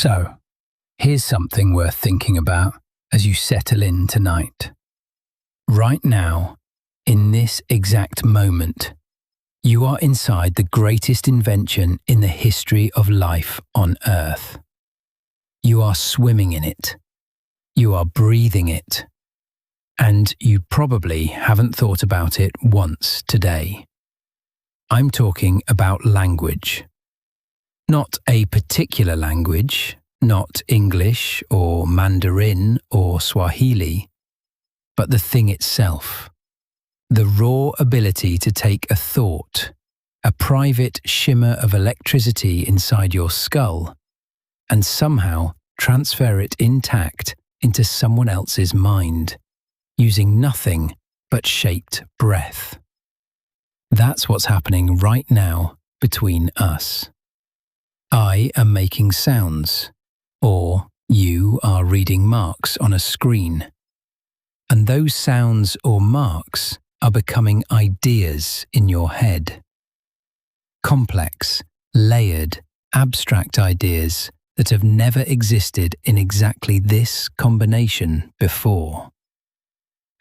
So, here's something worth thinking about as you settle in tonight. Right now, in this exact moment, you are inside the greatest invention in the history of life on Earth. You are swimming in it. You are breathing it. And you probably haven't thought about it once today. I'm talking about language. Not a particular language, not English or Mandarin or Swahili, but the thing itself. The raw ability to take a thought, a private shimmer of electricity inside your skull, and somehow transfer it intact into someone else's mind, using nothing but shaped breath. That's what's happening right now between us. I am making sounds, or you are reading marks on a screen. And those sounds or marks are becoming ideas in your head. Complex, layered, abstract ideas that have never existed in exactly this combination before.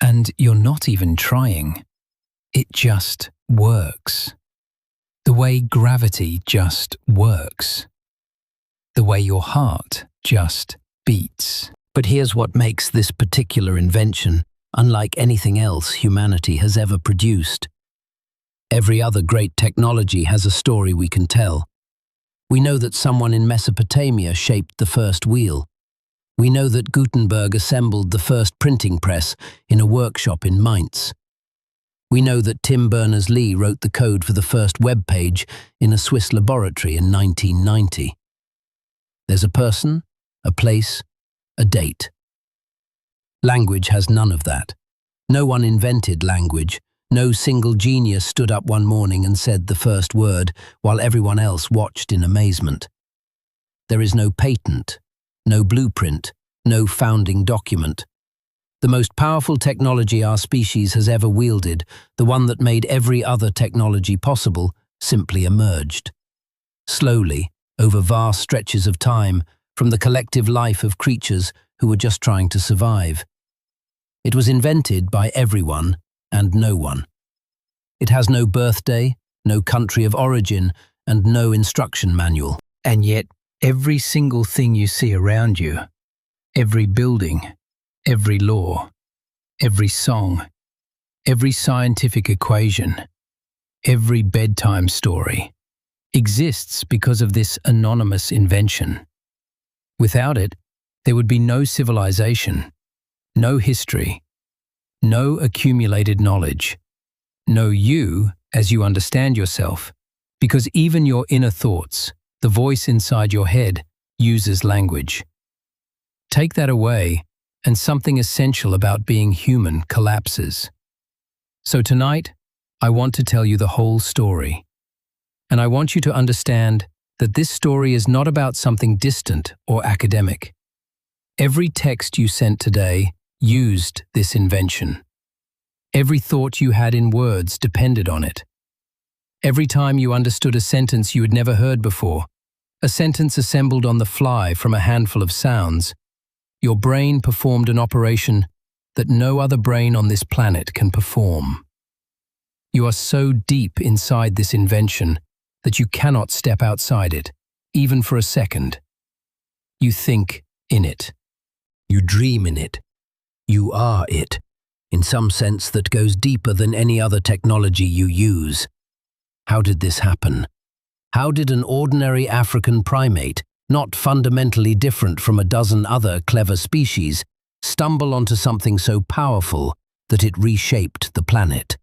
And you're not even trying. It just works. The way gravity just works. The way your heart just beats. But here's what makes this particular invention unlike anything else humanity has ever produced. Every other great technology has a story we can tell. We know that someone in Mesopotamia shaped the first wheel. We know that Gutenberg assembled the first printing press in a workshop in Mainz. We know that Tim Berners-Lee wrote the code for the first web page in a Swiss laboratory in 1990. There's a person, a place, a date. Language has none of that. No one invented language. No single genius stood up one morning and said the first word while everyone else watched in amazement. There is no patent, no blueprint, no founding document. The most powerful technology our species has ever wielded, the one that made every other technology possible, simply emerged. Slowly, over vast stretches of time, from the collective life of creatures who were just trying to survive. It was invented by everyone and no one. It has no birthday, no country of origin, and no instruction manual. And yet, every single thing you see around you, every building, every law, every song, every scientific equation, every bedtime story, exists because of this anonymous invention. Without it, there would be no civilization, no history, no accumulated knowledge, no you as you understand yourself, because even your inner thoughts, the voice inside your head, uses language. Take that away, and something essential about being human collapses. So tonight, I want to tell you the whole story. And I want you to understand that this story is not about something distant or academic. Every text you sent today used this invention. Every thought you had in words depended on it. Every time you understood a sentence you had never heard before, a sentence assembled on the fly from a handful of sounds, your brain performed an operation that no other brain on this planet can perform. You are so deep inside this invention that you cannot step outside it, even for a second. You think in it. You dream in it. You are it, in some sense that goes deeper than any other technology you use. How did this happen? How did an ordinary African primate, not fundamentally different from a dozen other clever species, stumble onto something so powerful that it reshaped the planet?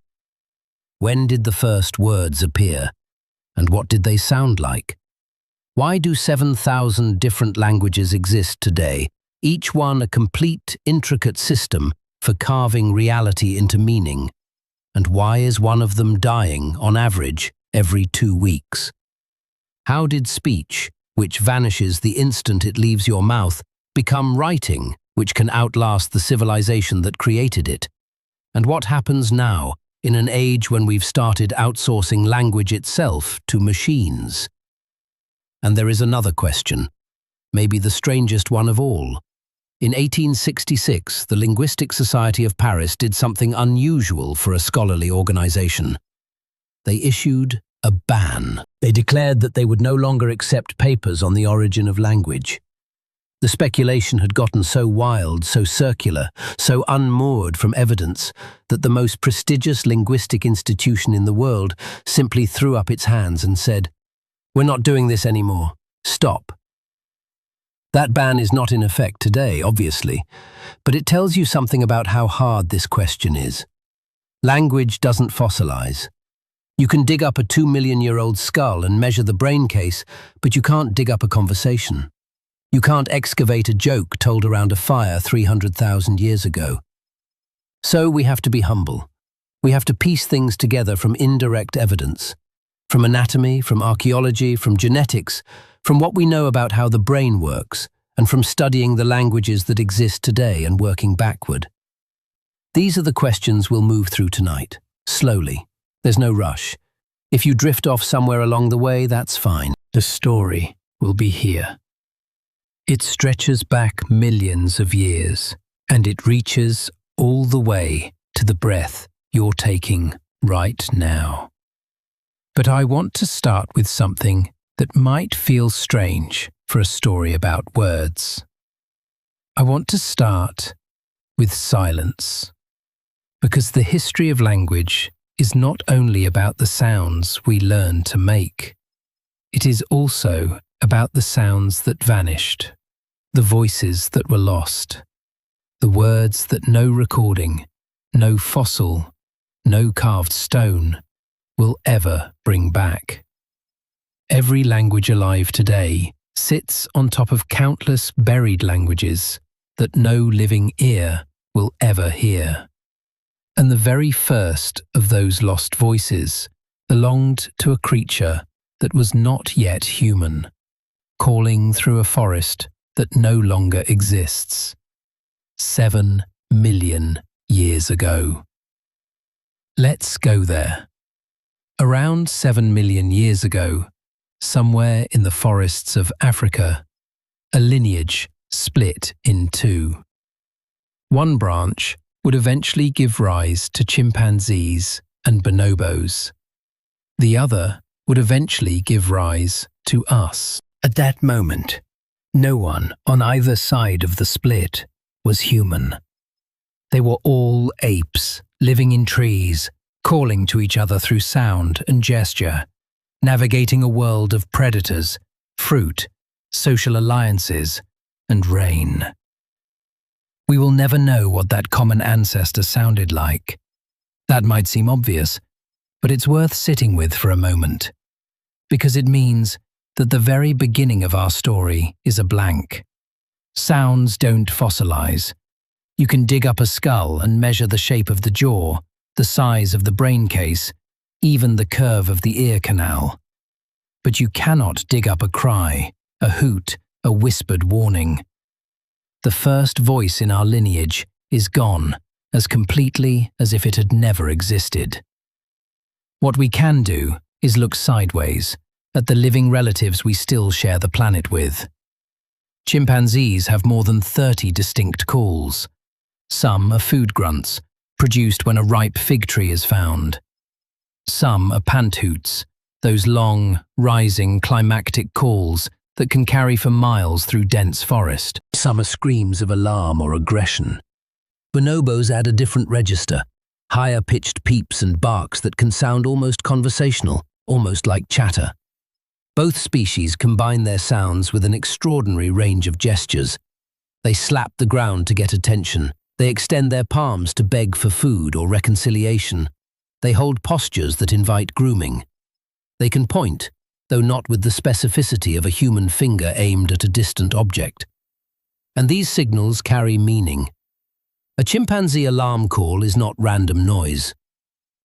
When did the first words appear? And what did they sound like? Why do 7,000 different languages exist today, each one a complete, intricate system for carving reality into meaning? And why is one of them dying, on average, every 2 weeks? How did speech, which vanishes the instant it leaves your mouth, become writing, which can outlast the civilization that created it? And what happens now, in an age when we've started outsourcing language itself to machines? And there is another question. maybe the strangest one of all. In 1866, the Linguistic Society of Paris did something unusual for a scholarly organization. They issued a ban. They declared that they would no longer accept papers on the origin of language. The speculation had gotten so wild, so circular, so unmoored from evidence that the most prestigious linguistic institution in the world simply threw up its hands and said, "We're not doing this anymore. Stop." That ban is not in effect today, obviously, but it tells you something about how hard this question is. Language doesn't fossilize. You can dig up a 2-million-year-old skull and measure the brain case, but you can't dig up a conversation. You can't excavate a joke told around a fire 300,000 years ago. So we have to be humble. We have to piece things together from indirect evidence, from anatomy, from archaeology, from genetics, from what we know about how the brain works, and from studying the languages that exist today and working backward. These are the questions we'll move through tonight, slowly. There's no rush. If you drift off somewhere along the way, that's fine. The story will be here. It stretches back millions of years, and it reaches all the way to the breath you're taking right now. But I want to start with something that might feel strange for a story about words. I want to start with silence, because the history of language is not only about the sounds we learn to make. It is also about the sounds that vanished, the voices that were lost, the words that no recording, no fossil, no carved stone will ever bring back. Every language alive today sits on top of countless buried languages that no living ear will ever hear. And the very first of those lost voices belonged to a creature that was not yet human, calling through a forest that no longer exists. 7 million years ago. Let's go there. Around 7 million years ago, somewhere in the forests of Africa, a lineage split in two. One branch would eventually give rise to chimpanzees and bonobos. The other would eventually give rise to us. At that moment, no one on either side of the split was human. They were all apes, living in trees, calling to each other through sound and gesture, navigating a world of predators, fruit, social alliances, and rain. We will never know what that common ancestor sounded like. That might seem obvious, but it's worth sitting with for a moment, because it means that the very beginning of our story is a blank. Sounds don't fossilize. You can dig up a skull and measure the shape of the jaw, the size of the brain case, even the curve of the ear canal. But you cannot dig up a cry, a hoot, a whispered warning. The first voice in our lineage is gone as completely as if it had never existed. What we can do is look sideways at the living relatives we still share the planet with. Chimpanzees have more than 30 distinct calls. Some are food grunts, produced when a ripe fig tree is found. Some are panthoots, those long, rising, climactic calls that can carry for miles through dense forest. Some are screams of alarm or aggression. Bonobos add a different register, higher-pitched peeps and barks that can sound almost conversational, almost like chatter. Both species combine their sounds with an extraordinary range of gestures. They slap the ground to get attention. They extend their palms to beg for food or reconciliation. They hold postures that invite grooming. They can point, though not with the specificity of a human finger aimed at a distant object. And these signals carry meaning. A chimpanzee alarm call is not random noise.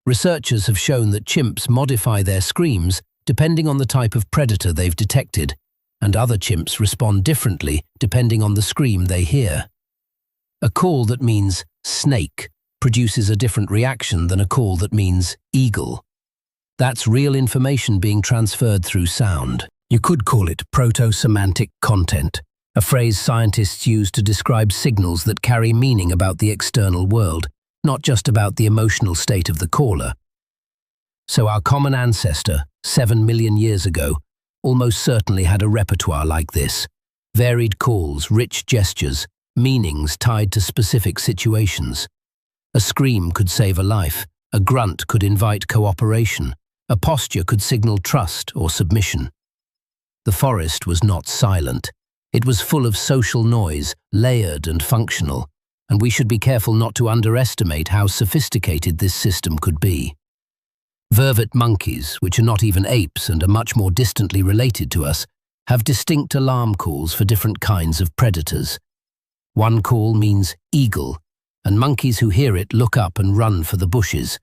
Researchers have shown that chimps modify their screams depending on the type of predator they've detected, and other chimps respond differently depending on the scream they hear. A call that means snake produces a different reaction than a call that means eagle. That's real information being transferred through sound. You could call it proto-semantic content, a phrase scientists use to describe signals that carry meaning about the external world, not just about the emotional state of the caller. So our common ancestor, 7 million years ago, almost certainly had a repertoire like this: varied calls, rich gestures, meanings tied to specific situations. A scream could save a life, a grunt could invite cooperation, a posture could signal trust or submission. The forest was not silent. It was full of social noise, layered and functional, and we should be careful not to underestimate how sophisticated this system could be. Vervet monkeys, which are not even apes and are much more distantly related to us, have distinct alarm calls for different kinds of predators. One call means eagle, and monkeys who hear it look up and run for the bushes.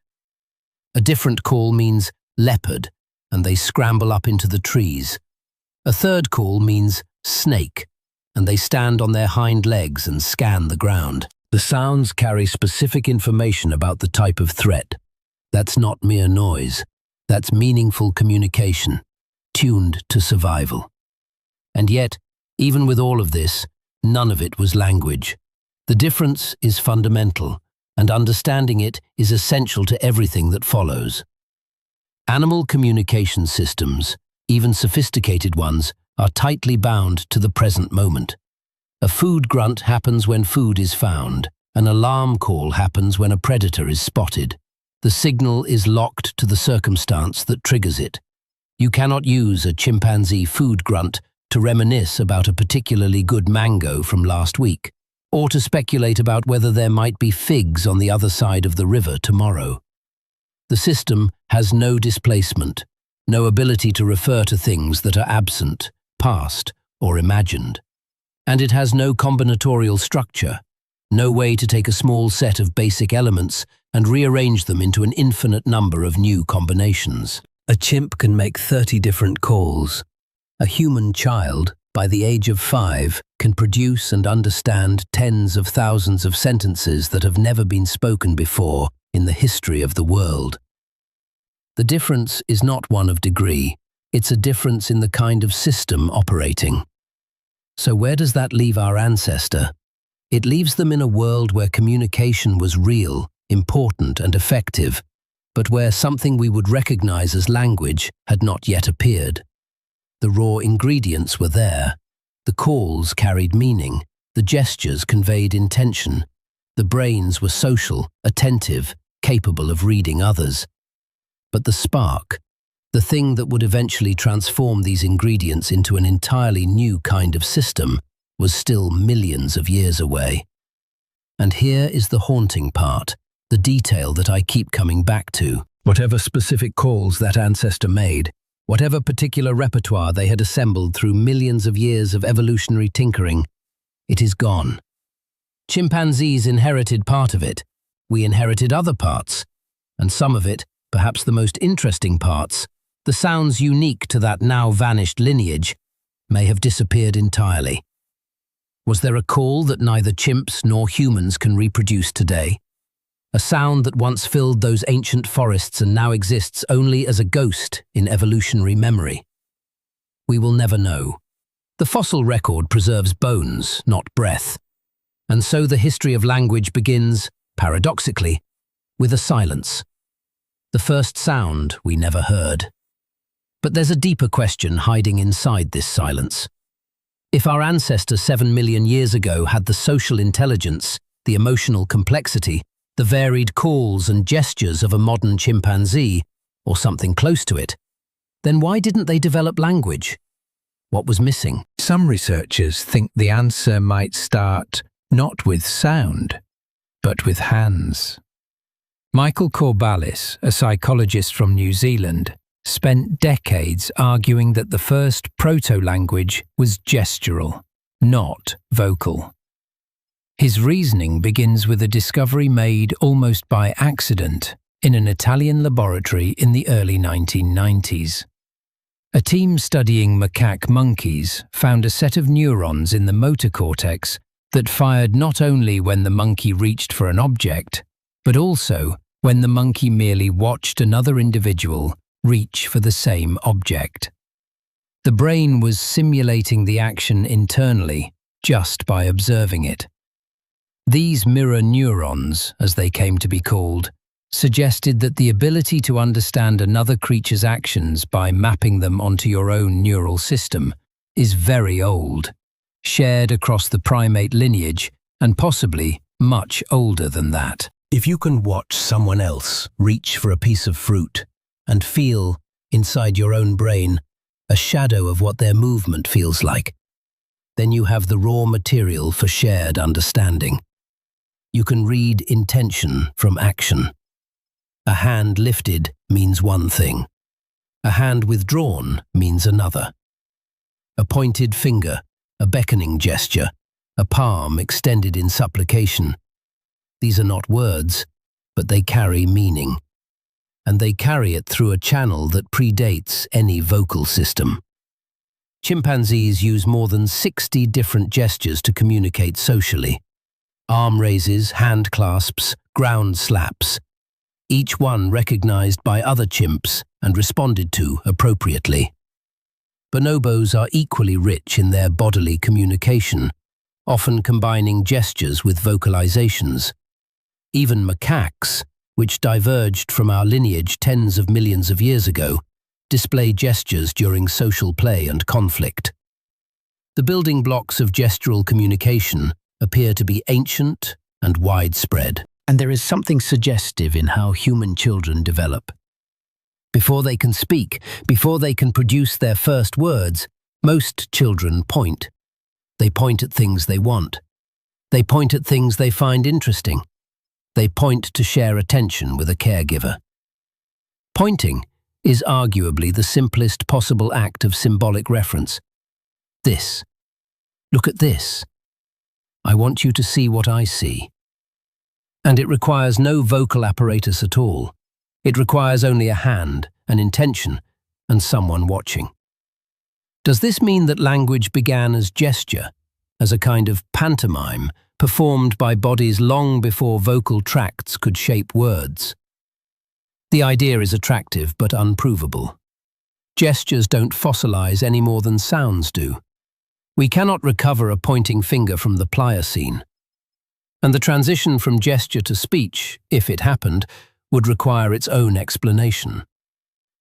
A different call means leopard, and they scramble up into the trees. A third call means snake, and they stand on their hind legs and scan the ground. The sounds carry specific information about the type of threat. That's not mere noise. That's meaningful communication, tuned to survival. And yet, even with all of this, none of it was language. The difference is fundamental, and understanding it is essential to everything that follows. Animal communication systems, even sophisticated ones, are tightly bound to the present moment. A food grunt happens when food is found. An alarm call happens when a predator is spotted. The signal is locked to the circumstance that triggers it. You cannot use a chimpanzee food grunt to reminisce about a particularly good mango from last week, or to speculate about whether there might be figs on the other side of the river tomorrow. The system has no displacement, no ability to refer to things that are absent, past, or imagined. And it has no combinatorial structure, no way to take a small set of basic elements and rearrange them into an infinite number of new combinations. A chimp can make 30 different calls. A human child, by the age of 5, can produce and understand tens of thousands of sentences that have never been spoken before in the history of the world. The difference is not one of degree, it's a difference in the kind of system operating. So where does that leave our ancestor? It leaves them in a world where communication was real, important and effective, but where something we would recognize as language had not yet appeared. The raw ingredients were there. The calls carried meaning. The gestures conveyed intention. The brains were social, attentive, capable of reading others. But the spark, the thing that would eventually transform these ingredients into an entirely new kind of system, was still millions of years away. And here is the haunting part, the detail that I keep coming back to. Whatever specific calls that ancestor made, whatever particular repertoire they had assembled through millions of years of evolutionary tinkering, it is gone. Chimpanzees inherited part of it. We inherited other parts. And some of it, perhaps the most interesting parts, the sounds unique to that now vanished lineage, may have disappeared entirely. Was there a call that neither chimps nor humans can reproduce today? A sound that once filled those ancient forests and now exists only as a ghost in evolutionary memory? We will never know. The fossil record preserves bones, not breath. And so the history of language begins, paradoxically, with a silence. The first sound we never heard. But there's a deeper question hiding inside this silence. If our ancestor 7 million years ago had the social intelligence, the emotional complexity, the varied calls and gestures of a modern chimpanzee, or something close to it, then why didn't they develop language? What was missing? Some researchers think the answer might start not with sound, but with hands. Michael Corballis, a psychologist from New Zealand, spent decades arguing that the first proto-language was gestural, not vocal. His reasoning begins with a discovery made almost by accident in an Italian laboratory in the early 1990s. A team studying macaque monkeys found a set of neurons in the motor cortex that fired not only when the monkey reached for an object, but also when the monkey merely watched another individual reach for the same object. The brain was simulating the action internally, just by observing it. These mirror neurons, as they came to be called, suggested that the ability to understand another creature's actions by mapping them onto your own neural system is very old, shared across the primate lineage and possibly much older than that. If you can watch someone else reach for a piece of fruit and feel, inside your own brain, a shadow of what their movement feels like, then you have the raw material for shared understanding. You can read intention from action. A hand lifted means one thing. A hand withdrawn means another. A pointed finger, a beckoning gesture, a palm extended in supplication. These are not words, but they carry meaning. And they carry it through a channel that predates any vocal system. Chimpanzees use more than 60 different gestures to communicate socially. Arm raises, hand clasps, ground slaps. Each one recognized by other chimps and responded to appropriately. Bonobos are equally rich in their bodily communication, often combining gestures with vocalizations. Even macaques, which diverged from our lineage tens of millions of years ago, display gestures during social play and conflict. The building blocks of gestural communication appear to be ancient and widespread. And there is something suggestive in how human children develop. Before they can speak, before they can produce their first words, most children point. They point at things they want. They point at things they find interesting. They point to share attention with a caregiver. Pointing is arguably the simplest possible act of symbolic reference. This. Look at this. I want you to see what I see. And it requires no vocal apparatus at all. It requires only a hand, an intention, and someone watching. Does this mean that language began as gesture, as a kind of pantomime, performed by bodies long before vocal tracts could shape words? The idea is attractive but unprovable. Gestures don't fossilize any more than sounds do. We cannot recover a pointing finger from the Pliocene. And the transition from gesture to speech, if it happened, would require its own explanation.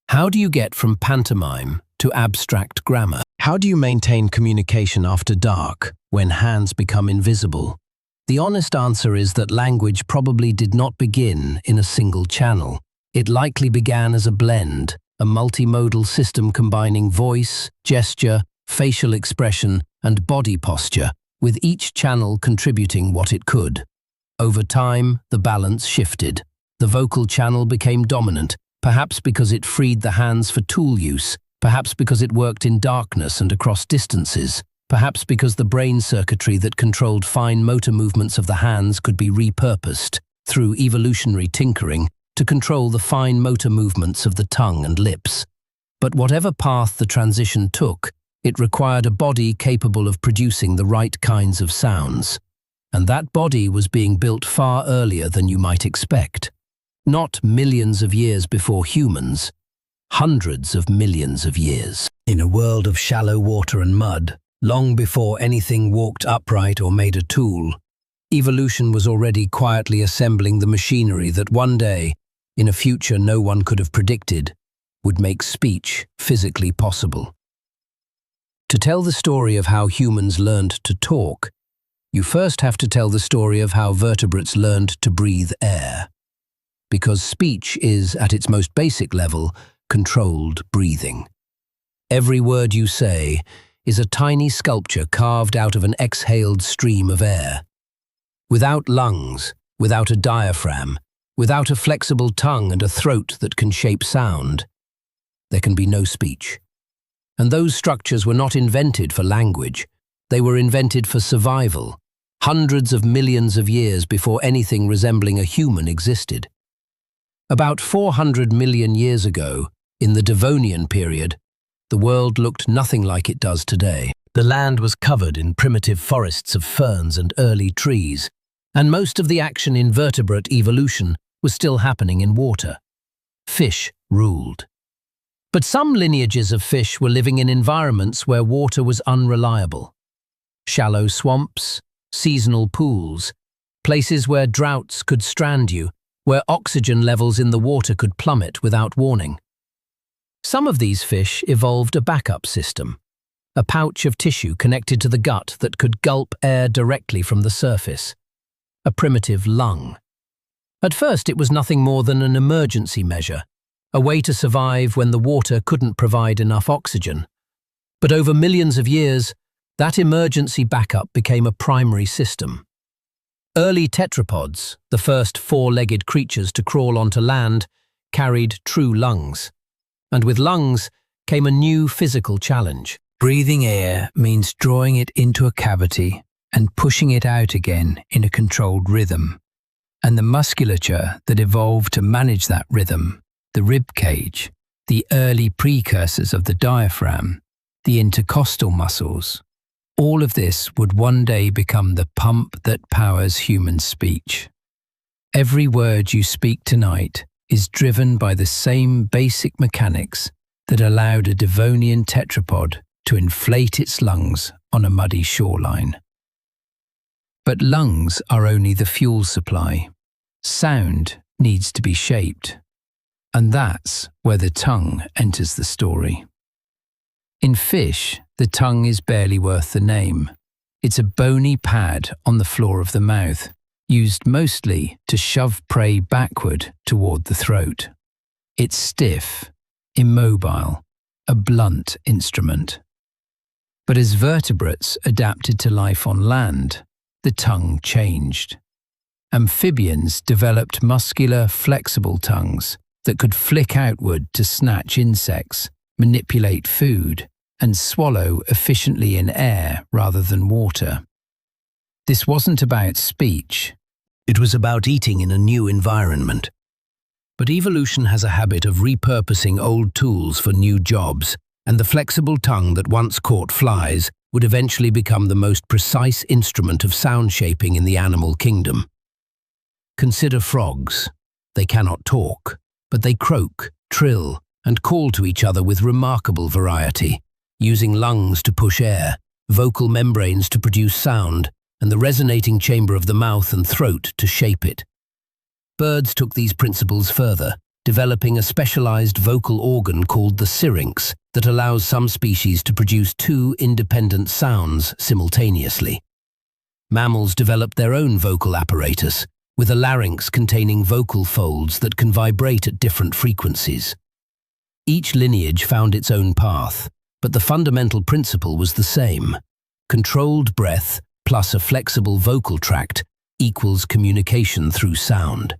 How do you get from pantomime to abstract grammar? How do you maintain communication after dark, when hands become invisible? The honest answer is that language probably did not begin in a single channel. It likely began as a blend, a multimodal system combining voice, gesture, facial expression, and body posture, with each channel contributing what it could. Over time, the balance shifted. The vocal channel became dominant, perhaps because it freed the hands for tool use, perhaps because it worked in darkness and across distances, perhaps because the brain circuitry that controlled fine motor movements of the hands could be repurposed, through evolutionary tinkering, to control the fine motor movements of the tongue and lips. But whatever path the transition took, it required a body capable of producing the right kinds of sounds. And that body was being built far earlier than you might expect. Not millions of years before humans, hundreds of millions of years. In a world of shallow water and mud, long before anything walked upright or made a tool, evolution was already quietly assembling the machinery that one day, in a future no one could have predicted, would make speech physically possible. To tell the story of how humans learned to talk, you first have to tell the story of how vertebrates learned to breathe air. Because speech is, at its most basic level, controlled breathing. Every word you say is a tiny sculpture carved out of an exhaled stream of air. Without lungs, without a diaphragm, without a flexible tongue and a throat that can shape sound, there can be no speech. And those structures were not invented for language. They were invented for survival, hundreds of millions of years before anything resembling a human existed. About 400 million years ago, in the Devonian period, the world looked nothing like it does today. The land was covered in primitive forests of ferns and early trees, and most of the action in vertebrate evolution was still happening in water. Fish ruled. But some lineages of fish were living in environments where water was unreliable. shallow swamps, seasonal pools, places where droughts could strand you, where oxygen levels in the water could plummet without warning. Some of these fish evolved a backup system, a pouch of tissue connected to the gut that could gulp air directly from the surface, a primitive lung. At first, it was nothing more than an emergency measure, a way to survive when the water couldn't provide enough oxygen. But over millions of years, that emergency backup became a primary system. Early tetrapods, the first four-legged creatures to crawl onto land, carried true lungs. And with lungs came a new physical challenge. Breathing air means drawing it into a cavity and pushing it out again in a controlled rhythm. And the musculature that evolved to manage that rhythm, the rib cage, the early precursors of the diaphragm, the intercostal muscles, all of this would one day become the pump that powers human speech. Every word you speak tonight is driven by the same basic mechanics that allowed a Devonian tetrapod to inflate its lungs on a muddy shoreline. But lungs are only the fuel supply. Sound needs to be shaped. And that's where the tongue enters the story. In fish, the tongue is barely worth the name. It's a bony pad on the floor of the mouth, used mostly to shove prey backward toward the throat. It's stiff, immobile, a blunt instrument. But as vertebrates adapted to life on land, the tongue changed. Amphibians developed muscular, flexible tongues that could flick outward to snatch insects, manipulate food, and swallow efficiently in air rather than water. This wasn't about speech. It was about eating in a new environment. But evolution has a habit of repurposing old tools for new jobs, and the flexible tongue that once caught flies would eventually become the most precise instrument of sound shaping in the animal kingdom. Consider frogs. They cannot talk, but they croak, trill, and call to each other with remarkable variety, using lungs to push air, vocal membranes to produce sound, and the resonating chamber of the mouth and throat to shape it. Birds took these principles further, developing a specialized vocal organ called the syrinx that allows some species to produce two independent sounds simultaneously. Mammals developed their own vocal apparatus, with a larynx containing vocal folds that can vibrate at different frequencies. Each lineage found its own path, but the fundamental principle was the same. Controlled breath plus a flexible vocal tract equals communication through sound.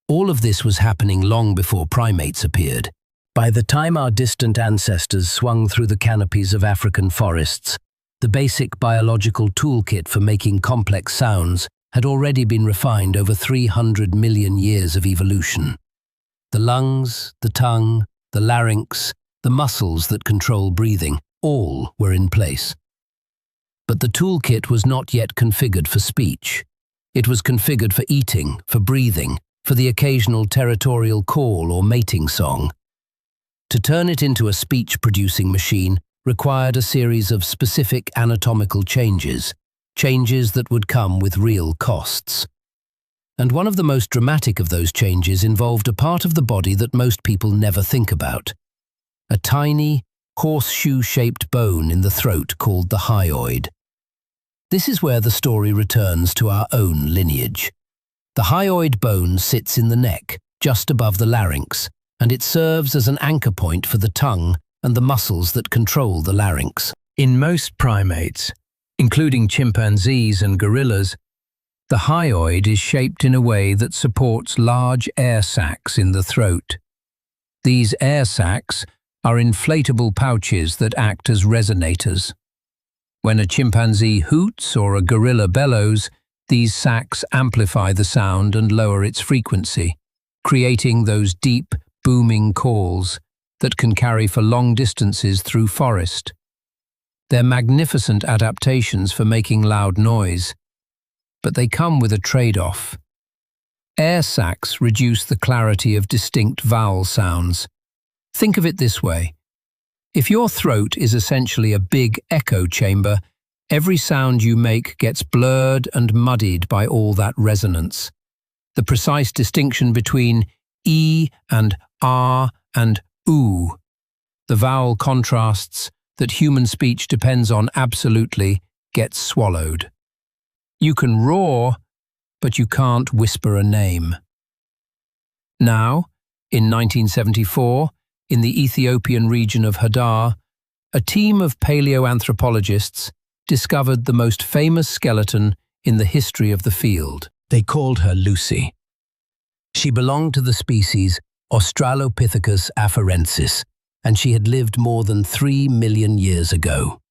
All of this was happening long before primates appeared. By the time our distant ancestors swung through the canopies of African forests, the basic biological toolkit for making complex sounds had already been refined over 300 million years of evolution. The lungs, the tongue, the larynx, the muscles that control breathing, all were in place. But the toolkit was not yet configured for speech. It was configured for eating, for breathing, for the occasional territorial call or mating song. To turn it into a speech-producing machine required a series of specific anatomical changes, changes that would come with real costs. And one of the most dramatic of those changes involved a part of the body that most people never think about. A tiny, horseshoe-shaped bone in the throat called the hyoid. This is where the story returns to our own lineage. The hyoid bone sits in the neck, just above the larynx, and it serves as an anchor point for the tongue and the muscles that control the larynx. In most primates, including chimpanzees and gorillas, the hyoid is shaped in a way that supports large air sacs in the throat. These air sacs are inflatable pouches that act as resonators. When a chimpanzee hoots or a gorilla bellows, these sacs amplify the sound and lower its frequency, creating those deep, booming calls that can carry for long distances through forest. They're magnificent adaptations for making loud noise, but they come with a trade-off. Air sacs reduce the clarity of distinct vowel sounds. Think of it this way. If your throat is essentially a big echo chamber, Every sound you make gets blurred and muddied by all that resonance. The precise distinction between E and R and oo, the vowel contrasts that human speech depends on absolutely, gets swallowed. You can roar, but you can't whisper a name. Now, in 1974, in the Ethiopian region of Hadar, a team of paleoanthropologists discovered the most famous skeleton in the history of the field. They called her Lucy. She belonged to the species Australopithecus afarensis, and she had lived more than 3 million years ago.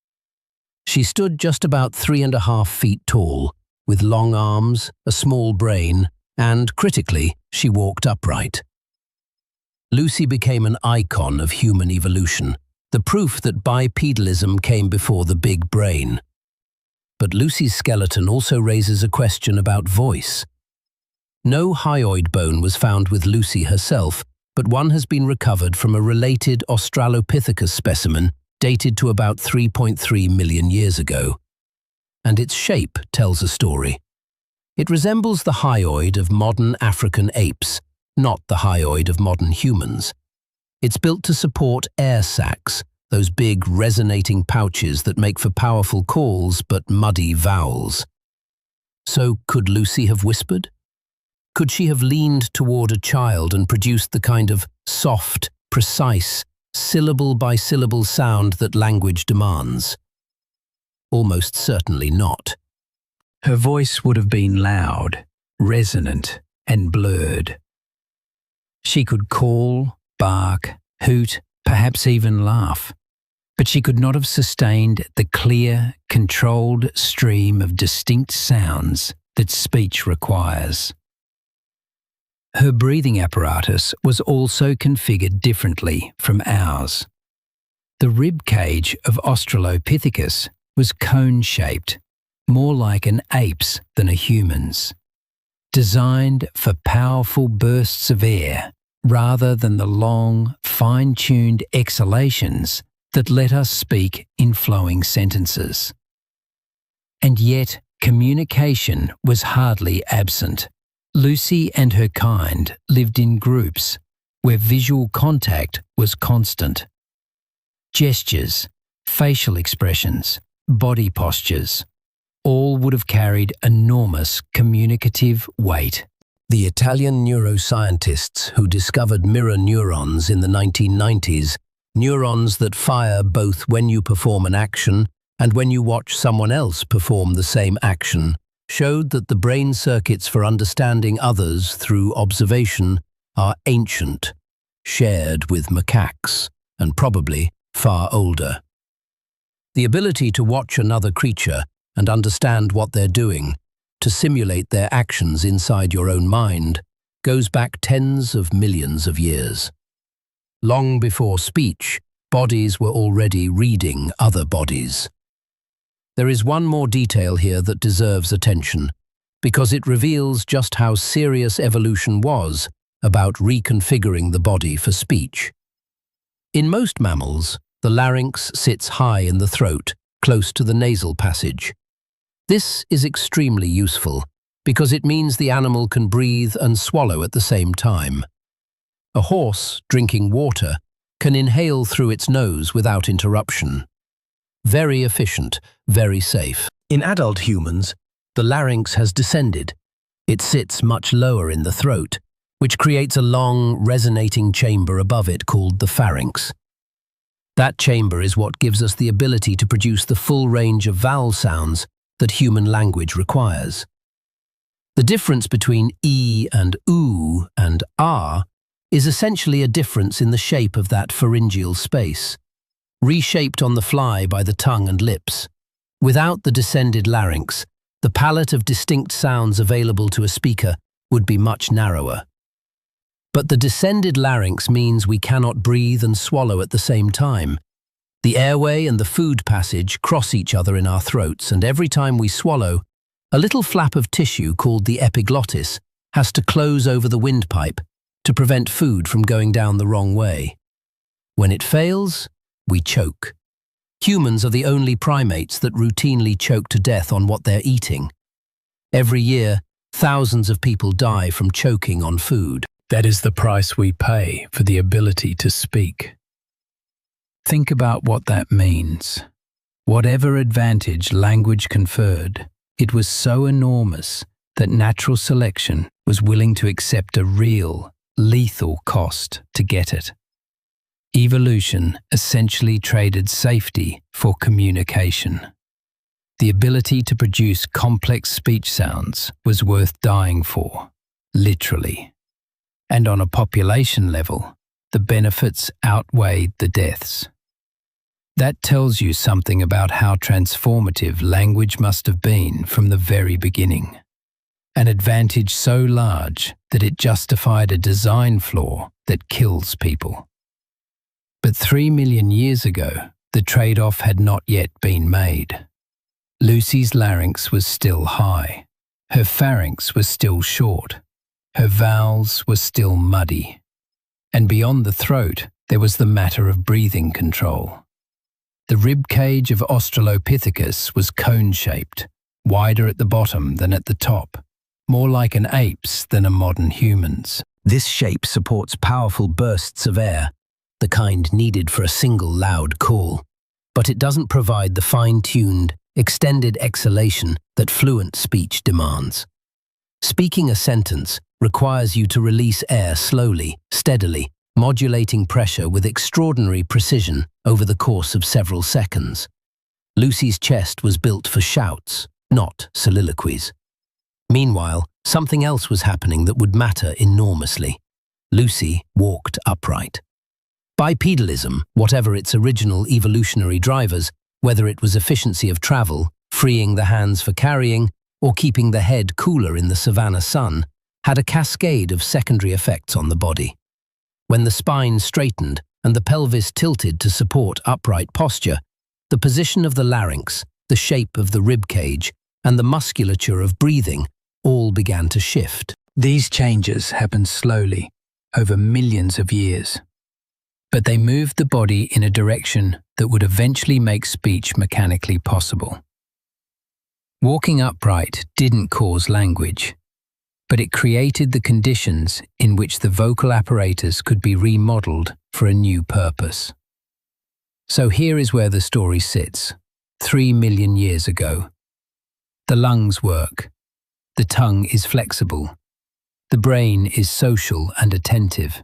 She stood just about 3.5 feet tall, with long arms, a small brain, and, critically, she walked upright. Lucy became an icon of human evolution, the proof that bipedalism came before the big brain. But Lucy's skeleton also raises a question about voice. No hyoid bone was found with Lucy herself, but one has been recovered from a related Australopithecus specimen dated to about 3.3 million years ago. And its shape tells a story. It resembles the hyoid of modern African apes, not the hyoid of modern humans. It's built to support air sacs, those big resonating pouches that make for powerful calls but muddy vowels. So could Lucy have whispered? Could she have leaned toward a child and produced the kind of soft, precise, syllable-by-syllable sound that language demands? Almost certainly not. Her voice would have been loud, resonant, and blurred. She could call, bark, hoot, perhaps even laugh, but she could not have sustained the clear, controlled stream of distinct sounds that speech requires. Her breathing apparatus was also configured differently from ours. The rib cage of Australopithecus was cone-shaped, more like an ape's than a human's, designed for powerful bursts of air rather than the long, fine-tuned exhalations that let us speak in flowing sentences. And yet, communication was hardly absent. Lucy and her kind lived in groups where visual contact was constant. Gestures, facial expressions, body postures, all would have carried enormous communicative weight. The Italian neuroscientists who discovered mirror neurons in the 1990s, neurons that fire both when you perform an action and when you watch someone else perform the same action, showed that the brain circuits for understanding others through observation are ancient, shared with macaques, and probably far older. The ability to watch another creature and understand what they're doing, to simulate their actions inside your own mind, goes back tens of millions of years. Long before speech, bodies were already reading other bodies. There is one more detail here that deserves attention, because it reveals just how serious evolution was about reconfiguring the body for speech. In most mammals, the larynx sits high in the throat, close to the nasal passage. This is extremely useful, because it means the animal can breathe and swallow at the same time. A horse, drinking water, can inhale through its nose without interruption. Very efficient, very safe. In adult humans, the larynx has descended. It sits much lower in the throat, which creates a long, resonating chamber above it called the pharynx. That chamber is what gives us the ability to produce the full range of vowel sounds that human language requires. The difference between E and oo and R is essentially a difference in the shape of that pharyngeal space, reshaped on the fly by the tongue and lips. Without the descended larynx, the palette of distinct sounds available to a speaker would be much narrower. But the descended larynx means we cannot breathe and swallow at the same time. The airway and the food passage cross each other in our throats, and every time we swallow, a little flap of tissue called the epiglottis has to close over the windpipe to prevent food from going down the wrong way. When it fails, we choke. Humans are the only primates that routinely choke to death on what they're eating. Every year, thousands of people die from choking on food. That is the price we pay for the ability to speak. Think about what that means. Whatever advantage language conferred, it was so enormous that natural selection was willing to accept a real, lethal cost to get it. Evolution essentially traded safety for communication. The ability to produce complex speech sounds was worth dying for, literally. And on a population level, the benefits outweighed the deaths. That tells you something about how transformative language must have been from the very beginning. An advantage so large that it justified a design flaw that kills people. But 3 million years ago, the trade-off had not yet been made. Lucy's larynx was still high. Her pharynx was still short. Her vowels were still muddy. And beyond the throat, there was the matter of breathing control. The rib cage of Australopithecus was cone-shaped, wider at the bottom than at the top, more like an ape's than a modern human's. This shape supports powerful bursts of air, the kind needed for a single loud call, but it doesn't provide the fine-tuned, extended exhalation that fluent speech demands. Speaking a sentence requires you to release air slowly, steadily, modulating pressure with extraordinary precision over the course of several seconds. Lucy's chest was built for shouts, not soliloquies. Meanwhile, something else was happening that would matter enormously. Lucy walked upright. Bipedalism, whatever its original evolutionary drivers, whether it was efficiency of travel, freeing the hands for carrying, or keeping the head cooler in the savanna sun, had a cascade of secondary effects on the body. When the spine straightened and the pelvis tilted to support upright posture, the position of the larynx, the shape of the rib cage, and the musculature of breathing all began to shift. These changes happened slowly, over millions of years. But they moved the body in a direction that would eventually make speech mechanically possible. Walking upright didn't cause language, but it created the conditions in which the vocal apparatus could be remodeled for a new purpose. So here is where the story sits, 3 million years ago. The lungs work. The tongue is flexible. The brain is social and attentive.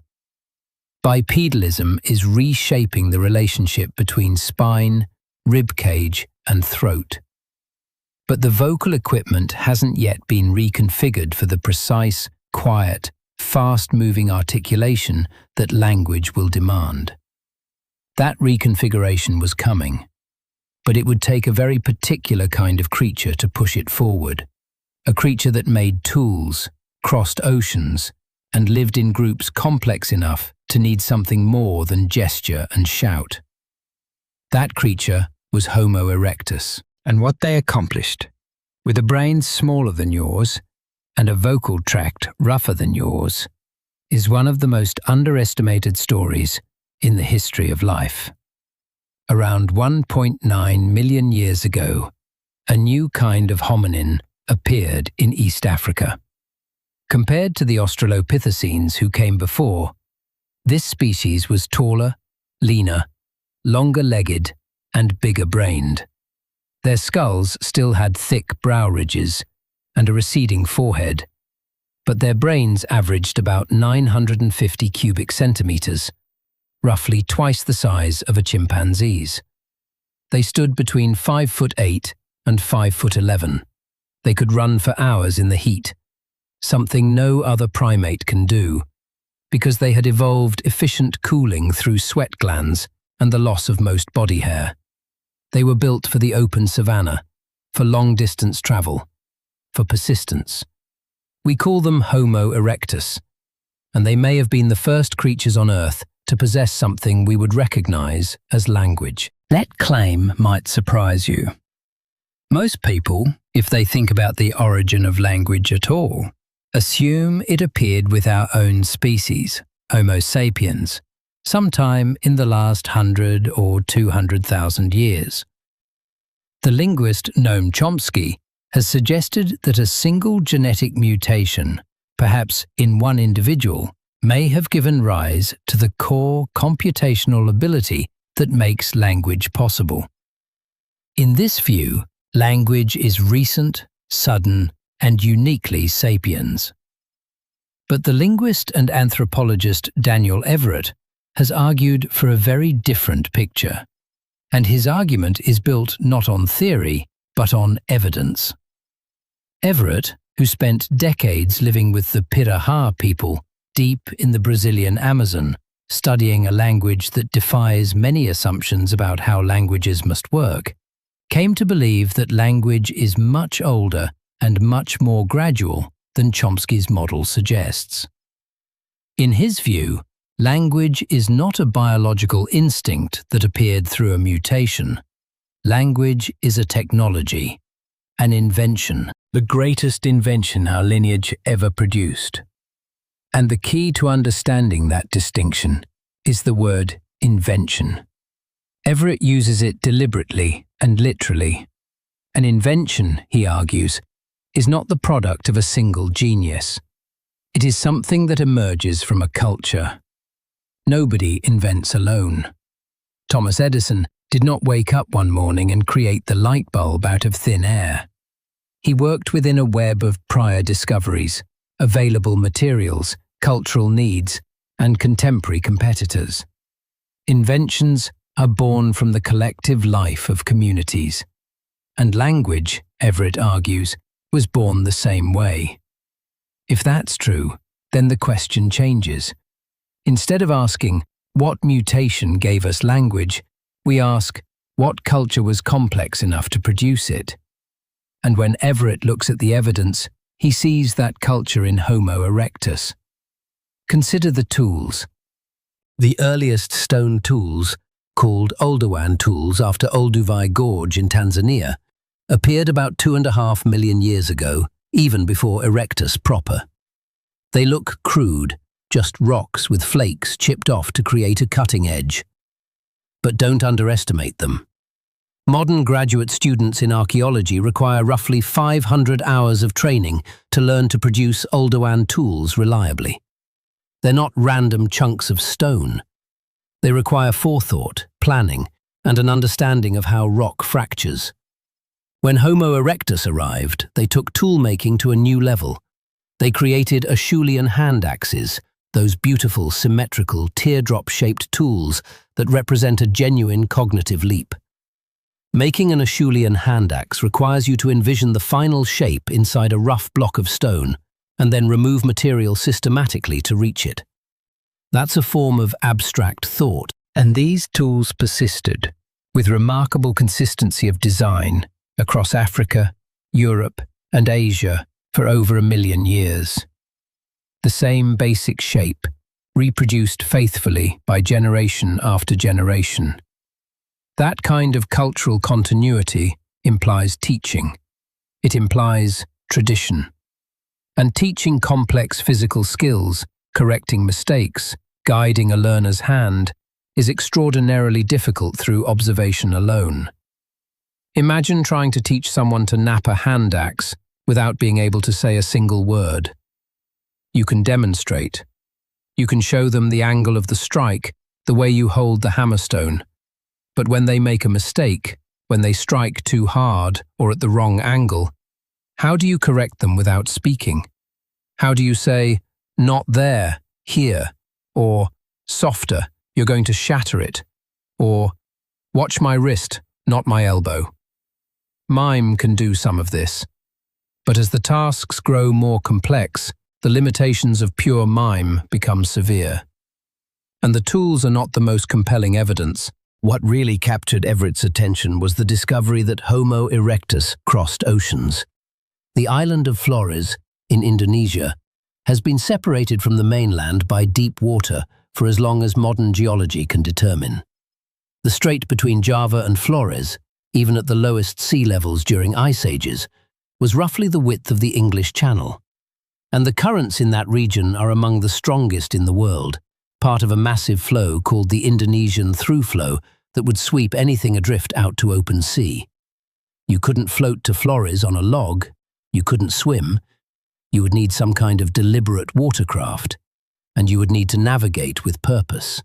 Bipedalism is reshaping the relationship between spine, rib cage, and throat. But the vocal equipment hasn't yet been reconfigured for the precise, quiet, fast-moving articulation that language will demand. That reconfiguration was coming, but it would take a very particular kind of creature to push it forward. A creature that made tools, crossed oceans, and lived in groups complex enough to need something more than gesture and shout. That creature was Homo erectus. And what they accomplished, with a brain smaller than yours and a vocal tract rougher than yours, is one of the most underestimated stories in the history of life. Around 1.9 million years ago, a new kind of hominin appeared in East Africa. Compared to the Australopithecines who came before, this species was taller, leaner, longer-legged, and bigger-brained. Their skulls still had thick brow ridges and a receding forehead, but their brains averaged about 950 cubic centimeters, roughly twice the size of a chimpanzee's. They stood between 5'8" and 5'11". They could run for hours in the heat, something no other primate can do, because they had evolved efficient cooling through sweat glands and the loss of most body hair. They were built for the open savanna, for long-distance travel, for persistence. We call them Homo erectus, and they may have been the first creatures on Earth to possess something we would recognize as language. That claim might surprise you. Most people, if they think about the origin of language at all, assume it appeared with our own species, Homo sapiens, sometime in the last 100 or 200,000 years. The linguist Noam Chomsky has suggested that a single genetic mutation, perhaps in one individual, may have given rise to the core computational ability that makes language possible. In this view, language is recent, sudden, and uniquely sapiens. But the linguist and anthropologist Daniel Everett has argued for a very different picture, and his argument is built not on theory, but on evidence. Everett, who spent decades living with the Pirahã people deep in the Brazilian Amazon, studying a language that defies many assumptions about how languages must work, came to believe that language is much older and much more gradual than Chomsky's model suggests. In his view, language is not a biological instinct that appeared through a mutation. Language is a technology, an invention, the greatest invention our lineage ever produced. And the key to understanding that distinction is the word invention. Everett uses it deliberately and literally. An invention, he argues, is not the product of a single genius. It is something that emerges from a culture. Nobody invents alone. Thomas Edison did not wake up one morning and create the light bulb out of thin air. He worked within a web of prior discoveries, available materials, cultural needs, and contemporary competitors. Inventions are born from the collective life of communities. And language, Everett argues, was born the same way. If that's true, then the question changes. Instead of asking, what mutation gave us language, we ask, what culture was complex enough to produce it? And when Everett looks at the evidence, he sees that culture in Homo erectus. Consider the tools. The earliest stone tools, called Oldowan tools after Olduvai Gorge in Tanzania, appeared about 2.5 million years ago, even before erectus proper. They look crude, just rocks with flakes chipped off to create a cutting edge. But don't underestimate them. Modern graduate students in archaeology require roughly 500 hours of training to learn to produce Oldowan tools reliably. They're not random chunks of stone. They require forethought, planning, and an understanding of how rock fractures. When Homo erectus arrived, they took tool-making to a new level. They created Acheulean hand axes, those beautiful, symmetrical, teardrop-shaped tools that represent a genuine cognitive leap. Making an Acheulean hand axe requires you to envision the final shape inside a rough block of stone and then remove material systematically to reach it. That's a form of abstract thought, and these tools persisted, with remarkable consistency of design, across Africa, Europe, and Asia for over 1 million years. The same basic shape, reproduced faithfully by generation after generation. That kind of cultural continuity implies teaching. It implies tradition. And teaching complex physical skills, correcting mistakes, guiding a learner's hand, is extraordinarily difficult through observation alone. Imagine trying to teach someone to nap a hand axe without being able to say a single word. You can demonstrate. You can show them the angle of the strike, the way you hold the hammerstone. But when they make a mistake, when they strike too hard or at the wrong angle, how do you correct them without speaking? How do you say, not there, here, or softer, you're going to shatter it, or watch my wrist, not my elbow? Mime can do some of this, but as the tasks grow more complex, the limitations of pure mime become severe. And the tools are not the most compelling evidence. What really captured Everett's attention was the discovery that Homo erectus crossed oceans. The island of Flores, in Indonesia, has been separated from the mainland by deep water for as long as modern geology can determine. The strait between Java and Flores, even at the lowest sea levels during ice ages, was roughly the width of the English Channel. And the currents in that region are among the strongest in the world, part of a massive flow called the Indonesian through flow that would sweep anything adrift out to open sea. You couldn't float to Flores on a log, you couldn't swim, you would need some kind of deliberate watercraft, and you would need to navigate with purpose.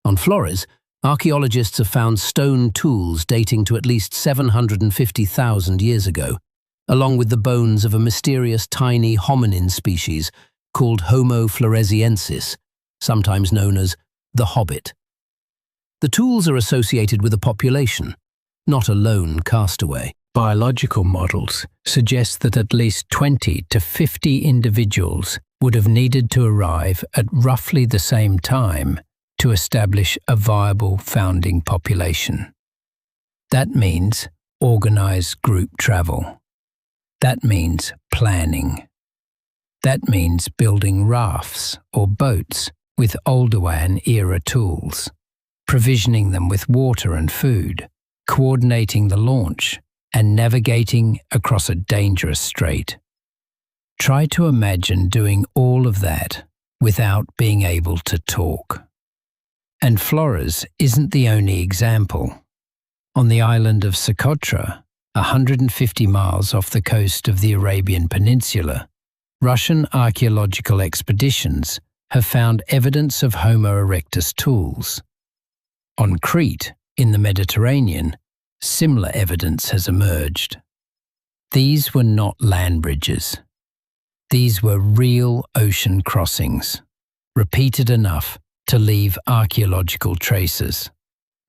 On Flores, archaeologists have found stone tools dating to at least 750,000 years ago, along with the bones of a mysterious tiny hominin species called Homo floresiensis, sometimes known as the Hobbit. The tools are associated with a population, not a lone castaway. Biological models suggest that at least 20 to 50 individuals would have needed to arrive at roughly the same time to establish a viable founding population. That means organized group travel. That means planning. That means building rafts or boats with Oldowan-era tools, provisioning them with water and food, coordinating the launch, and navigating across a dangerous strait. Try to imagine doing all of that without being able to talk. And Flores isn't the only example. On the island of Socotra, 150 miles off the coast of the Arabian Peninsula, Russian archaeological expeditions have found evidence of Homo erectus tools. On Crete, in the Mediterranean, similar evidence has emerged. These were not land bridges. These were real ocean crossings, repeated enough to leave archaeological traces,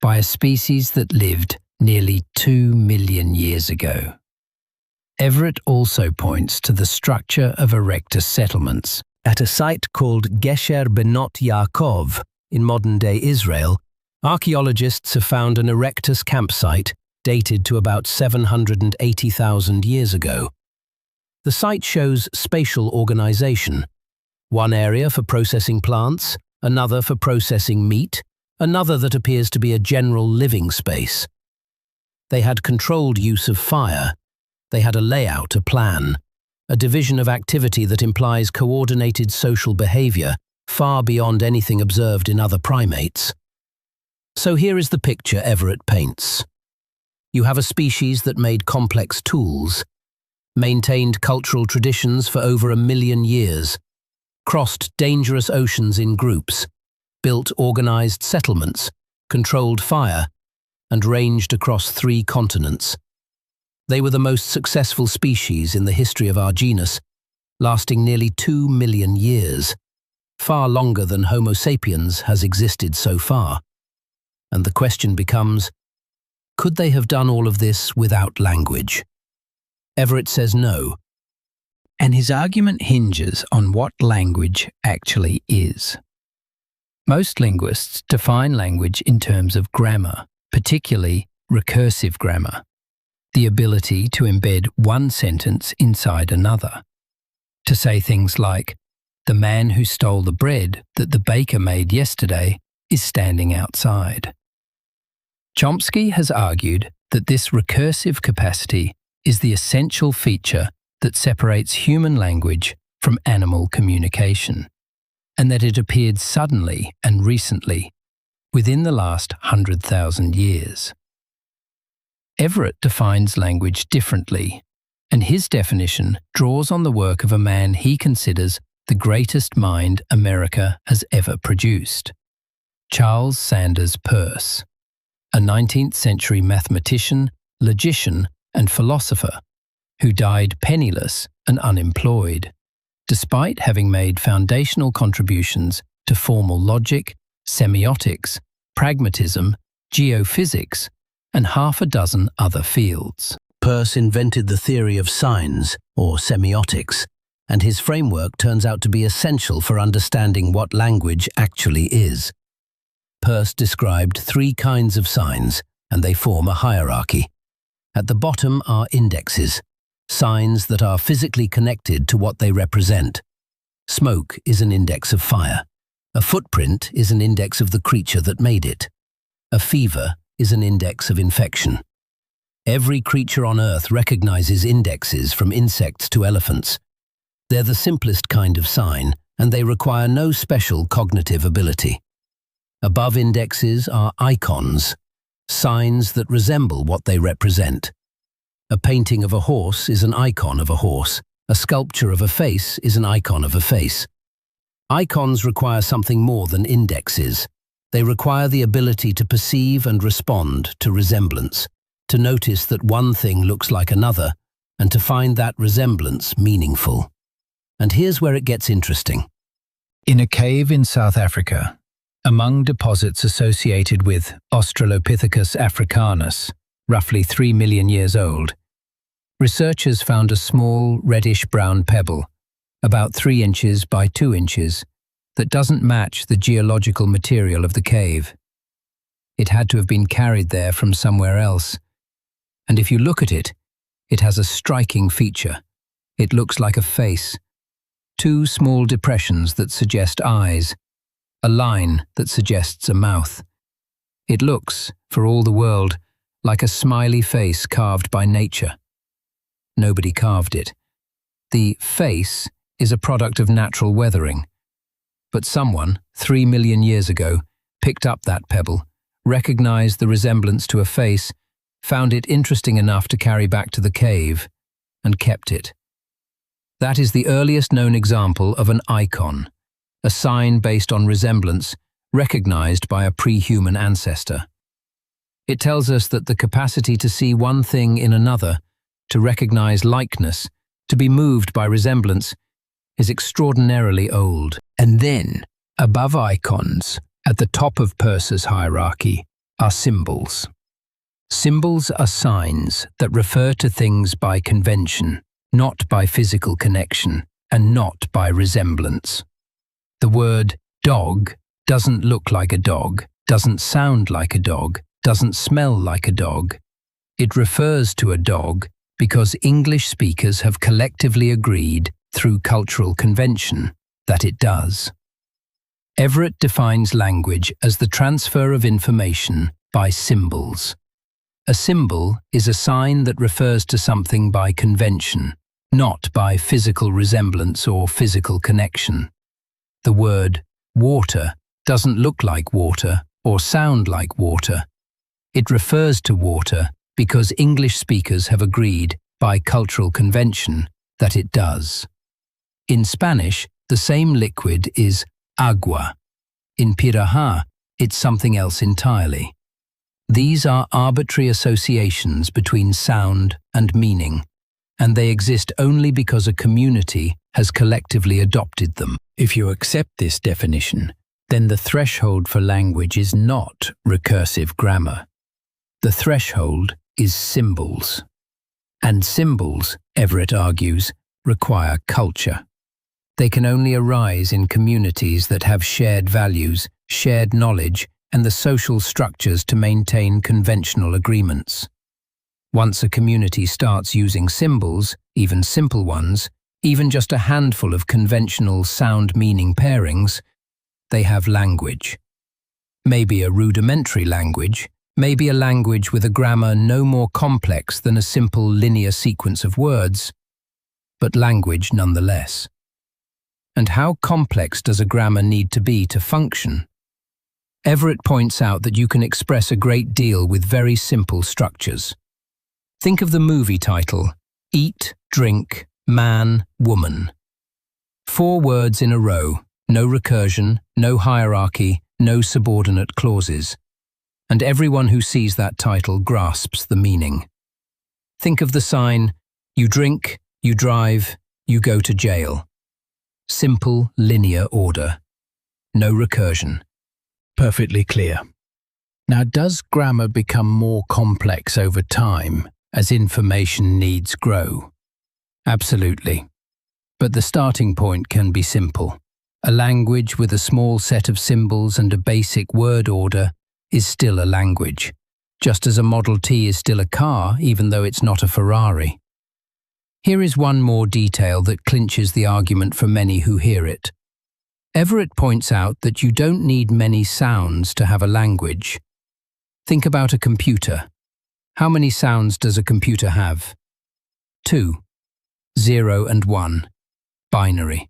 by a species that lived nearly 2 million years ago. Everett also points to the structure of erectus settlements. At a site called Gesher Benot Yaakov in modern-day Israel, archaeologists have found an erectus campsite dated to about 780,000 years ago. The site shows spatial organization. One area for processing plants, another for processing meat, another that appears to be a general living space. They had controlled use of fire. They had a layout, a plan, a division of activity that implies coordinated social behavior far beyond anything observed in other primates. So here is the picture Everett paints. You have a species that made complex tools, maintained cultural traditions for over 1 million years, crossed dangerous oceans in groups, built organized settlements, controlled fire, and ranged across 3 continents. They were the most successful species in the history of our genus, lasting nearly 2 million years, far longer than Homo sapiens has existed so far. And the question becomes, could they have done all of this without language? Everett says no. And his argument hinges on what language actually is. Most linguists define language in terms of grammar, particularly recursive grammar, the ability to embed one sentence inside another. To say things like, "The man who stole the bread that the baker made yesterday is standing outside." Chomsky has argued that this recursive capacity is the essential feature that separates human language from animal communication, and that it appeared suddenly and recently, within the last 100,000 years. Everett defines language differently, and his definition draws on the work of a man he considers the greatest mind America has ever produced, Charles Sanders Peirce, a 19th century mathematician, logician, and philosopher who died penniless and unemployed, despite having made foundational contributions to formal logic, semiotics, pragmatism, geophysics, and half a dozen other fields. Peirce invented the theory of signs, or semiotics, and his framework turns out to be essential for understanding what language actually is. Peirce described 3 kinds of signs, and they form a hierarchy. At the bottom are indexes, signs that are physically connected to what they represent. Smoke is an index of fire. A footprint is an index of the creature that made it. A fever is an index of infection. Every creature on Earth recognizes indexes from insects to elephants. They're the simplest kind of sign, and they require no special cognitive ability. Above indexes are icons, signs that resemble what they represent. A painting of a horse is an icon of a horse. A sculpture of a face is an icon of a face. Icons require something more than indexes. They require the ability to perceive and respond to resemblance, to notice that one thing looks like another, and to find that resemblance meaningful. And here's where it gets interesting. In a cave in South Africa, among deposits associated with Australopithecus africanus, roughly 3 million years old, researchers found a small reddish-brown pebble, about 3 inches by 2 inches, that doesn't match the geological material of the cave. It had to have been carried there from somewhere else. And if you look at it, it has a striking feature. It looks like a face. 2 small depressions that suggest eyes, a line that suggests a mouth. It looks, for all the world, like a smiley face carved by nature. Nobody carved it. The face is a product of natural weathering. But someone, 3 million years ago, picked up that pebble, recognized the resemblance to a face, found it interesting enough to carry back to the cave, and kept it. That is the earliest known example of an icon, a sign based on resemblance, recognized by a pre-human ancestor. It tells us that the capacity to see one thing in another, to recognize likeness, to be moved by resemblance, is extraordinarily old. And then, Above icons, at the top of Purser's hierarchy, are symbols. Symbols are signs that refer to things by convention, not by physical connection, and not by resemblance. The word dog doesn't look like a dog, doesn't sound like a dog, doesn't smell like a dog. It refers to a dog because English speakers have collectively agreed, through cultural convention, that it does. Everett defines language as the transfer of information by symbols. A symbol is a sign that refers to something by convention, not by physical resemblance or physical connection. The word water doesn't look like water or sound like water. It refers to water because English speakers have agreed, by cultural convention, that it does. In Spanish, the same liquid is agua. In Piraha, it's something else entirely. These are arbitrary associations between sound and meaning, and they exist only because a community has collectively adopted them. If you accept this definition, then the threshold for language is not recursive grammar. The threshold is symbols. And symbols, Everett argues, require culture. They can only arise in communities that have shared values, shared knowledge, and the social structures to maintain conventional agreements. Once a community starts using symbols, even simple ones, even just a handful of conventional sound-meaning pairings, they have language. Maybe a rudimentary language, maybe a language with a grammar no more complex than a simple linear sequence of words, but language nonetheless. And how complex does a grammar need to be to function? Everett points out that you can express a great deal with very simple structures. Think of the movie title, Eat, Drink, Man, Woman. 4 words in a row, no recursion, no hierarchy, no subordinate clauses. And everyone who sees that title grasps the meaning. Think of the sign, you drink, you drive, you go to jail. Simple, linear order. No recursion. Perfectly clear. Now, does grammar become more complex over time as information needs grow? Absolutely. But the starting point can be simple. A language with a small set of symbols and a basic word order is still a language, just as a Model T is still a car even though it's not a Ferrari. Here is one more detail that clinches the argument for many who hear it. Everett points out that you don't need many sounds to have a language. Think about a computer. How many sounds does a computer have? 2. 0 and 1. Binary.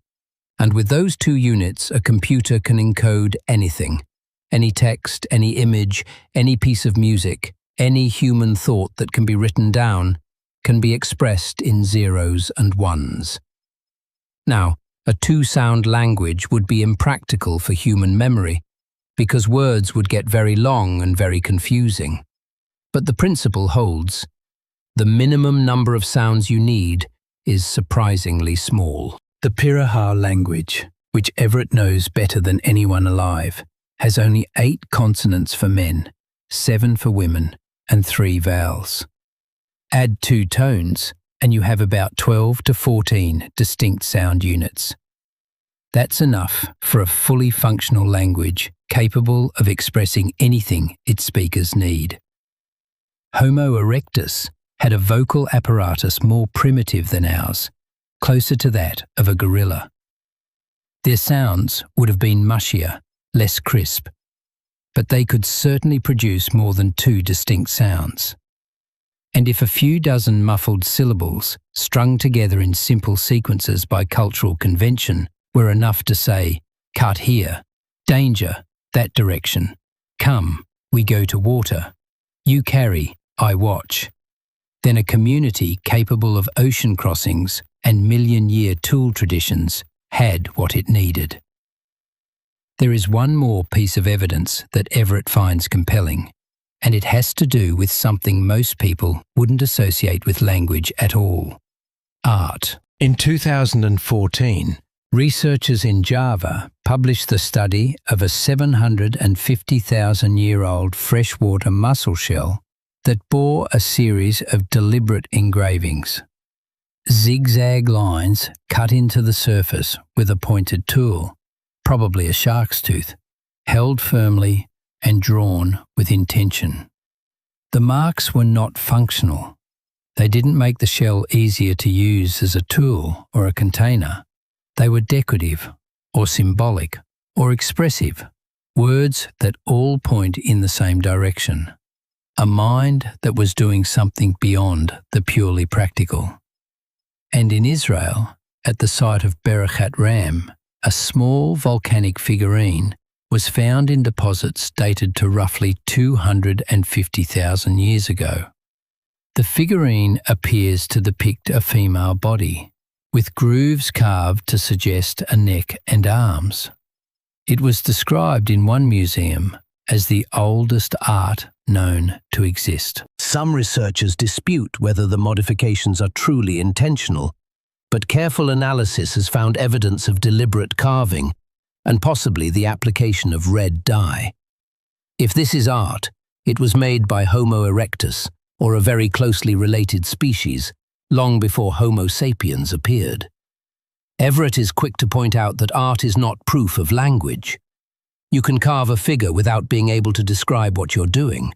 And with those two units, a computer can encode anything. Any text, any image, any piece of music, any human thought that can be written down can be expressed in zeros and ones. Now, a two-sound language would be impractical for human memory because words would get very long and very confusing. But the principle holds. The minimum number of sounds you need is surprisingly small. The Piraha language, which Everett knows better than anyone alive, has only 8 consonants for men, 7 for women, and 3 vowels. Add 2 tones, and you have about 12 to 14 distinct sound units. That's enough for a fully functional language capable of expressing anything its speakers need. Homo erectus had a vocal apparatus more primitive than ours, closer to that of a gorilla. Their sounds would have been mushier, less crisp, but they could certainly produce more than 2 distinct sounds. And if a few dozen muffled syllables strung together in simple sequences by cultural convention were enough to say, "Cut here," "Danger, that direction," "Come, we go to water," "You carry, I watch," then a community capable of ocean crossings and million-year tool traditions had what it needed. There is one more piece of evidence that Everett finds compelling, and it has to do with something most people wouldn't associate with language at all: art. In 2014, researchers in Java published the study of a 750,000-year-old freshwater mussel shell that bore a series of deliberate engravings. Zigzag lines cut into the surface with a pointed tool, probably a shark's tooth, held firmly and drawn with intention. The marks were not functional. They didn't make the shell easier to use as a tool or a container. They were decorative or symbolic or expressive, words that all point in the same direction. A mind that was doing something beyond the purely practical. And in Israel, at the site of Berachat Ram, a small volcanic figurine was found in deposits dated to roughly 250,000 years ago. The figurine appears to depict a female body, with grooves carved to suggest a neck and arms. It was described in one museum as the oldest art known to exist. Some researchers dispute whether the modifications are truly intentional, but careful analysis has found evidence of deliberate carving and possibly the application of red dye. If this is art, it was made by Homo erectus, or a very closely related species, long before Homo sapiens appeared. Everett is quick to point out that art is not proof of language. You can carve a figure without being able to describe what you're doing.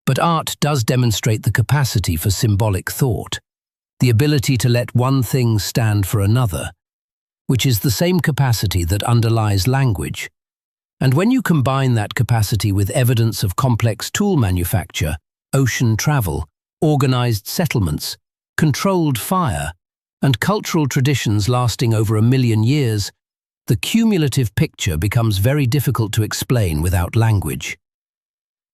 But art does demonstrate the capacity for symbolic thought, the ability to let one thing stand for another, which is the same capacity that underlies language. And when you combine that capacity with evidence of complex tool manufacture, ocean travel, organized settlements, controlled fire, and cultural traditions lasting over 1 million years, the cumulative picture becomes very difficult to explain without language.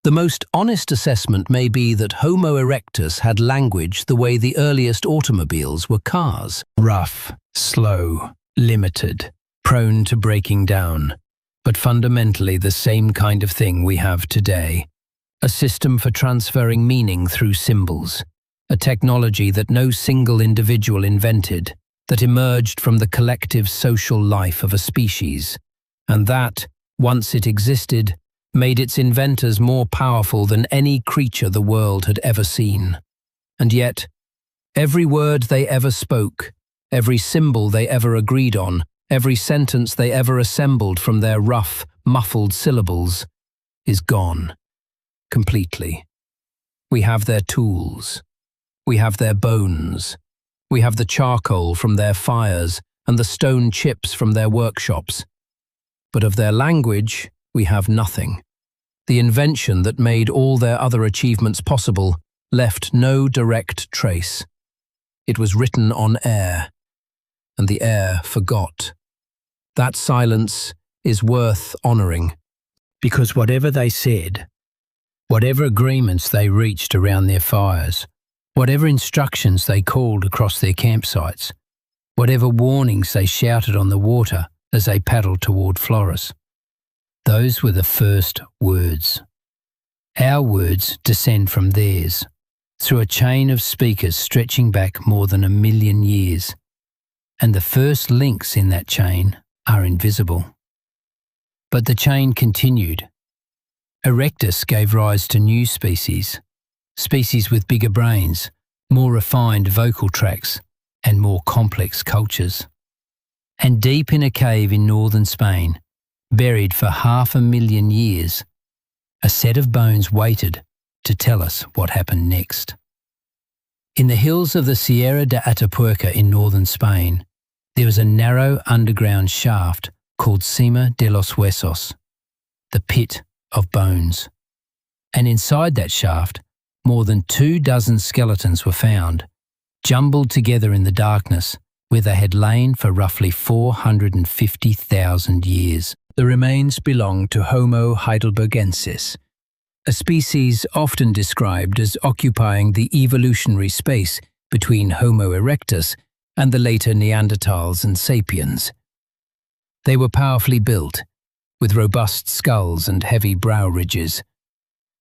The most honest assessment may be that Homo erectus had language the way the earliest automobiles were cars. Rough, slow, limited, prone to breaking down, but fundamentally the same kind of thing we have today. A system for transferring meaning through symbols, a technology that no single individual invented, that emerged from the collective social life of a species, and that, once it existed, made its inventors more powerful than any creature the world had ever seen. And yet, every word they ever spoke, every symbol they ever agreed on, every sentence they ever assembled from their rough, muffled syllables, is gone. Completely. We have their tools. We have their bones. We have the charcoal from their fires and the stone chips from their workshops. But of their language, we have nothing. The invention that made all their other achievements possible left no direct trace. It was written on air, and the air forgot. That silence is worth honoring. Because whatever they said, whatever agreements they reached around their fires, whatever instructions they called across their campsites, whatever warnings they shouted on the water as they paddled toward Flores, those were the first words. Our words descend from theirs, through a chain of speakers stretching back more than 1 million years, and the first links in that chain are invisible. But the chain continued. Erectus gave rise to new species, species with bigger brains, more refined vocal tracts, and more complex cultures. And deep in a cave in northern Spain, buried for 500,000 years, a set of bones waited to tell us what happened next. In the hills of the Sierra de Atapuerca in northern Spain, there was a narrow underground shaft called Cima de los Huesos, the pit of bones. And inside that shaft, more than 24 skeletons were found, jumbled together in the darkness where they had lain for roughly 450,000 years. The remains belong to Homo heidelbergensis, a species often described as occupying the evolutionary space between Homo erectus and the later Neanderthals and sapiens. They were powerfully built, with robust skulls and heavy brow ridges,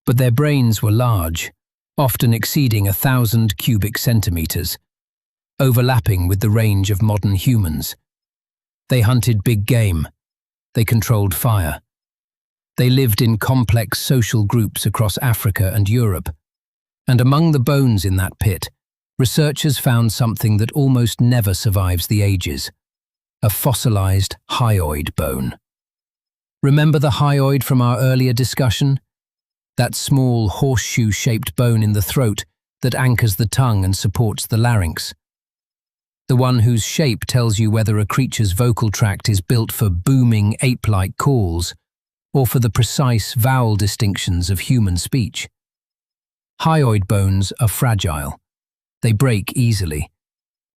but their brains were large, often exceeding 1,000 cubic centimeters, overlapping with the range of modern humans. They hunted big game. They controlled fire. They lived in complex social groups across Africa and Europe. And among the bones in that pit, researchers found something that almost never survives the ages: a fossilized hyoid bone. Remember the hyoid from our earlier discussion? That small horseshoe-shaped bone in the throat that anchors the tongue and supports the larynx. The one whose shape tells you whether a creature's vocal tract is built for booming ape-like calls or for the precise vowel distinctions of human speech. Hyoid bones are fragile. They break easily.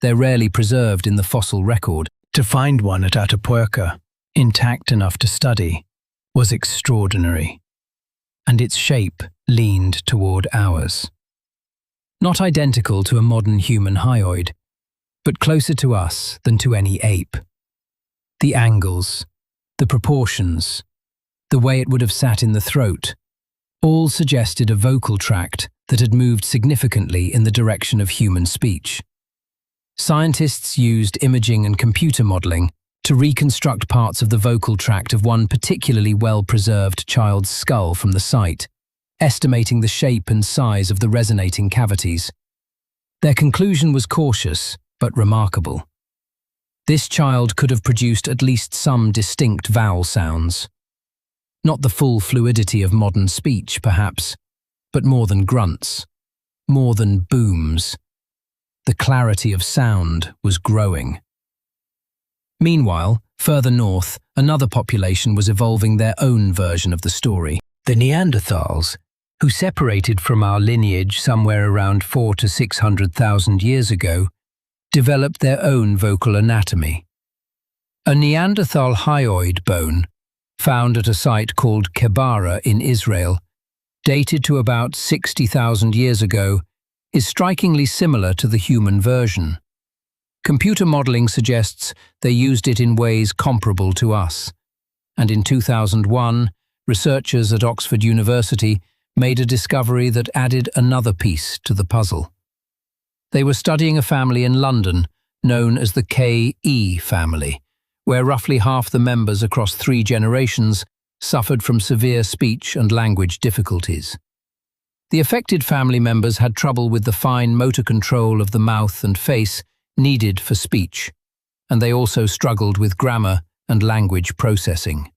They're rarely preserved in the fossil record. To find one at Atapuerca, intact enough to study, was extraordinary, and its shape leaned toward ours. Not identical to a modern human hyoid, but closer to us than to any ape. The angles, the proportions, the way it would have sat in the throat, all suggested a vocal tract that had moved significantly in the direction of human speech. Scientists used imaging and computer modeling to reconstruct parts of the vocal tract of one particularly well-preserved child's skull from the site, estimating the shape and size of the resonating cavities. Their conclusion was cautious, but remarkable. This child could have produced at least some distinct vowel sounds. Not the full fluidity of modern speech, perhaps, but more than grunts, more than booms. The clarity of sound was growing. Meanwhile, further north, another population was evolving their own version of the story. The Neanderthals, who separated from our lineage somewhere around 400,000 to 600,000 years ago, developed their own vocal anatomy. A Neanderthal hyoid bone, found at a site called Kebara in Israel, dated to about 60,000 years ago, is strikingly similar to the human version. Computer modeling suggests they used it in ways comparable to us, and in 2001, researchers at Oxford University made a discovery that added another piece to the puzzle. They were studying a family in London known as the KE family, where roughly half the members across 3 generations suffered from severe speech and language difficulties. The affected family members had trouble with the fine motor control of the mouth and face needed for speech, and they also struggled with grammar and language processing.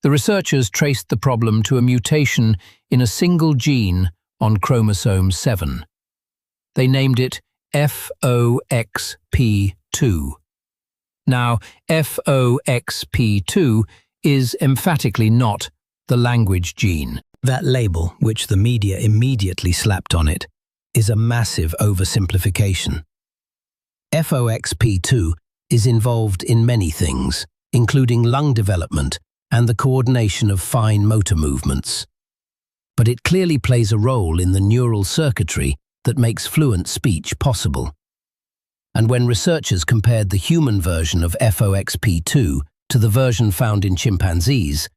The researchers traced the problem to a mutation in a single gene on chromosome 7. They named it FOXP2. Now, FOXP2 is emphatically not the language gene. That label, which the media immediately slapped on it, is a massive oversimplification. FOXP2 is involved in many things, including lung development and the coordination of fine motor movements. But it clearly plays a role in the neural circuitry that makes fluent speech possible. And when researchers compared the human version of FOXP2 to the version found in chimpanzees,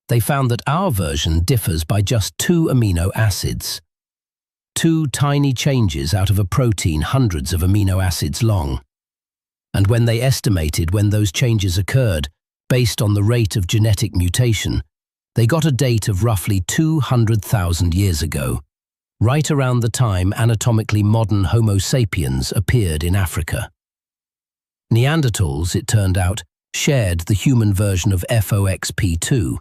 they found that our version differs by just 2 amino acids. 2 tiny changes out of a protein hundreds of amino acids long. And when they estimated when those changes occurred, based on the rate of genetic mutation, they got a date of roughly 200,000 years ago, right around the time anatomically modern Homo sapiens appeared in Africa. Neanderthals, it turned out, shared the human version of FOXP2.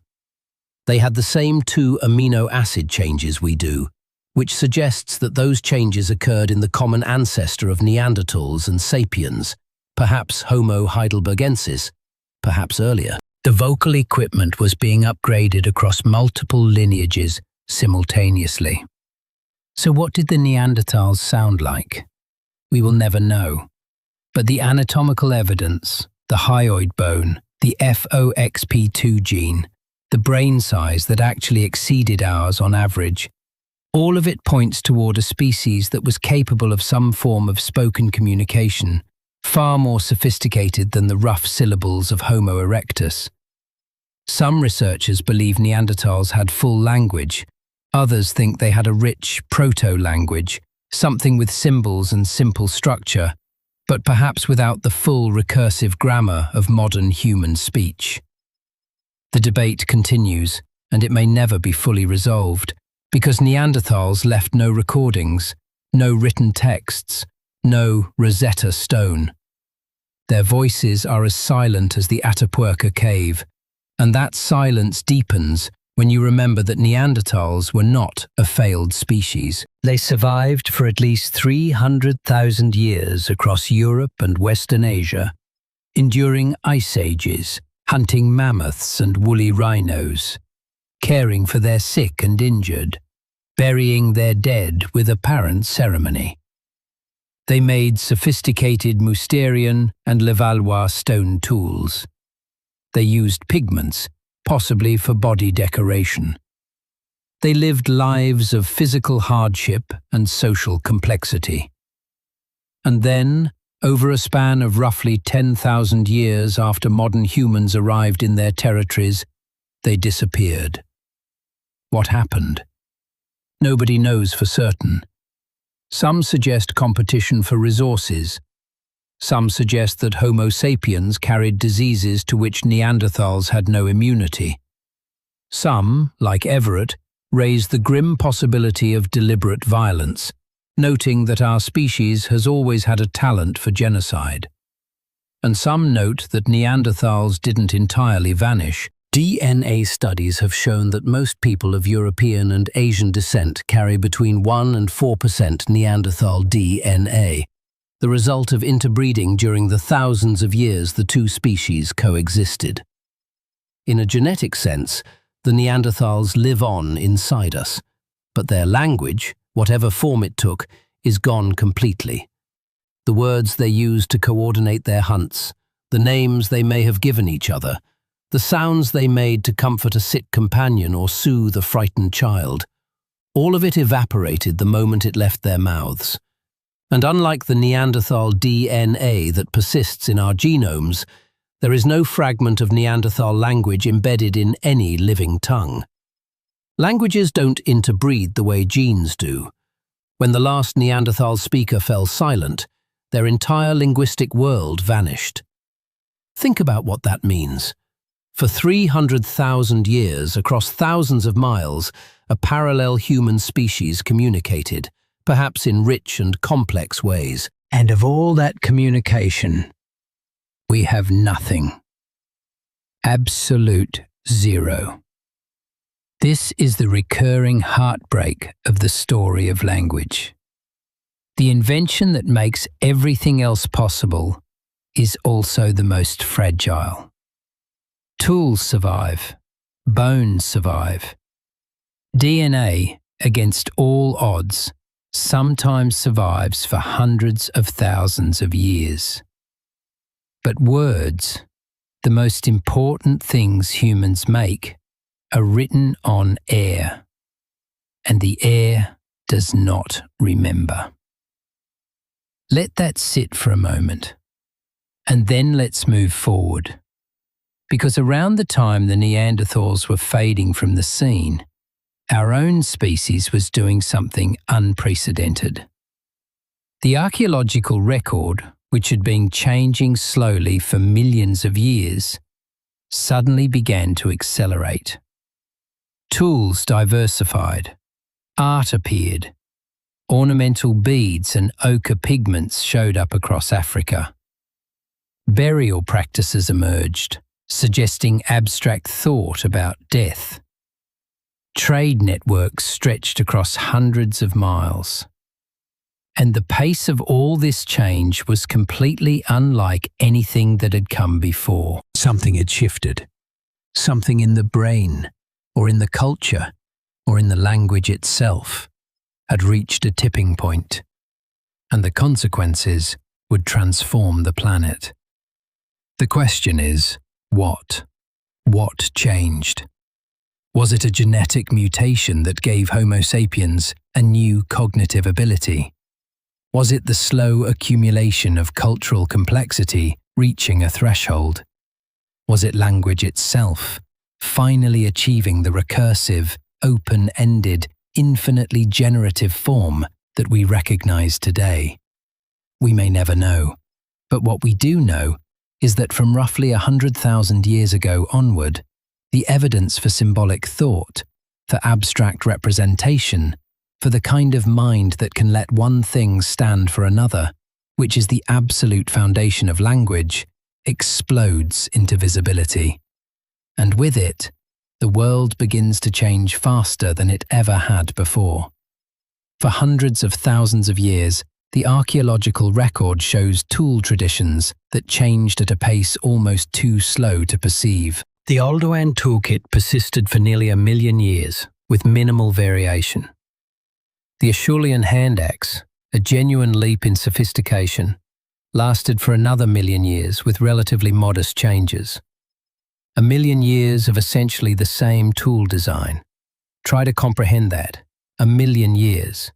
They had the same 2 amino acid changes we do, which suggests that those changes occurred in the common ancestor of Neanderthals and sapiens, perhaps Homo heidelbergensis, perhaps earlier. The vocal equipment was being upgraded across multiple lineages simultaneously. So what did the Neanderthals sound like? We will never know. But the anatomical evidence, the hyoid bone, the FOXP2 gene, the brain size that actually exceeded ours on average, all of it points toward a species that was capable of some form of spoken communication, far more sophisticated than the rough syllables of Homo erectus. Some researchers believe Neanderthals had full language. Others think they had a rich proto-language, something with symbols and simple structure, but perhaps without the full recursive grammar of modern human speech. The debate continues, and it may never be fully resolved, because Neanderthals left no recordings, no written texts, no Rosetta Stone. Their voices are as silent as the Atapuerca cave, and that silence deepens when you remember that Neanderthals were not a failed species. They survived for at least 300,000 years across Europe and Western Asia, enduring ice ages, hunting mammoths and woolly rhinos, caring for their sick and injured, burying their dead with apparent ceremony. They made sophisticated Mousterian and Levallois stone tools. They used pigments, possibly for body decoration. They lived lives of physical hardship and social complexity. And then, over a span of roughly 10,000 years after modern humans arrived in their territories, they disappeared. What happened? Nobody knows for certain. Some suggest competition for resources. Some suggest that Homo sapiens carried diseases to which Neanderthals had no immunity. Some, like Everett, raise the grim possibility of deliberate violence, noting that our species has always had a talent for genocide. And some note that Neanderthals didn't entirely vanish. DNA studies have shown that most people of European and Asian descent carry between 1 and 4% Neanderthal DNA, the result of interbreeding during the thousands of years the two species coexisted. In a genetic sense, the Neanderthals live on inside us, but their language, whatever form it took, is gone completely. The words they used to coordinate their hunts, the names they may have given each other, the sounds they made to comfort a sick companion or soothe a frightened child, all of it evaporated the moment it left their mouths. And unlike the Neanderthal DNA that persists in our genomes, there is no fragment of Neanderthal language embedded in any living tongue. Languages don't interbreed the way genes do. When the last Neanderthal speaker fell silent, their entire linguistic world vanished. Think about what that means. For 300,000 years, across thousands of miles, a parallel human species communicated, perhaps in rich and complex ways. And of all that communication, we have nothing. Absolute zero. This is the recurring heartbreak of the story of language. The invention that makes everything else possible is also the most fragile. Tools survive. Bones survive. DNA, against all odds, sometimes survives for hundreds of thousands of years. But words, The most important things humans make are written on air, and the air does not remember. Let that sit for a moment, and then let's move forward. Because around the time the Neanderthals were fading from the scene, our own species was doing something unprecedented. The archaeological record, which had been changing slowly for millions of years, suddenly began to accelerate. Tools diversified, art appeared, ornamental beads and ochre pigments showed up across Africa. Burial practices emerged, suggesting abstract thought about death. Trade networks stretched across hundreds of miles. And the pace of all this change was completely unlike anything that had come before. Something had shifted. Something in the brain, or in the culture, or in the language itself, had reached a tipping point, and the consequences would transform the planet. The question is, what? What changed? Was it a genetic mutation that gave Homo sapiens a new cognitive ability? Was it the slow accumulation of cultural complexity reaching a threshold? Was it language itself, finally achieving the recursive, open-ended, infinitely generative form that we recognize today? We may never know, but what we do know is that from roughly 100,000 years ago onward, the evidence for symbolic thought, for abstract representation, for the kind of mind that can let one thing stand for another, which is the absolute foundation of language, explodes into visibility. And with it, the world begins to change faster than it ever had before. For hundreds of thousands of years, the archaeological record shows tool traditions that changed at a pace almost too slow to perceive. The Oldowan toolkit persisted for nearly 1 million years, with minimal variation. The Acheulean hand axe, a genuine leap in sophistication, lasted for another 1 million years with relatively modest changes. 1 million years of essentially the same tool design. Try to comprehend that. 1 million years.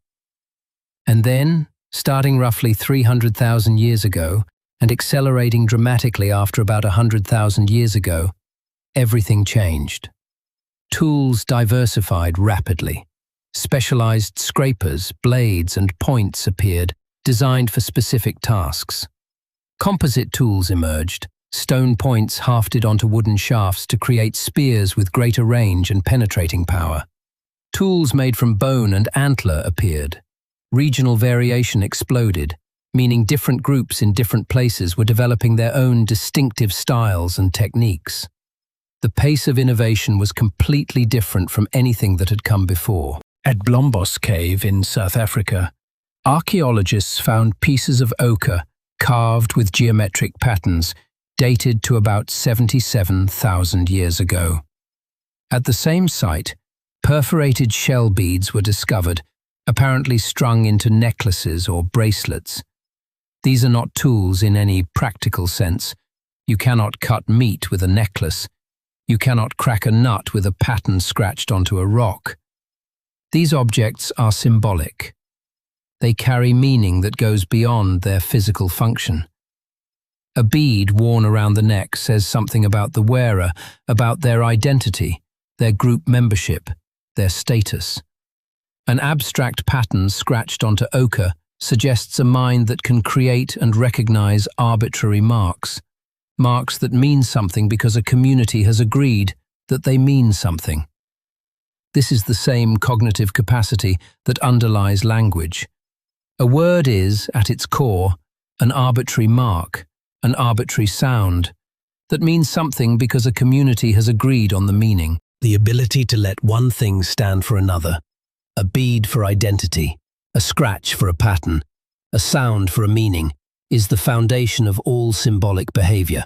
And then, starting roughly 300,000 years ago and accelerating dramatically after about 100,000 years ago, everything changed. Tools diversified rapidly. Specialized scrapers, blades, and points appeared, designed for specific tasks. Composite tools emerged, stone points hafted onto wooden shafts to create spears with greater range and penetrating power. Tools made from bone and antler appeared. Regional variation exploded, meaning different groups in different places were developing their own distinctive styles and techniques. The pace of innovation was completely different from anything that had come before. At Blombos Cave in South Africa, archaeologists found pieces of ochre carved with geometric patterns dated to about 77,000 years ago. At the same site, perforated shell beads were discovered, apparently strung into necklaces or bracelets. These are not tools in any practical sense. You cannot cut meat with a necklace. You cannot crack a nut with a pattern scratched onto a rock. These objects are symbolic. They carry meaning that goes beyond their physical function. A bead worn around the neck says something about the wearer, about their identity, their group membership, their status. An abstract pattern scratched onto ochre suggests a mind that can create and recognize arbitrary marks, marks that mean something because a community has agreed that they mean something. This is the same cognitive capacity that underlies language. A word is, at its core, an arbitrary mark, an arbitrary sound, that means something because a community has agreed on the meaning. The ability to let one thing stand for another. A bead for identity, a scratch for a pattern, a sound for a meaning, is the foundation of all symbolic behavior.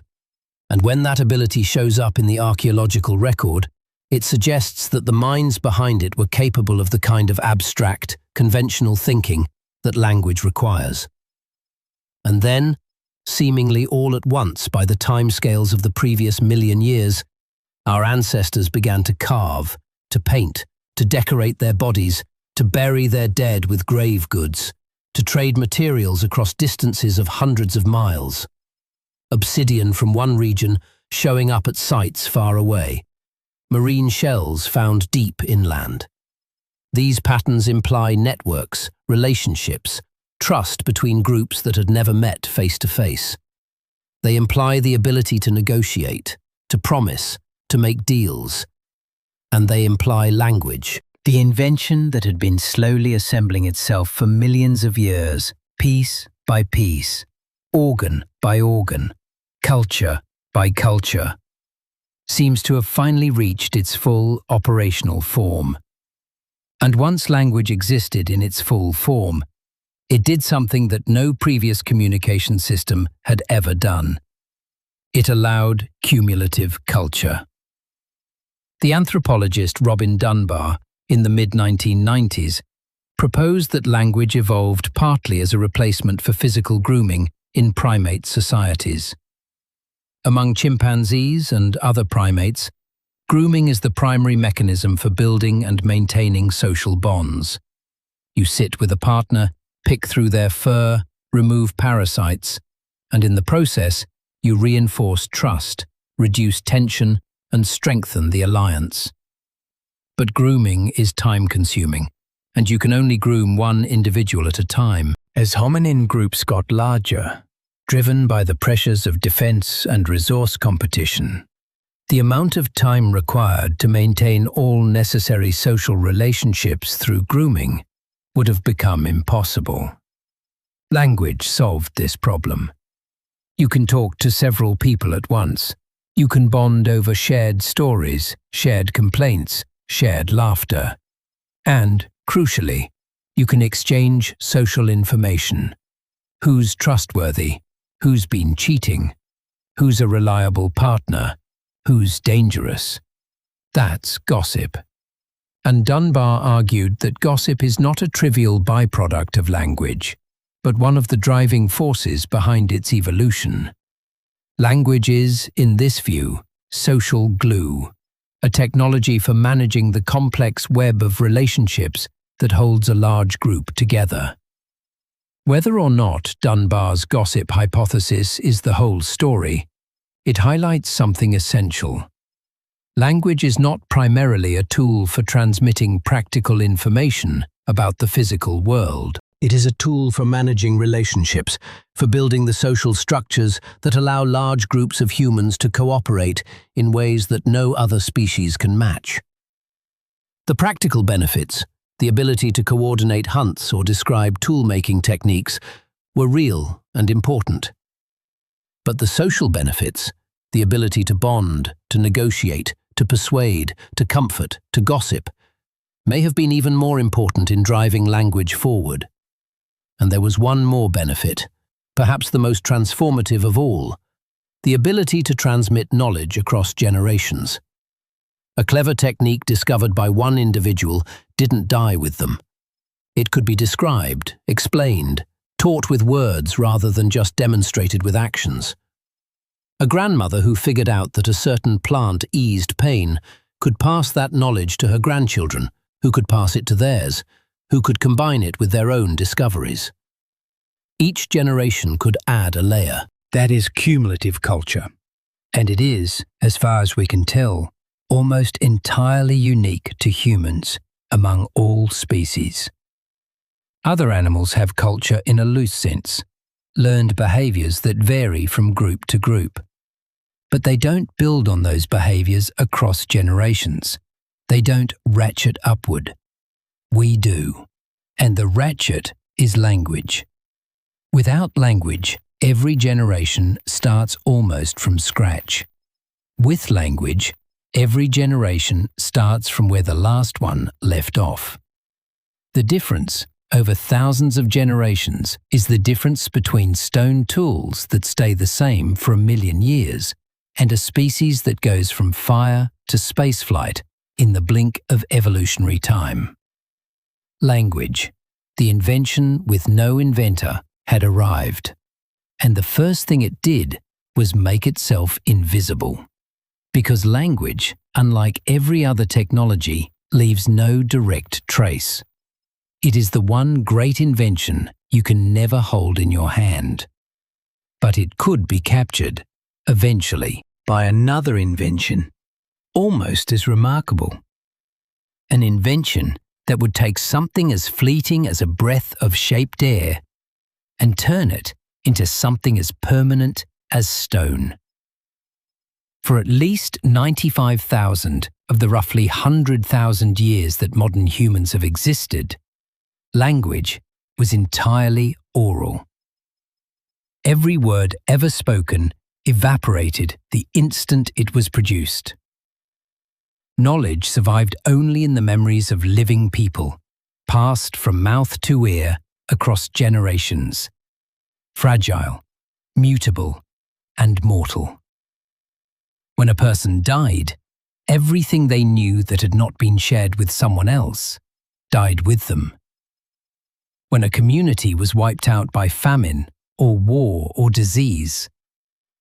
And when that ability shows up in the archaeological record, it suggests that the minds behind it were capable of the kind of abstract, conventional thinking that language requires. And then, seemingly all at once by the timescales of the previous million years, our ancestors began to carve, to paint, to decorate their bodies, to bury their dead with grave goods, to trade materials across distances of hundreds of miles. Obsidian from one region showing up at sites far away. Marine shells found deep inland. These patterns imply networks, relationships, trust between groups that had never met face to face. They imply the ability to negotiate, to promise, to make deals. And they imply language. The invention that had been slowly assembling itself for millions of years, piece by piece, organ by organ, culture by culture, seems to have finally reached its full operational form. And once language existed in its full form, it did something that no previous communication system had ever done. It allowed cumulative culture. The anthropologist Robin Dunbar, in the mid-1990s, proposed that language evolved partly as a replacement for physical grooming in primate societies. Among chimpanzees and other primates, grooming is the primary mechanism for building and maintaining social bonds. You sit with a partner, pick through their fur, remove parasites, and in the process, you reinforce trust, reduce tension, and strengthen the alliance. But grooming is time-consuming, and you can only groom one individual at a time. As hominin groups got larger, driven by the pressures of defense and resource competition, the amount of time required to maintain all necessary social relationships through grooming would have become impossible. Language solved this problem. You can talk to several people at once. You can bond over shared stories, shared complaints, shared laughter. And, crucially, you can exchange social information. Who's trustworthy? Who's been cheating? Who's a reliable partner? Who's dangerous? That's gossip. And Dunbar argued that gossip is not a trivial byproduct of language, but one of the driving forces behind its evolution. Language is, in this view, social glue, a technology for managing the complex web of relationships that holds a large group together. Whether or not Dunbar's gossip hypothesis is the whole story, it highlights something essential. Language is not primarily a tool for transmitting practical information about the physical world. It is a tool for managing relationships, for building the social structures that allow large groups of humans to cooperate in ways that no other species can match. The practical benefits, the ability to coordinate hunts or describe tool-making techniques, were real and important. But the social benefits, the ability to bond, to negotiate, to persuade, to comfort, to gossip, may have been even more important in driving language forward. And there was one more benefit, perhaps the most transformative of all, the ability to transmit knowledge across generations. A clever technique discovered by one individual didn't die with them. It could be described, explained, taught with words rather than just demonstrated with actions. A grandmother who figured out that a certain plant eased pain could pass that knowledge to her grandchildren, who could pass it to theirs, who could combine it with their own discoveries. Each generation could add a layer. That is cumulative culture. And it is, as far as we can tell, almost entirely unique to humans among all species. Other animals have culture in a loose sense, learned behaviors that vary from group to group. But they don't build on those behaviors across generations. They don't ratchet upward. We do. And the ratchet is language. Without language, every generation starts almost from scratch. With language, every generation starts from where the last one left off. The difference, over thousands of generations, is the difference between stone tools that stay the same for 1,000,000 years and a species that goes from fire to spaceflight in the blink of evolutionary time. Language, the invention with no inventor, had arrived. And the first thing it did was make itself invisible. Because language, unlike every other technology, leaves no direct trace. It is the one great invention you can never hold in your hand. But it could be captured, eventually, by another invention, almost as remarkable. An invention that would take something as fleeting as a breath of shaped air and turn it into something as permanent as stone. For at least 95,000 of the roughly 100,000 years that modern humans have existed, language was entirely oral. Every word ever spoken evaporated the instant it was produced. Knowledge survived only in the memories of living people, passed from mouth to ear across generations. Fragile, mutable, and mortal. When a person died, everything they knew that had not been shared with someone else died with them. When a community was wiped out by famine or war or disease,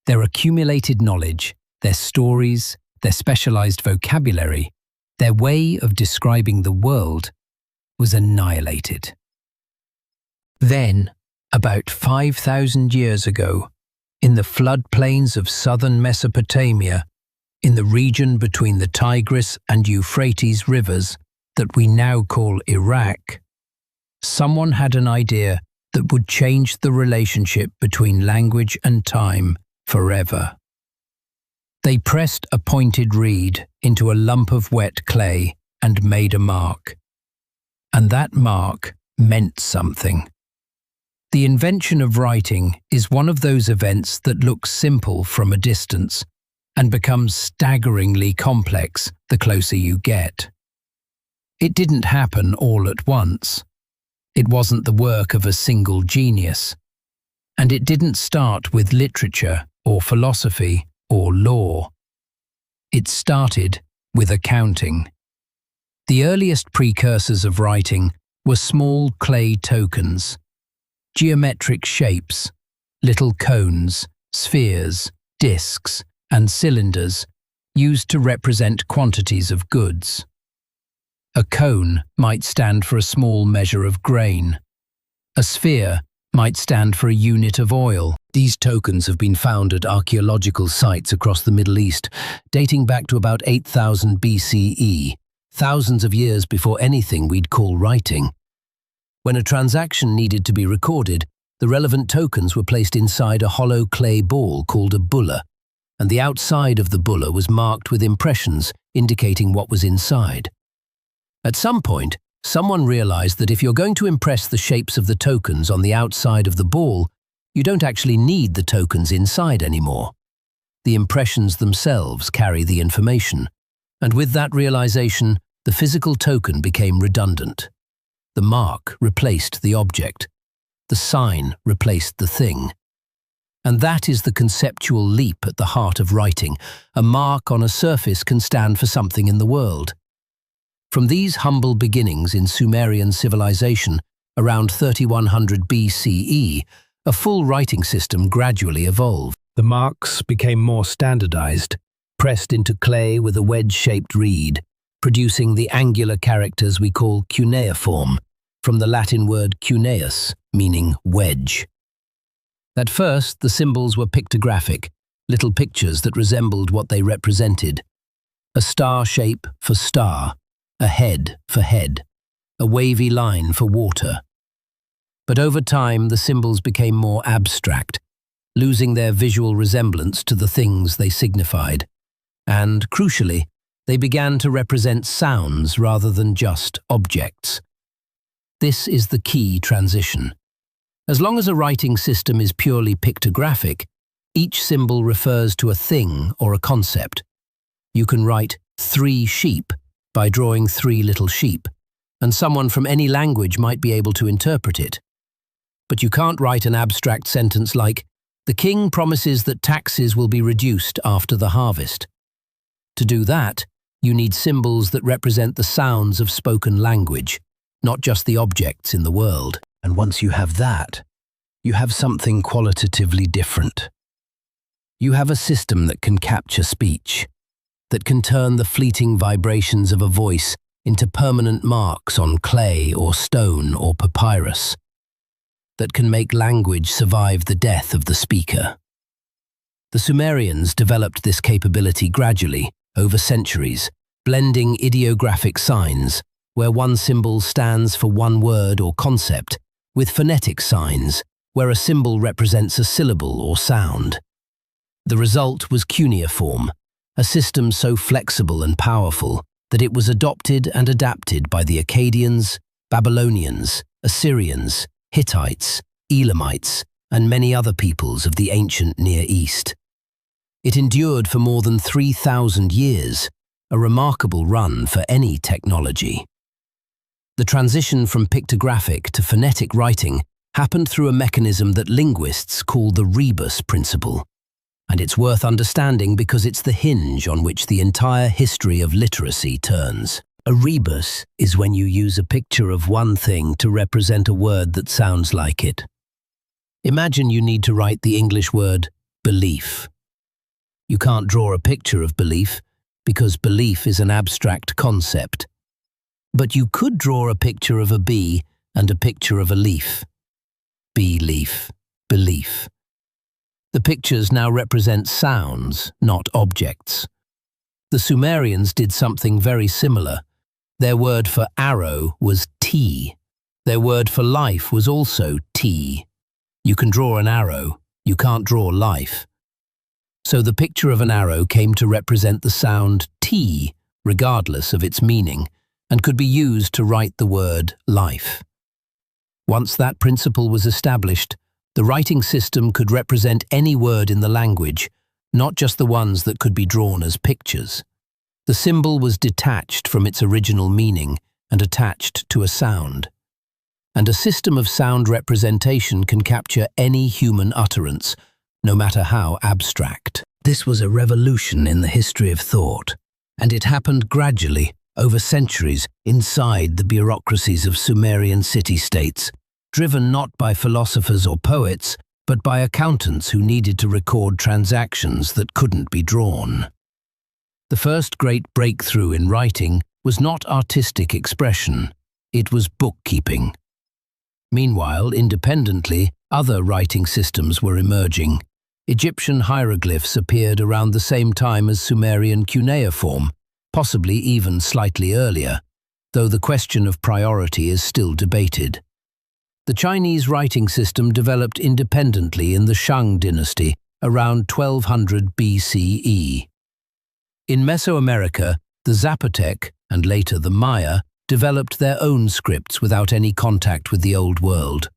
their accumulated knowledge, their stories, their specialized vocabulary, their way of describing the world was annihilated. Then, about 5,000 years ago, in the floodplains of southern Mesopotamia, in the region between the Tigris and Euphrates rivers that we now call Iraq, someone had an idea that would change the relationship between language and time forever. They pressed a pointed reed into a lump of wet clay and made a mark. And that mark meant something. The invention of writing is one of those events that looks simple from a distance and becomes staggeringly complex the closer you get. It didn't happen all at once. It wasn't the work of a single genius. And it didn't start with literature or philosophy or law. It started with accounting. The earliest precursors of writing were small clay tokens, geometric shapes, little cones, spheres, discs, and cylinders used to represent quantities of goods. A cone might stand for a small measure of grain. A sphere might stand for a unit of oil. These tokens have been found at archaeological sites across the Middle East, dating back to about 8,000 BCE, thousands of years before anything we'd call writing. When a transaction needed to be recorded, the relevant tokens were placed inside a hollow clay ball called a bulla, and the outside of the bulla was marked with impressions indicating what was inside. At some point, someone realized that if you're going to impress the shapes of the tokens on the outside of the ball, you don't actually need the tokens inside anymore. The impressions themselves carry the information, and with that realization, the physical token became redundant. The mark replaced the object. The sign replaced the thing. And that is the conceptual leap at the heart of writing. A mark on a surface can stand for something in the world. From these humble beginnings in Sumerian civilization, around 3100 BCE, a full writing system gradually evolved. The marks became more standardized, pressed into clay with a wedge-shaped reed, producing the angular characters we call cuneiform, from the Latin word cuneus, meaning wedge. At first, the symbols were pictographic, little pictures that resembled what they represented. A star shape for star, a head for head, a wavy line for water. But over time, the symbols became more abstract, losing their visual resemblance to the things they signified. And, crucially, they began to represent sounds rather than just objects. This is the key transition. As long as a writing system is purely pictographic, each symbol refers to a thing or a concept. You can write 3 sheep by drawing 3 little sheep, and someone from any language might be able to interpret it. But you can't write an abstract sentence like, "The king promises that taxes will be reduced after the harvest." To do that, you need symbols that represent the sounds of spoken language, not just the objects in the world. And once you have that, you have something qualitatively different. You have a system that can capture speech, that can turn the fleeting vibrations of a voice into permanent marks on clay or stone or papyrus, that can make language survive the death of the speaker. The Sumerians developed this capability gradually, over centuries, blending ideographic signs, where one symbol stands for one word or concept, with phonetic signs, where a symbol represents a syllable or sound. The result was cuneiform, a system so flexible and powerful that it was adopted and adapted by the Akkadians, Babylonians, Assyrians, Hittites, Elamites, and many other peoples of the ancient Near East. It endured for more than 3,000 years, a remarkable run for any technology. The transition from pictographic to phonetic writing happened through a mechanism that linguists call the rebus principle. And it's worth understanding because it's the hinge on which the entire history of literacy turns. A rebus is when you use a picture of one thing to represent a word that sounds like it. Imagine you need to write the English word belief. You can't draw a picture of belief because belief is an abstract concept. But you could draw a picture of a bee and a picture of a leaf. Bee leaf, belief. The pictures now represent sounds, not objects. The Sumerians did something very similar. Their word for arrow was T. Their word for life was also T. You can draw an arrow, you can't draw life. So the picture of an arrow came to represent the sound T, regardless of its meaning, and could be used to write the word life. Once that principle was established, the writing system could represent any word in the language, not just the ones that could be drawn as pictures. The symbol was detached from its original meaning and attached to a sound. And a system of sound representation can capture any human utterance, no matter how abstract. This was a revolution in the history of thought, and it happened gradually, over centuries, inside the bureaucracies of Sumerian city-states, driven not by philosophers or poets, but by accountants who needed to record transactions that couldn't be drawn. The first great breakthrough in writing was not artistic expression, it was bookkeeping. Meanwhile, independently, other writing systems were emerging. Egyptian hieroglyphs appeared around the same time as Sumerian cuneiform, possibly even slightly earlier, though the question of priority is still debated. The Chinese writing system developed independently in the Shang dynasty around 1200 BCE. In Mesoamerica, the Zapotec, and later the Maya, developed their own scripts without any contact with the Old World.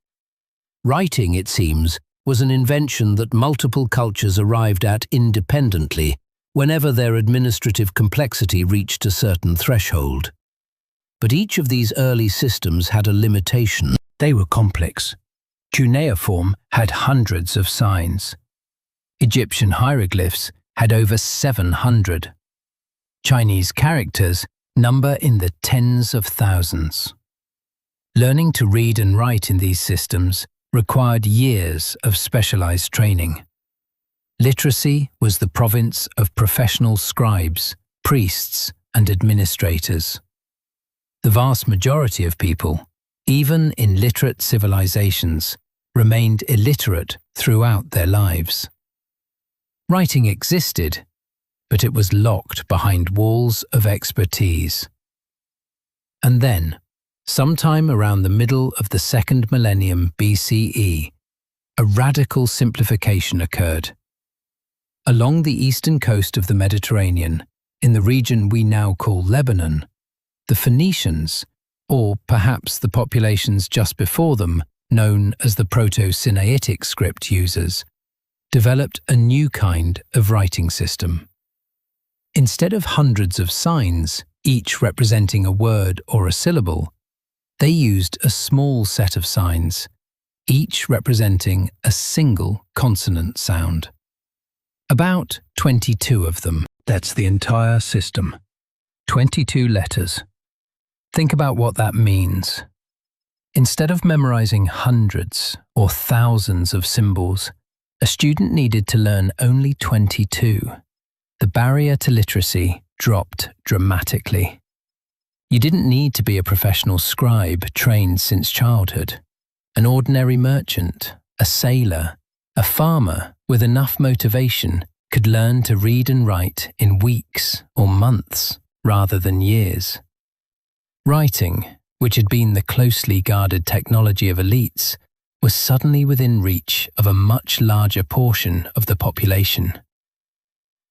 Writing, it seems, was an invention that multiple cultures arrived at independently whenever their administrative complexity reached a certain threshold. But each of these early systems had a limitation. They were complex. Cuneiform had hundreds of signs. Egyptian hieroglyphs had over 700. Chinese characters number in the tens of thousands. Learning to read and write in these systems required years of specialized training. Literacy was the province of professional scribes, priests, and administrators. The vast majority of people, even in literate civilizations, remained illiterate throughout their lives. Writing existed, but it was locked behind walls of expertise. And then, sometime around the middle of the second millennium BCE, a radical simplification occurred. Along the eastern coast of the Mediterranean, in the region we now call Lebanon, the Phoenicians, or perhaps the populations just before them, known as the Proto-Sinaitic script users, developed a new kind of writing system. Instead of hundreds of signs, each representing a word or a syllable, they used a small set of signs, each representing a single consonant sound. About 22 of them. That's the entire system. 22 letters. Think about what that means. Instead of memorizing hundreds or thousands of symbols, a student needed to learn only 22. The barrier to literacy dropped dramatically. You didn't need to be a professional scribe trained since childhood. An ordinary merchant, a sailor, a farmer with enough motivation could learn to read and write in weeks or months rather than years. Writing, which had been the closely guarded technology of elites, was suddenly within reach of a much larger portion of the population.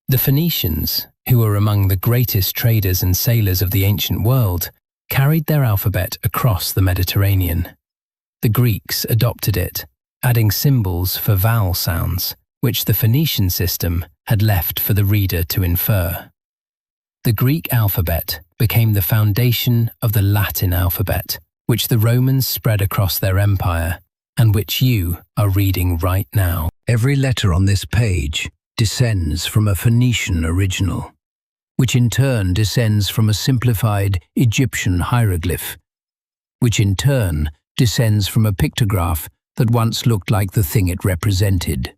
The Phoenicians, who were among the greatest traders and sailors of the ancient world, carried their alphabet across the Mediterranean. The Greeks adopted it, adding symbols for vowel sounds, which the Phoenician system had left for the reader to infer. The Greek alphabet became the foundation of the Latin alphabet, which the Romans spread across their empire, and which you are reading right now. Every letter on this page descends from a Phoenician original, which in turn descends from a simplified Egyptian hieroglyph, which in turn descends from a pictograph that once looked like the thing it represented.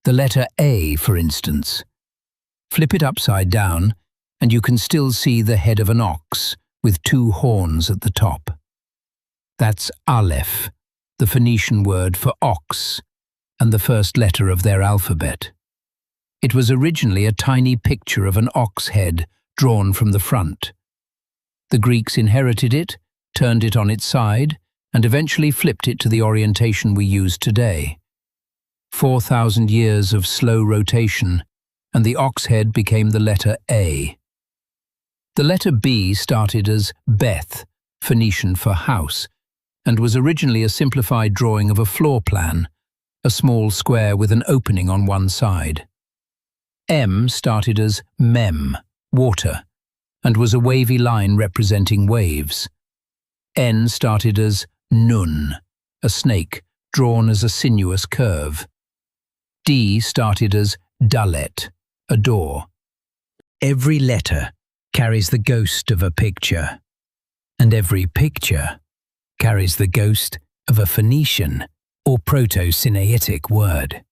The letter A, for instance. Flip it upside down, and you can still see the head of an ox with two horns at the top. That's Aleph, the Phoenician word for ox, and the first letter of their alphabet. It was originally a tiny picture of an ox head drawn from the front. The Greeks inherited it, turned it on its side, and eventually flipped it to the orientation we use today. 4,000 years of slow rotation, and the ox head became the letter A. The letter B started as Beth, Phoenician for house, and was originally a simplified drawing of a floor plan, a small square with an opening on one side. M started as Mem, water, and was a wavy line representing waves. N started as Nun, a snake, drawn as a sinuous curve. D started as Dalet, a door. Every letter carries the ghost of a picture, and every picture carries the ghost of a Phoenician or Proto-Sinaitic word.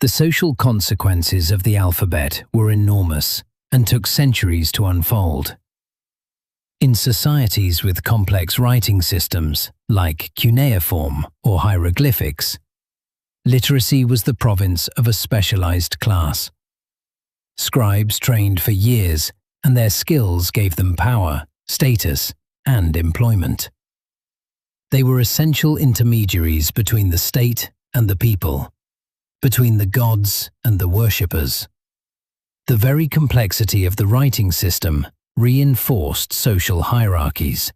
The social consequences of the alphabet were enormous and took centuries to unfold. In societies with complex writing systems, like cuneiform or hieroglyphics, literacy was the province of a specialized class. Scribes trained for years, and their skills gave them power, status, and employment. They were essential intermediaries between the state and the people, between the gods and the worshippers. The very complexity of the writing system reinforced social hierarchies,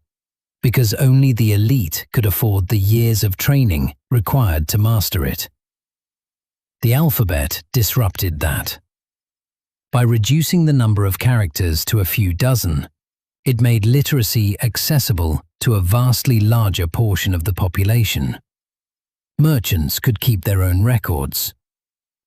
because only the elite could afford the years of training required to master it. The alphabet disrupted that. By reducing the number of characters to a few dozen, it made literacy accessible to a vastly larger portion of the population. Merchants could keep their own records.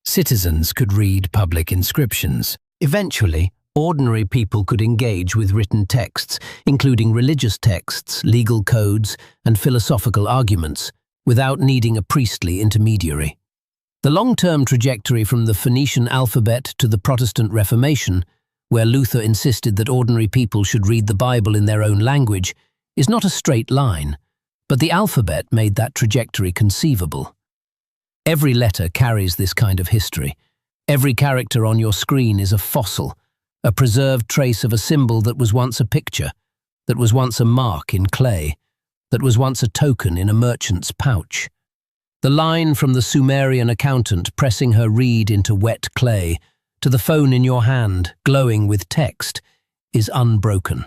Citizens could read public inscriptions. Eventually, ordinary people could engage with written texts, including religious texts, legal codes, and philosophical arguments, without needing a priestly intermediary. The long-term trajectory from the Phoenician alphabet to the Protestant Reformation, where Luther insisted that ordinary people should read the Bible in their own language, is not a straight line, but the alphabet made that trajectory conceivable. Every letter carries this kind of history. Every character on your screen is a fossil, a preserved trace of a symbol that was once a picture, that was once a mark in clay, that was once a token in a merchant's pouch. The line from the Sumerian accountant pressing her reed into wet clay to the phone in your hand, glowing with text, is unbroken.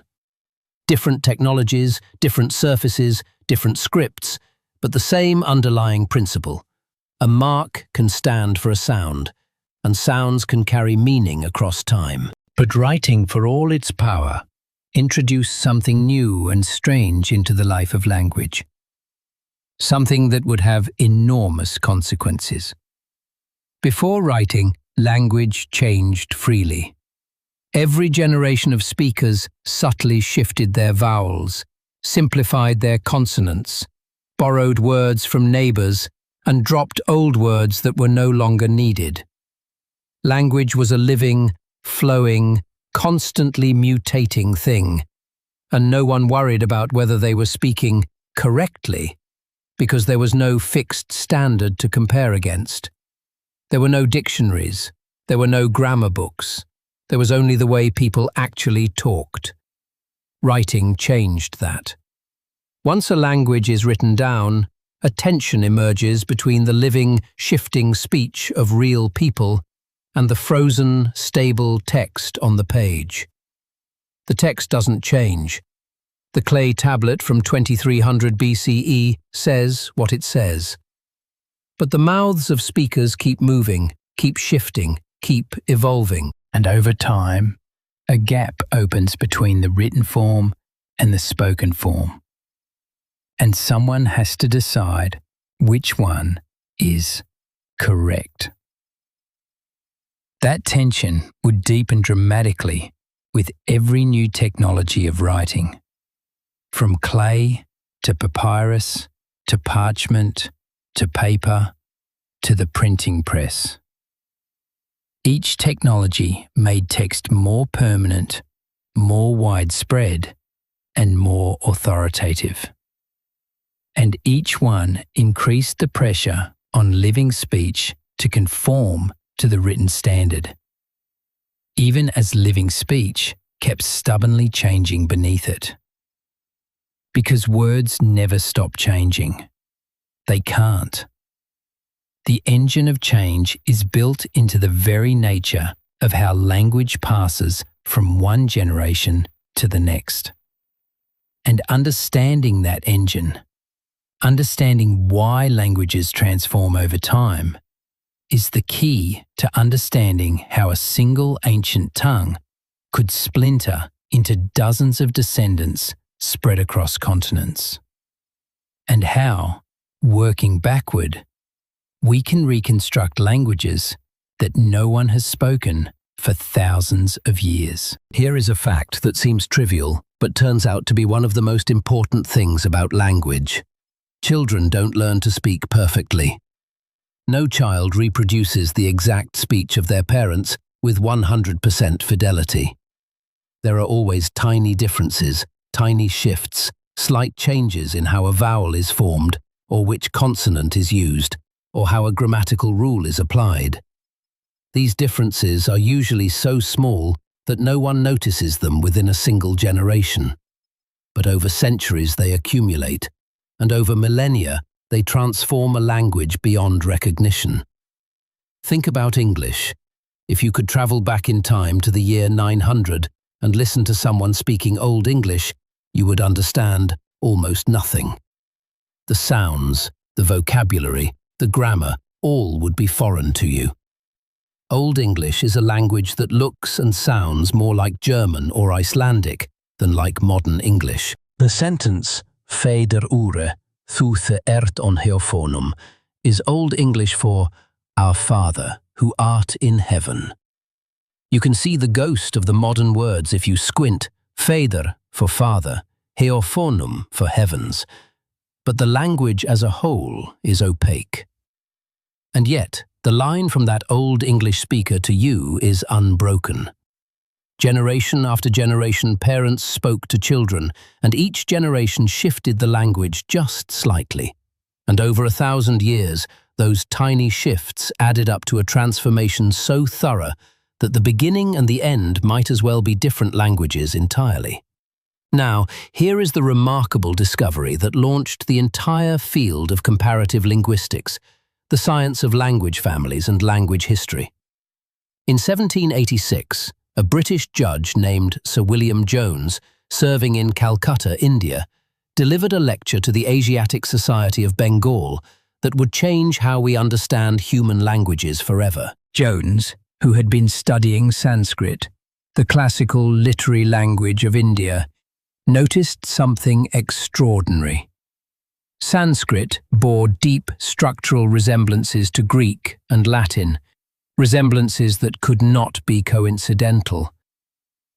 Different technologies, different surfaces, different scripts, but the same underlying principle. A mark can stand for a sound, and sounds can carry meaning across time. But writing, for all its power, introduced something new and strange into the life of language. Something that would have enormous consequences. Before writing, language changed freely. Every generation of speakers subtly shifted their vowels, simplified their consonants, borrowed words from neighbors, and dropped old words that were no longer needed. Language was a living, flowing, constantly mutating thing, and no one worried about whether they were speaking correctly, because there was no fixed standard to compare against. There were no dictionaries, there were no grammar books, there was only the way people actually talked. Writing changed that. Once a language is written down, a tension emerges between the living, shifting speech of real people and the frozen, stable text on the page. The text doesn't change. The clay tablet from 2300 BCE says what it says. But the mouths of speakers keep moving, keep shifting, keep evolving. And over time, a gap opens between the written form and the spoken form. And someone has to decide which one is correct. That tension would deepen dramatically with every new technology of writing, from clay to papyrus to parchment to paper to the printing press. Each technology made text more permanent, more widespread, and more authoritative. And each one increased the pressure on living speech to conform to the written standard, even as living speech kept stubbornly changing beneath it. Because words never stop changing. They can't. The engine of change is built into the very nature of how language passes from one generation to the next. And understanding that engine, understanding why languages transform over time, is the key to understanding how a single ancient tongue could splinter into dozens of descendants spread across continents. And how, working backward, we can reconstruct languages that no one has spoken for thousands of years. Here is a fact that seems trivial, but turns out to be one of the most important things about language. Children don't learn to speak perfectly. No child reproduces the exact speech of their parents with 100% fidelity. There are always tiny differences, tiny shifts, slight changes in how a vowel is formed, or which consonant is used, or how a grammatical rule is applied. These differences are usually so small that no one notices them within a single generation. But over centuries they accumulate, and over millennia they transform a language beyond recognition. Think about English. If you could travel back in time to the year 900 and listen to someone speaking Old English, you would understand almost nothing. The sounds, the vocabulary, the grammar, all would be foreign to you. Old English is a language that looks and sounds more like German or Icelandic than like modern English. The sentence, Fader ure, thu the ert on heophonum, is Old English for Our Father, who art in heaven. You can see the ghost of the modern words if you squint, Fader for father, heophonum for heavens. But the language as a whole is opaque. And yet, the line from that Old English speaker to you is unbroken. Generation after generation, parents spoke to children, and each generation shifted the language just slightly. And over 1,000 years, those tiny shifts added up to a transformation so thorough that the beginning and the end might as well be different languages entirely. Now, here is the remarkable discovery that launched the entire field of comparative linguistics, the science of language families and language history. In 1786, a British judge named Sir William Jones, serving in Calcutta, India, delivered a lecture to the Asiatic Society of Bengal that would change how we understand human languages forever. Jones, who had been studying Sanskrit, the classical literary language of India, noticed something extraordinary. Sanskrit bore deep structural resemblances to Greek and Latin, resemblances that could not be coincidental.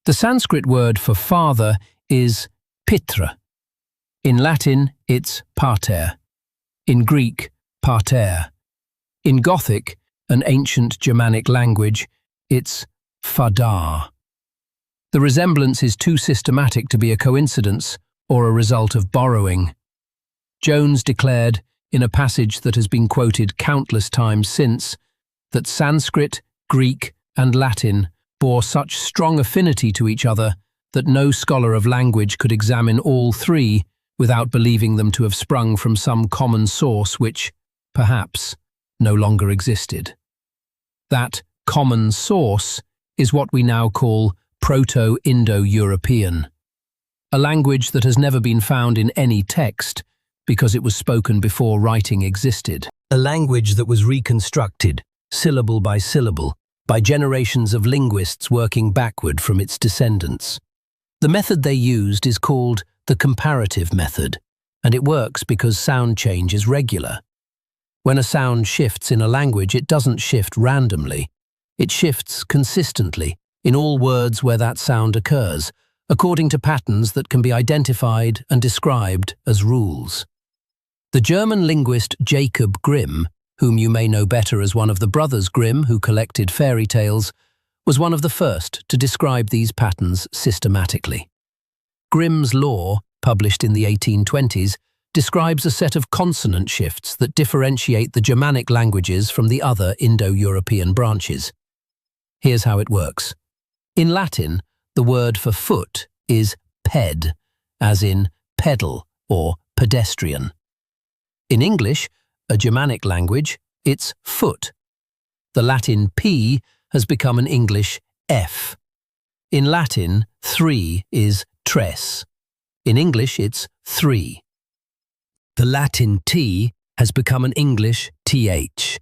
The Sanskrit word for father is pitra, In Latin, it's pater. In Greek, pater. In Gothic, an ancient Germanic language, it's fadar. The resemblance is too systematic to be a coincidence or a result of borrowing. Jones declared, in a passage that has been quoted countless times since, that Sanskrit, Greek, and Latin bore such strong affinity to each other that no scholar of language could examine all three without believing them to have sprung from some common source which, perhaps, no longer existed. That common source is what we now call Proto-Indo-European, a language that has never been found in any text because it was spoken before writing existed. A language that was reconstructed, syllable by syllable, by generations of linguists working backward from its descendants. The method they used is called the comparative method, and it works because sound change is regular. When a sound shifts in a language, it doesn't shift randomly. It shifts consistently in all words where that sound occurs, according to patterns that can be identified and described as rules. The German linguist Jacob Grimm, whom you may know better as one of the brothers Grimm who collected fairy tales, was one of the first to describe these patterns systematically. Grimm's law, published in the 1820s, describes a set of consonant shifts that differentiate the Germanic languages from the other Indo-European branches. Here's how it works. In Latin, the word for foot is ped, as in pedal or pedestrian. In English, a Germanic language, it's foot. The Latin p has become an English f. In Latin, 3 is tres. In English, it's 3. The Latin t has become an English th.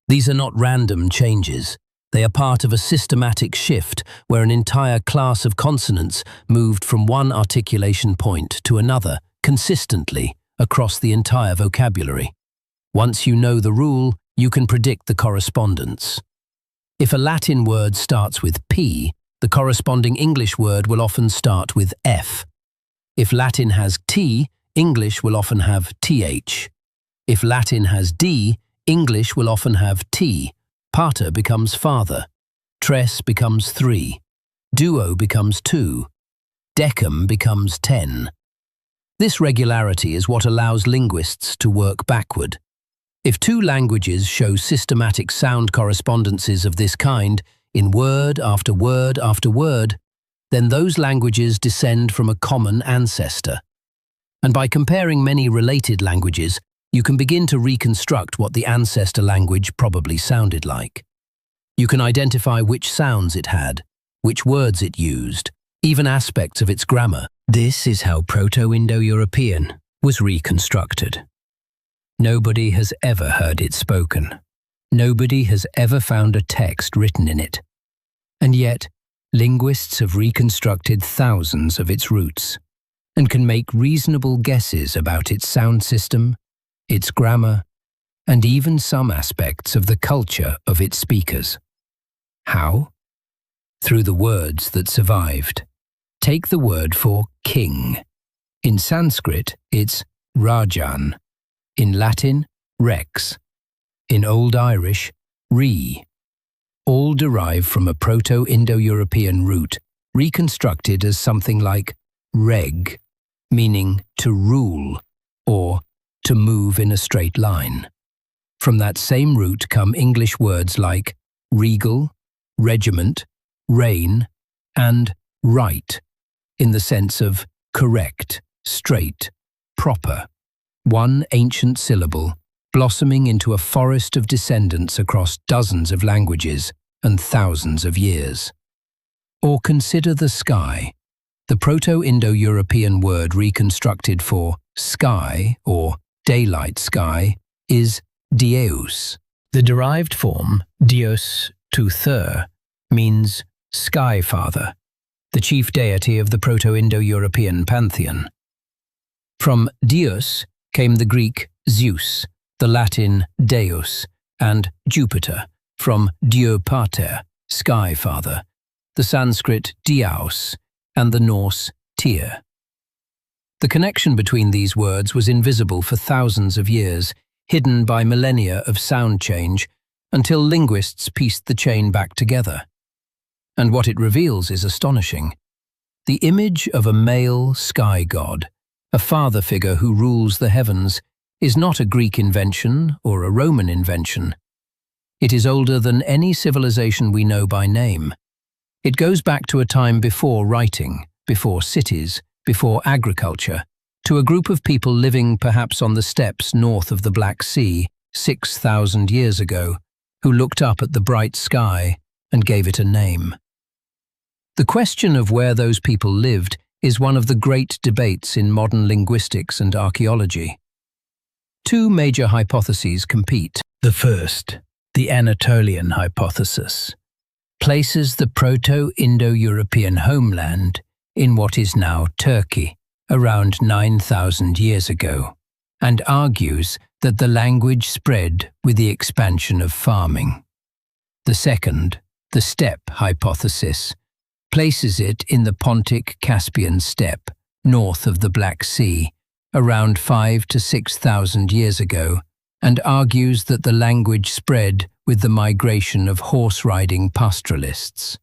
These are not random changes. They are part of a systematic shift where an entire class of consonants moved from one articulation point to another consistently across the entire vocabulary. Once you know the rule, you can predict the correspondence. If a Latin word starts with P, the corresponding English word will often start with F. If Latin has T, English will often have TH. If Latin has D, English will often have T. Pater becomes father. Tres becomes 3. Duo becomes 2. Decum becomes 10. This regularity is what allows linguists to work backward. If two languages show systematic sound correspondences of this kind, in word after word after word, then those languages descend from a common ancestor. And by comparing many related languages, you can begin to reconstruct what the ancestor language probably sounded like. You can identify which sounds it had, which words it used, even aspects of its grammar. This is how Proto-Indo-European was reconstructed. Nobody has ever heard it spoken. Nobody has ever found a text written in it. And yet, linguists have reconstructed thousands of its roots and can make reasonable guesses about its sound system, its grammar, and even some aspects of the culture of its speakers. How? Through the words that survived. Take the word for king. In Sanskrit, it's Rajan. In Latin, rex. In Old Irish, re. All derive from a Proto-Indo-European root, reconstructed as something like reg, meaning to rule, or to move in a straight line. From that same root come English words like regal, regiment, reign, and right, in the sense of correct, straight, proper. One ancient syllable, blossoming into a forest of descendants across dozens of languages and thousands of years. Or consider the sky. The Proto-Indo-European word reconstructed for sky or daylight sky is Dieus. The derived form, Dios to Thur, means sky father, the chief deity of the Proto-Indo-European pantheon. From Dios came the Greek Zeus, the Latin Deus, and Jupiter, from Dieu Pater, sky father, the Sanskrit Diaus, and the Norse Tyr. The connection between these words was invisible for thousands of years, hidden by millennia of sound change, until linguists pieced the chain back together. And what it reveals is astonishing. The image of a male sky god, a father figure who rules the heavens, is not a Greek invention or a Roman invention. It is older than any civilization we know by name. It goes back to a time before writing, before cities, before agriculture, to a group of people living perhaps on the steppes north of the Black Sea 6,000 years ago, who looked up at the bright sky and gave it a name. The question of where those people lived is one of the great debates in modern linguistics and archaeology. Two major hypotheses compete. The first, the Anatolian hypothesis, places the Proto-Indo-European homeland in what is now Turkey, around 9,000 years ago, and argues that the language spread with the expansion of farming. The second, the steppe hypothesis, places it in the Pontic-Caspian steppe, north of the Black Sea, around 5,000 to 6,000 years ago, and argues that the language spread with the migration of horse-riding pastoralists.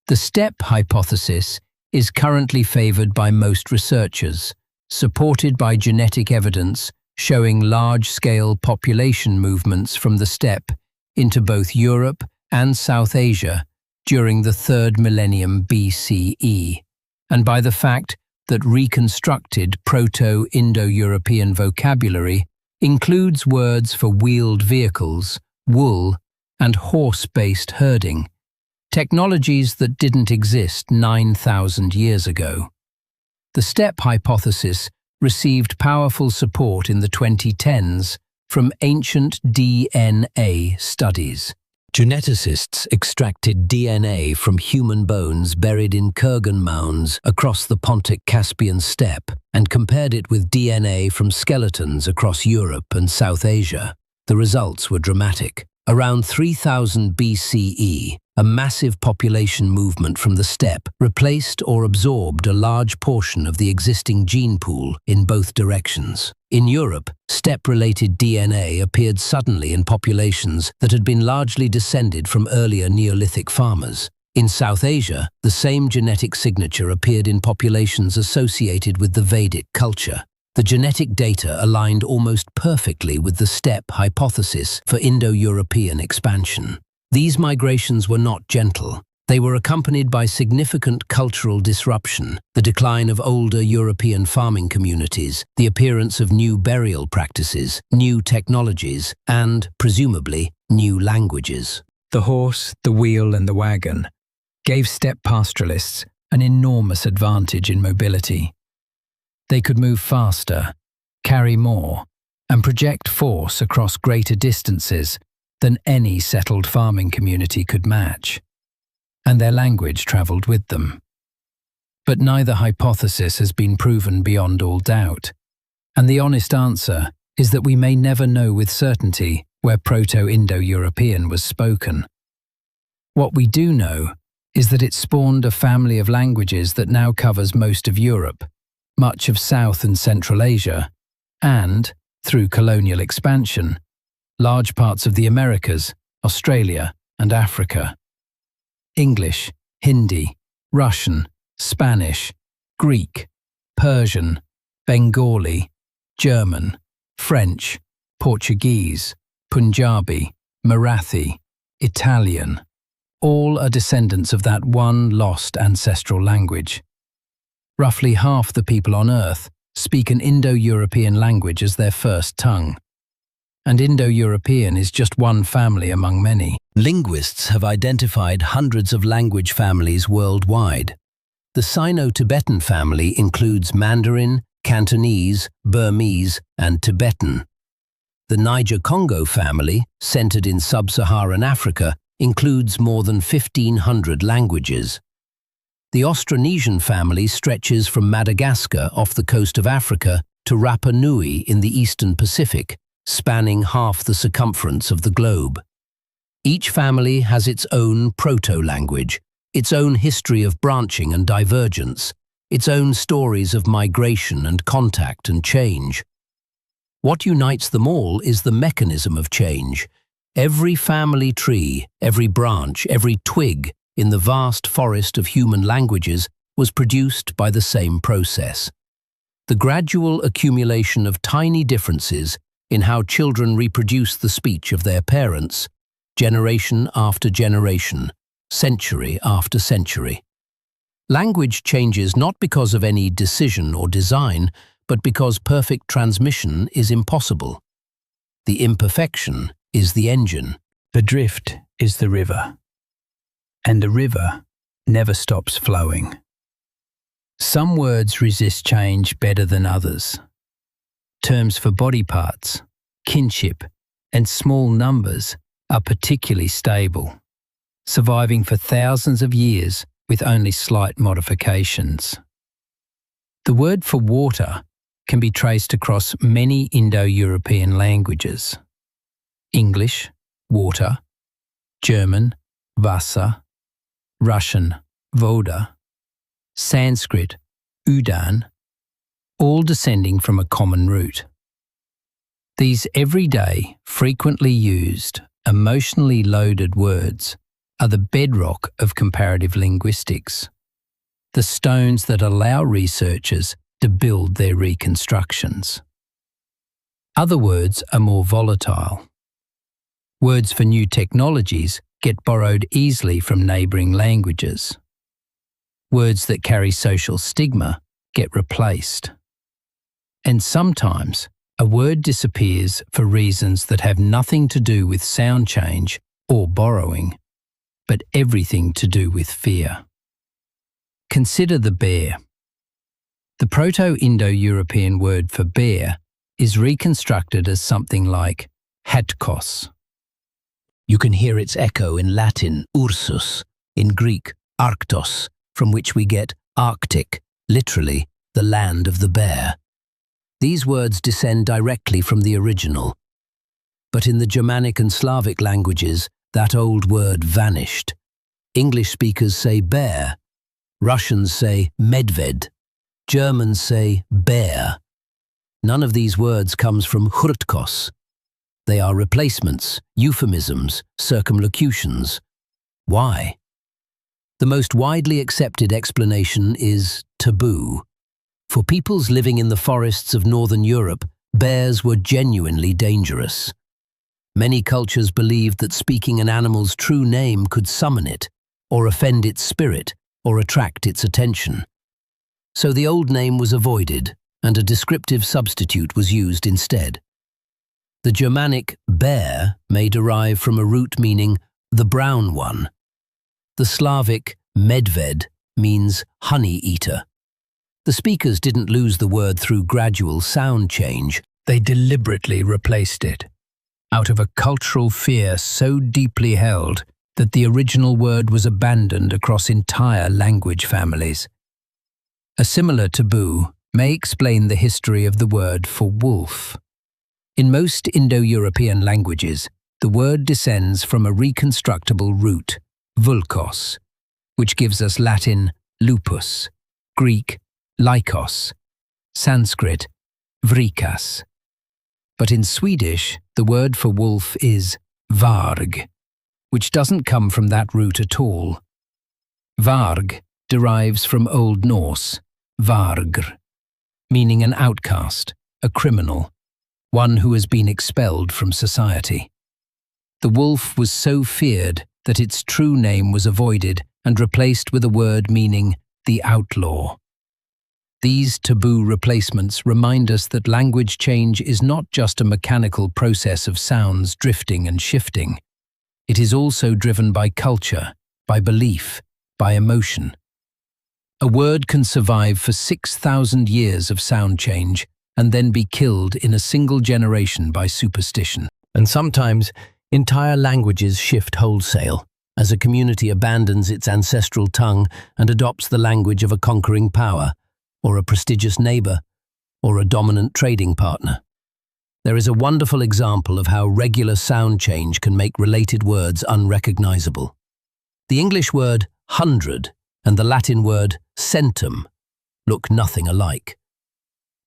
The steppe hypothesis is currently favored by most researchers, supported by genetic evidence showing large-scale population movements from the steppe into both Europe and South Asia during the 3rd millennium BCE, and by the fact that reconstructed Proto-Indo-European vocabulary includes words for wheeled vehicles, wool, and horse-based herding, technologies that didn't exist 9,000 years ago. The steppe hypothesis received powerful support in the 2010s from ancient DNA studies. Geneticists extracted DNA from human bones buried in Kurgan mounds across the Pontic-Caspian steppe and compared it with DNA from skeletons across Europe and South Asia. The results were dramatic. Around 3000 BCE, a massive population movement from the steppe replaced or absorbed a large portion of the existing gene pool in both directions. In Europe, steppe-related DNA appeared suddenly in populations that had been largely descended from earlier Neolithic farmers. In South Asia, the same genetic signature appeared in populations associated with the Vedic culture. The genetic data aligned almost perfectly with the steppe hypothesis for Indo-European expansion. These migrations were not gentle. They were accompanied by significant cultural disruption, the decline of older European farming communities, the appearance of new burial practices, new technologies, and, presumably, new languages. The horse, the wheel, and the wagon gave steppe pastoralists an enormous advantage in mobility. They could move faster, carry more, and project force across greater distances than any settled farming community could match. And their language travelled with them. But neither hypothesis has been proven beyond all doubt, and the honest answer is that we may never know with certainty where Proto-Indo-European was spoken. What we do know is that it spawned a family of languages that now covers most of Europe, much of South and Central Asia, and, through colonial expansion, large parts of the Americas, Australia, and Africa. English, Hindi, Russian, Spanish, Greek, Persian, Bengali, German, French, Portuguese, Punjabi, Marathi, Italian, all are descendants of that one lost ancestral language. Roughly half the people on Earth speak an Indo-European language as their first tongue. And Indo-European is just one family among many. Linguists have identified hundreds of language families worldwide. The Sino-Tibetan family includes Mandarin, Cantonese, Burmese, and Tibetan. The Niger-Congo family, centered in sub-Saharan Africa, includes more than 1,500 languages. The Austronesian family stretches from Madagascar off the coast of Africa to Rapa Nui in the eastern Pacific, spanning half the circumference of the globe. Each family has its own proto-language, its own history of branching and divergence, its own stories of migration and contact and change. What unites them all is the mechanism of change. Every family tree, every branch, every twig in the vast forest of human languages was produced by the same process. The gradual accumulation of tiny differences in how children reproduce the speech of their parents, generation after generation, century after century. Language changes not because of any decision or design, but because perfect transmission is impossible. The imperfection is the engine. The drift is the river, and the river never stops flowing. Some words resist change better than others. Terms for body parts, kinship, and small numbers are particularly stable, surviving for thousands of years with only slight modifications. The word for water can be traced across many Indo-European languages. English, water, German, Wasser, Russian, Voda, Sanskrit, Udan, all descending from a common root. These everyday, frequently used, emotionally loaded words are the bedrock of comparative linguistics, the stones that allow researchers to build their reconstructions. Other words are more volatile. Words for new technologies get borrowed easily from neighbouring languages. Words that carry social stigma get replaced. And sometimes a word disappears for reasons that have nothing to do with sound change or borrowing, but everything to do with fear. Consider the bear. The Proto-Indo-European word for bear is reconstructed as something like hatkos. You can hear its echo in Latin, ursus, in Greek, arctos, from which we get Arctic, literally, the land of the bear. These words descend directly from the original. But in the Germanic and Slavic languages, that old word vanished. English speakers say bear, Russians say medved, Germans say bear. None of these words comes from hurtkos. They are replacements, euphemisms, circumlocutions. Why? The most widely accepted explanation is taboo. For peoples living in the forests of northern Europe, bears were genuinely dangerous. Many cultures believed that speaking an animal's true name could summon it, or offend its spirit, or attract its attention. So the old name was avoided, and a descriptive substitute was used instead. The Germanic bear may derive from a root meaning the brown one. The Slavic medved means honey eater. The speakers didn't lose the word through gradual sound change. They deliberately replaced it, out of a cultural fear so deeply held that the original word was abandoned across entire language families. A similar taboo may explain the history of the word for wolf. In most Indo-European languages, the word descends from a reconstructible root, vulkos, which gives us Latin lupus, Greek lycos, Sanskrit vrikas. But in Swedish, the word for wolf is varg, which doesn't come from that root at all. Varg derives from Old Norse, vargr, meaning an outcast, a criminal, one who has been expelled from society. The wolf was so feared that its true name was avoided and replaced with a word meaning the outlaw. These taboo replacements remind us that language change is not just a mechanical process of sounds drifting and shifting. It is also driven by culture, by belief, by emotion. A word can survive for 6,000 years of sound change and then be killed in a single generation by superstition. And sometimes, entire languages shift wholesale, as a community abandons its ancestral tongue and adopts the language of a conquering power, or a prestigious neighbor, or a dominant trading partner. There is a wonderful example of how regular sound change can make related words unrecognizable. The English word hundred and the Latin word centum look nothing alike.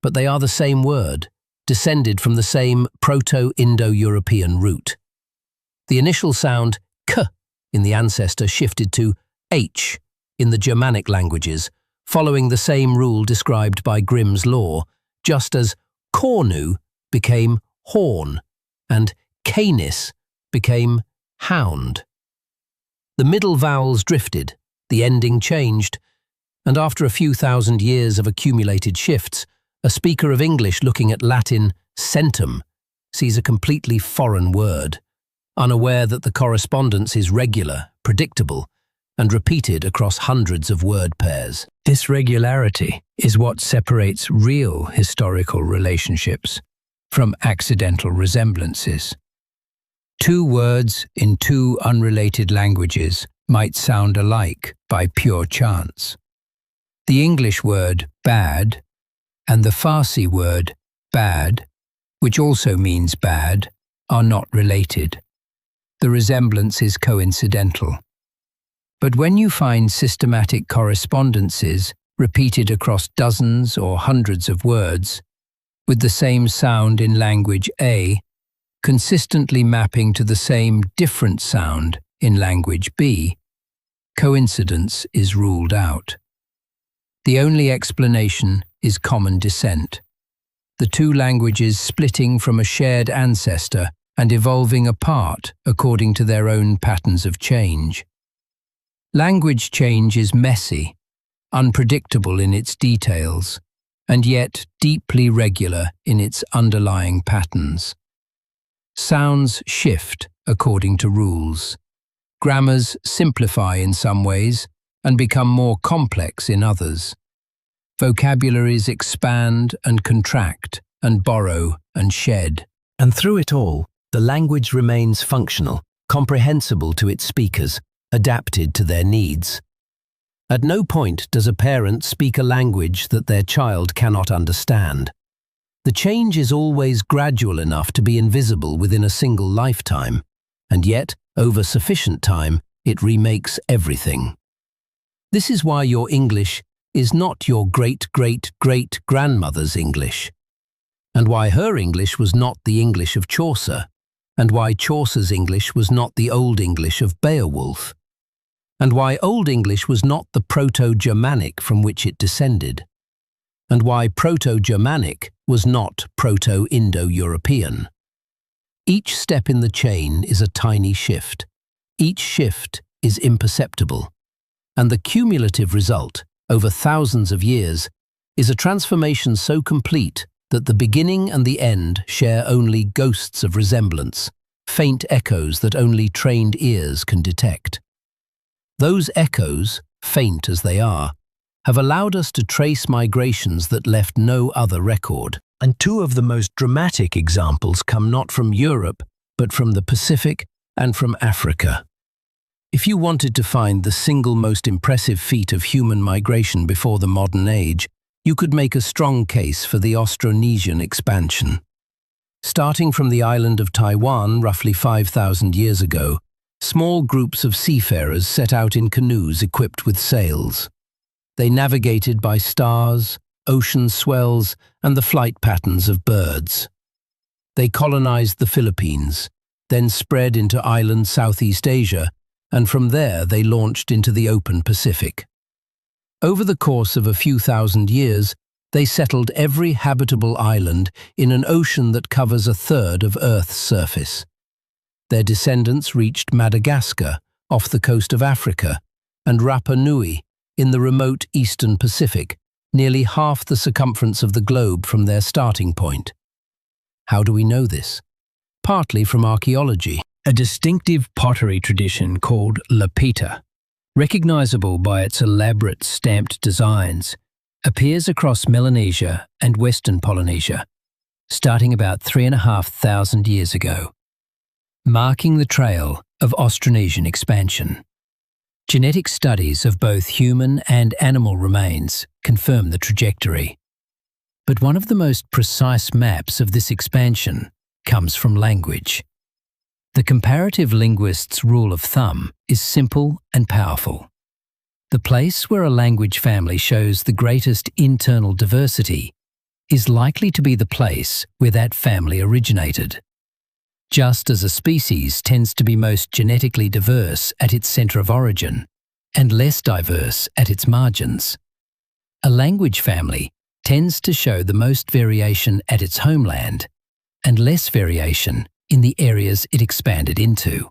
But they are the same word, descended from the same Proto-Indo-European root. The initial sound k in the ancestor shifted to h in the Germanic languages, following the same rule described by Grimm's Law, just as cornu became horn and canis became hound. The middle vowels drifted, the ending changed, and after a few thousand years of accumulated shifts, a speaker of English looking at Latin centum sees a completely foreign word, unaware that the correspondence is regular, predictable, and repeated across hundreds of word pairs. This regularity is what separates real historical relationships from accidental resemblances. Two words in two unrelated languages might sound alike by pure chance. The English word bad and the Farsi word bad, which also means bad, are not related. The resemblance is coincidental. But when you find systematic correspondences repeated across dozens or hundreds of words, with the same sound in language A, consistently mapping to the same different sound in language B, coincidence is ruled out. The only explanation is common descent, the two languages splitting from a shared ancestor and evolving apart according to their own patterns of change. Language change is messy, unpredictable in its details, and yet deeply regular in its underlying patterns. Sounds shift according to rules. Grammars simplify in some ways and become more complex in others. Vocabularies expand and contract and borrow and shed. And through it all, the language remains functional, comprehensible to its speakers, adapted to their needs. At no point does a parent speak a language that their child cannot understand. The change is always gradual enough to be invisible within a single lifetime, and yet, over sufficient time, it remakes everything. This is why your English is not your great-great-great-grandmother's English, and why her English was not the English of Chaucer, and why Chaucer's English was not the Old English of Beowulf, and why Old English was not the Proto-Germanic from which it descended, and why Proto-Germanic was not Proto-Indo-European. Each step in the chain is a tiny shift. Each shift is imperceptible, and the cumulative result, over thousands of years, is a transformation so complete that the beginning and the end share only ghosts of resemblance, faint echoes that only trained ears can detect. Those echoes, faint as they are, have allowed us to trace migrations that left no other record. And two of the most dramatic examples come not from Europe, but from the Pacific and from Africa. If you wanted to find the single most impressive feat of human migration before the modern age, you could make a strong case for the Austronesian expansion. Starting from the island of Taiwan roughly 5,000 years ago, small groups of seafarers set out in canoes equipped with sails. They navigated by stars, ocean swells, and the flight patterns of birds. They colonized the Philippines, then spread into island Southeast Asia, and from there they launched into the open Pacific. Over the course of a few thousand years, they settled every habitable island in an ocean that covers a third of Earth's surface. Their descendants reached Madagascar, off the coast of Africa, and Rapa Nui, in the remote eastern Pacific, nearly half the circumference of the globe from their starting point. How do we know this? Partly from archaeology. A distinctive pottery tradition called lapita, recognizable by its elaborate stamped designs, appears across Melanesia and Western Polynesia, starting about 3,500 years ago, marking the trail of Austronesian expansion. Genetic studies of both human and animal remains confirm the trajectory. But one of the most precise maps of this expansion comes from language. The comparative linguist's rule of thumb is simple and powerful. The place where a language family shows the greatest internal diversity is likely to be the place where that family originated. Just as a species tends to be most genetically diverse at its center of origin and less diverse at its margins, a language family tends to show the most variation at its homeland and less variation in the areas it expanded into.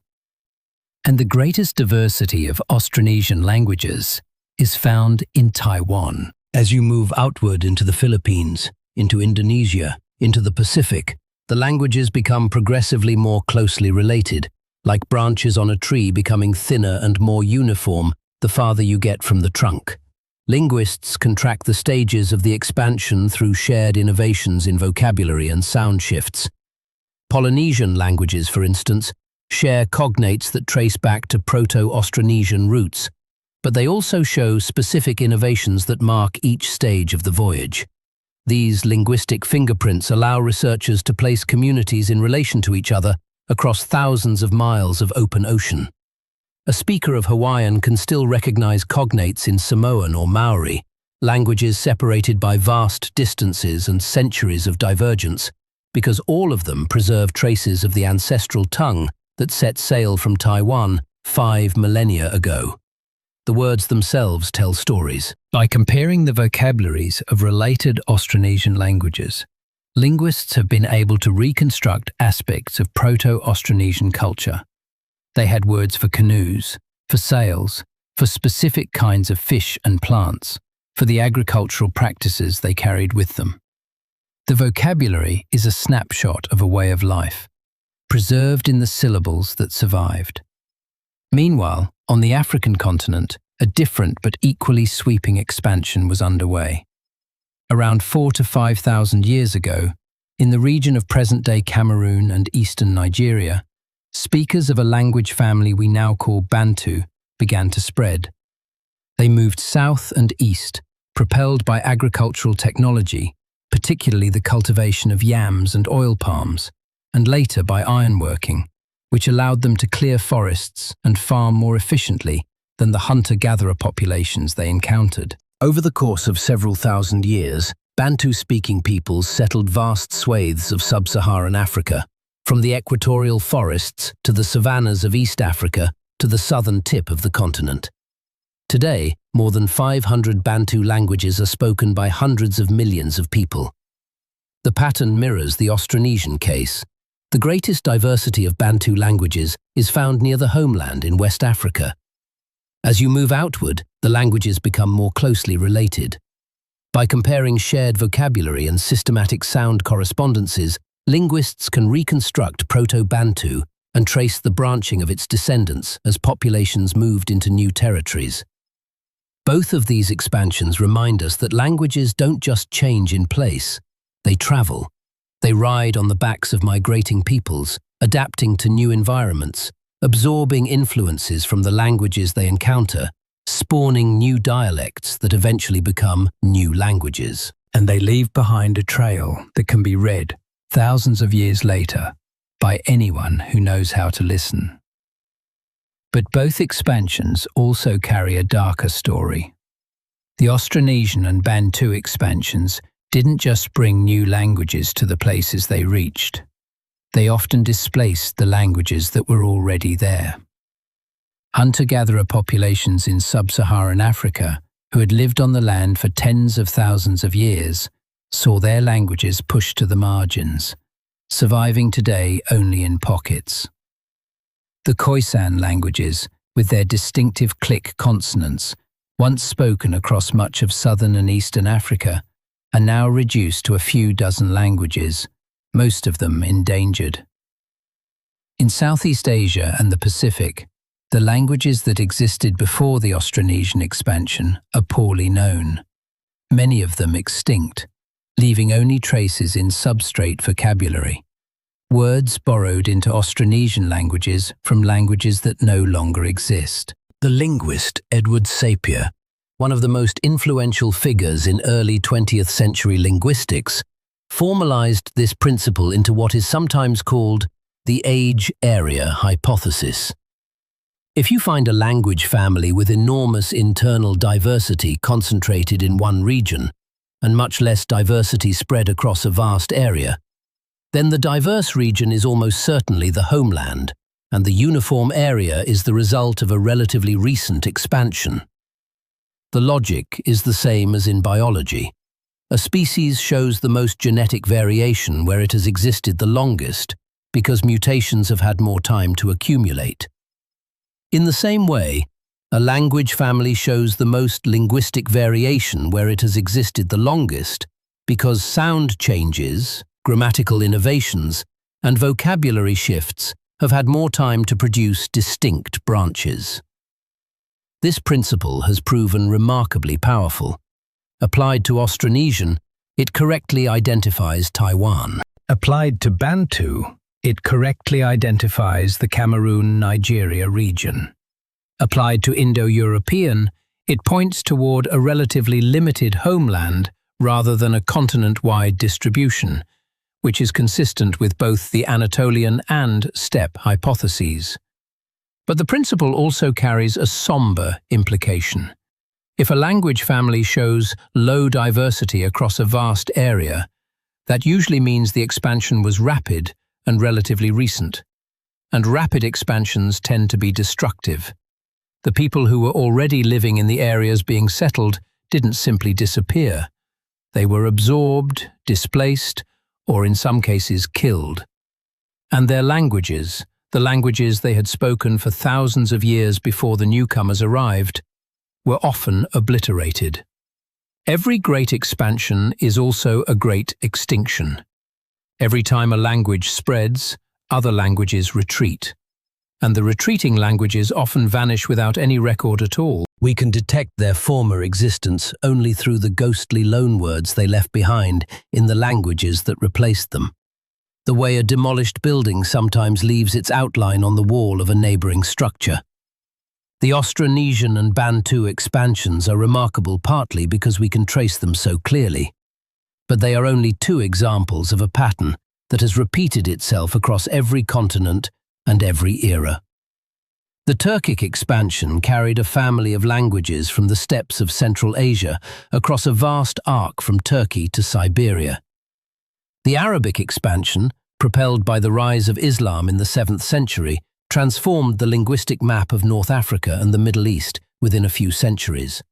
And the greatest diversity of Austronesian languages is found in Taiwan. As you move outward into the Philippines, into Indonesia, into the Pacific, the languages become progressively more closely related, like branches on a tree becoming thinner and more uniform the farther you get from the trunk. Linguists can track the stages of the expansion through shared innovations in vocabulary and sound shifts. Polynesian languages, for instance, share cognates that trace back to Proto-Austronesian roots, but they also show specific innovations that mark each stage of the voyage. These linguistic fingerprints allow researchers to place communities in relation to each other across thousands of miles of open ocean. A speaker of Hawaiian can still recognize cognates in Samoan or Maori, languages separated by vast distances and centuries of divergence, because all of them preserve traces of the ancestral tongue that set sail from Taiwan 5 millennia ago. The words themselves tell stories. By comparing the vocabularies of related Austronesian languages, linguists have been able to reconstruct aspects of Proto-Austronesian culture. They had words for canoes, for sails, for specific kinds of fish and plants, for the agricultural practices they carried with them. The vocabulary is a snapshot of a way of life, preserved in the syllables that survived. Meanwhile, on the African continent, a different but equally sweeping expansion was underway. Around 4,000 to 5,000 years ago, in the region of present-day Cameroon and eastern Nigeria, speakers of a language family we now call Bantu began to spread. They moved south and east, propelled by agricultural technology, particularly the cultivation of yams and oil palms, and later by ironworking, which allowed them to clear forests and farm more efficiently than the hunter-gatherer populations they encountered. Over the course of several thousand years, Bantu-speaking peoples settled vast swathes of sub-Saharan Africa, from the equatorial forests to the savannas of East Africa to the southern tip of the continent. Today, more than 500 Bantu languages are spoken by hundreds of millions of people. The pattern mirrors the Austronesian case. The greatest diversity of Bantu languages is found near the homeland in West Africa. As you move outward, the languages become more closely related. By comparing shared vocabulary and systematic sound correspondences, linguists can reconstruct Proto-Bantu and trace the branching of its descendants as populations moved into new territories. Both of these expansions remind us that languages don't just change in place, they travel. They ride on the backs of migrating peoples, adapting to new environments, absorbing influences from the languages they encounter, spawning new dialects that eventually become new languages. And they leave behind a trail that can be read thousands of years later by anyone who knows how to listen. But both expansions also carry a darker story. The Austronesian and Bantu expansions didn't just bring new languages to the places they reached. They often displaced the languages that were already there. Hunter-gatherer populations in sub-Saharan Africa, who had lived on the land for tens of thousands of years, saw their languages pushed to the margins, surviving today only in pockets. The Khoisan languages, with their distinctive click consonants, once spoken across much of southern and eastern Africa, are now reduced to a few dozen languages, most of them endangered. In Southeast Asia and the Pacific, the languages that existed before the Austronesian expansion are poorly known, many of them extinct, leaving only traces in substrate vocabulary, words borrowed into Austronesian languages from languages that no longer exist. The linguist Edward Sapir, one of the most influential figures in early 20th century linguistics, formalized this principle into what is sometimes called the age-area hypothesis. If you find a language family with enormous internal diversity concentrated in one region, and much less diversity spread across a vast area, then the diverse region is almost certainly the homeland, and the uniform area is the result of a relatively recent expansion. The logic is the same as in biology. A species shows the most genetic variation where it has existed the longest, because mutations have had more time to accumulate. In the same way, a language family shows the most linguistic variation where it has existed the longest, because sound changes, grammatical innovations, and vocabulary shifts have had more time to produce distinct branches. This principle has proven remarkably powerful. Applied to Austronesian, it correctly identifies Taiwan. Applied to Bantu, it correctly identifies the Cameroon-Nigeria region. Applied to Indo-European, it points toward a relatively limited homeland rather than a continent-wide distribution, which is consistent with both the Anatolian and steppe hypotheses. But the principle also carries a somber implication. If a language family shows low diversity across a vast area, that usually means the expansion was rapid and relatively recent. And rapid expansions tend to be destructive. The people who were already living in the areas being settled didn't simply disappear. They were absorbed, displaced, or in some cases killed. And their languages, the languages they had spoken for thousands of years before the newcomers arrived, were often obliterated. Every great expansion is also a great extinction. Every time a language spreads, other languages retreat. And the retreating languages often vanish without any record at all. We can detect their former existence only through the ghostly loanwords they left behind in the languages that replaced them. The way a demolished building sometimes leaves its outline on the wall of a neighboring structure. The Austronesian and Bantu expansions are remarkable partly because we can trace them so clearly. But they are only two examples of a pattern that has repeated itself across every continent and every era. The Turkic expansion carried a family of languages from the steppes of Central Asia across a vast arc from Turkey to Siberia. The Arabic expansion, propelled by the rise of Islam in the 7th century, transformed the linguistic map of North Africa and the Middle East within a few centuries.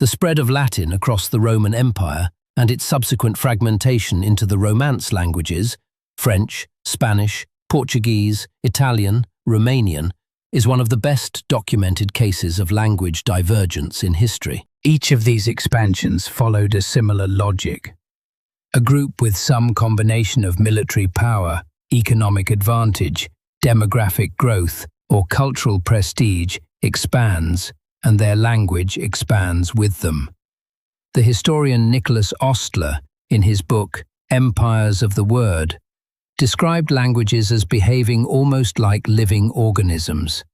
The spread of Latin across the Roman Empire and its subsequent fragmentation into the Romance languages, French, Spanish, Portuguese, Italian, Romanian, is one of the best documented cases of language divergence in history. Each of these expansions followed a similar logic. A group with some combination of military power, economic advantage, demographic growth, or cultural prestige expands, and their language expands with them. The historian Nicholas Ostler, in his book Empires of the Word, described languages as behaving almost like living organisms.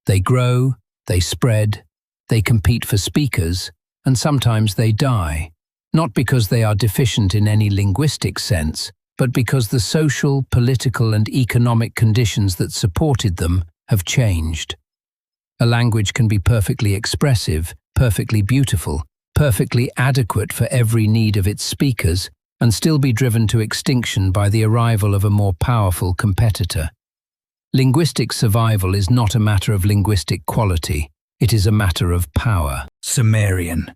They grow, they spread, they compete for speakers, and sometimes they die, not because they are deficient in any linguistic sense, but because the social, political, and economic conditions that supported them have changed. A language can be perfectly expressive, perfectly beautiful, perfectly adequate for every need of its speakers, and still be driven to extinction by the arrival of a more powerful competitor. Linguistic survival is not a matter of linguistic quality, it is a matter of power. Sumerian,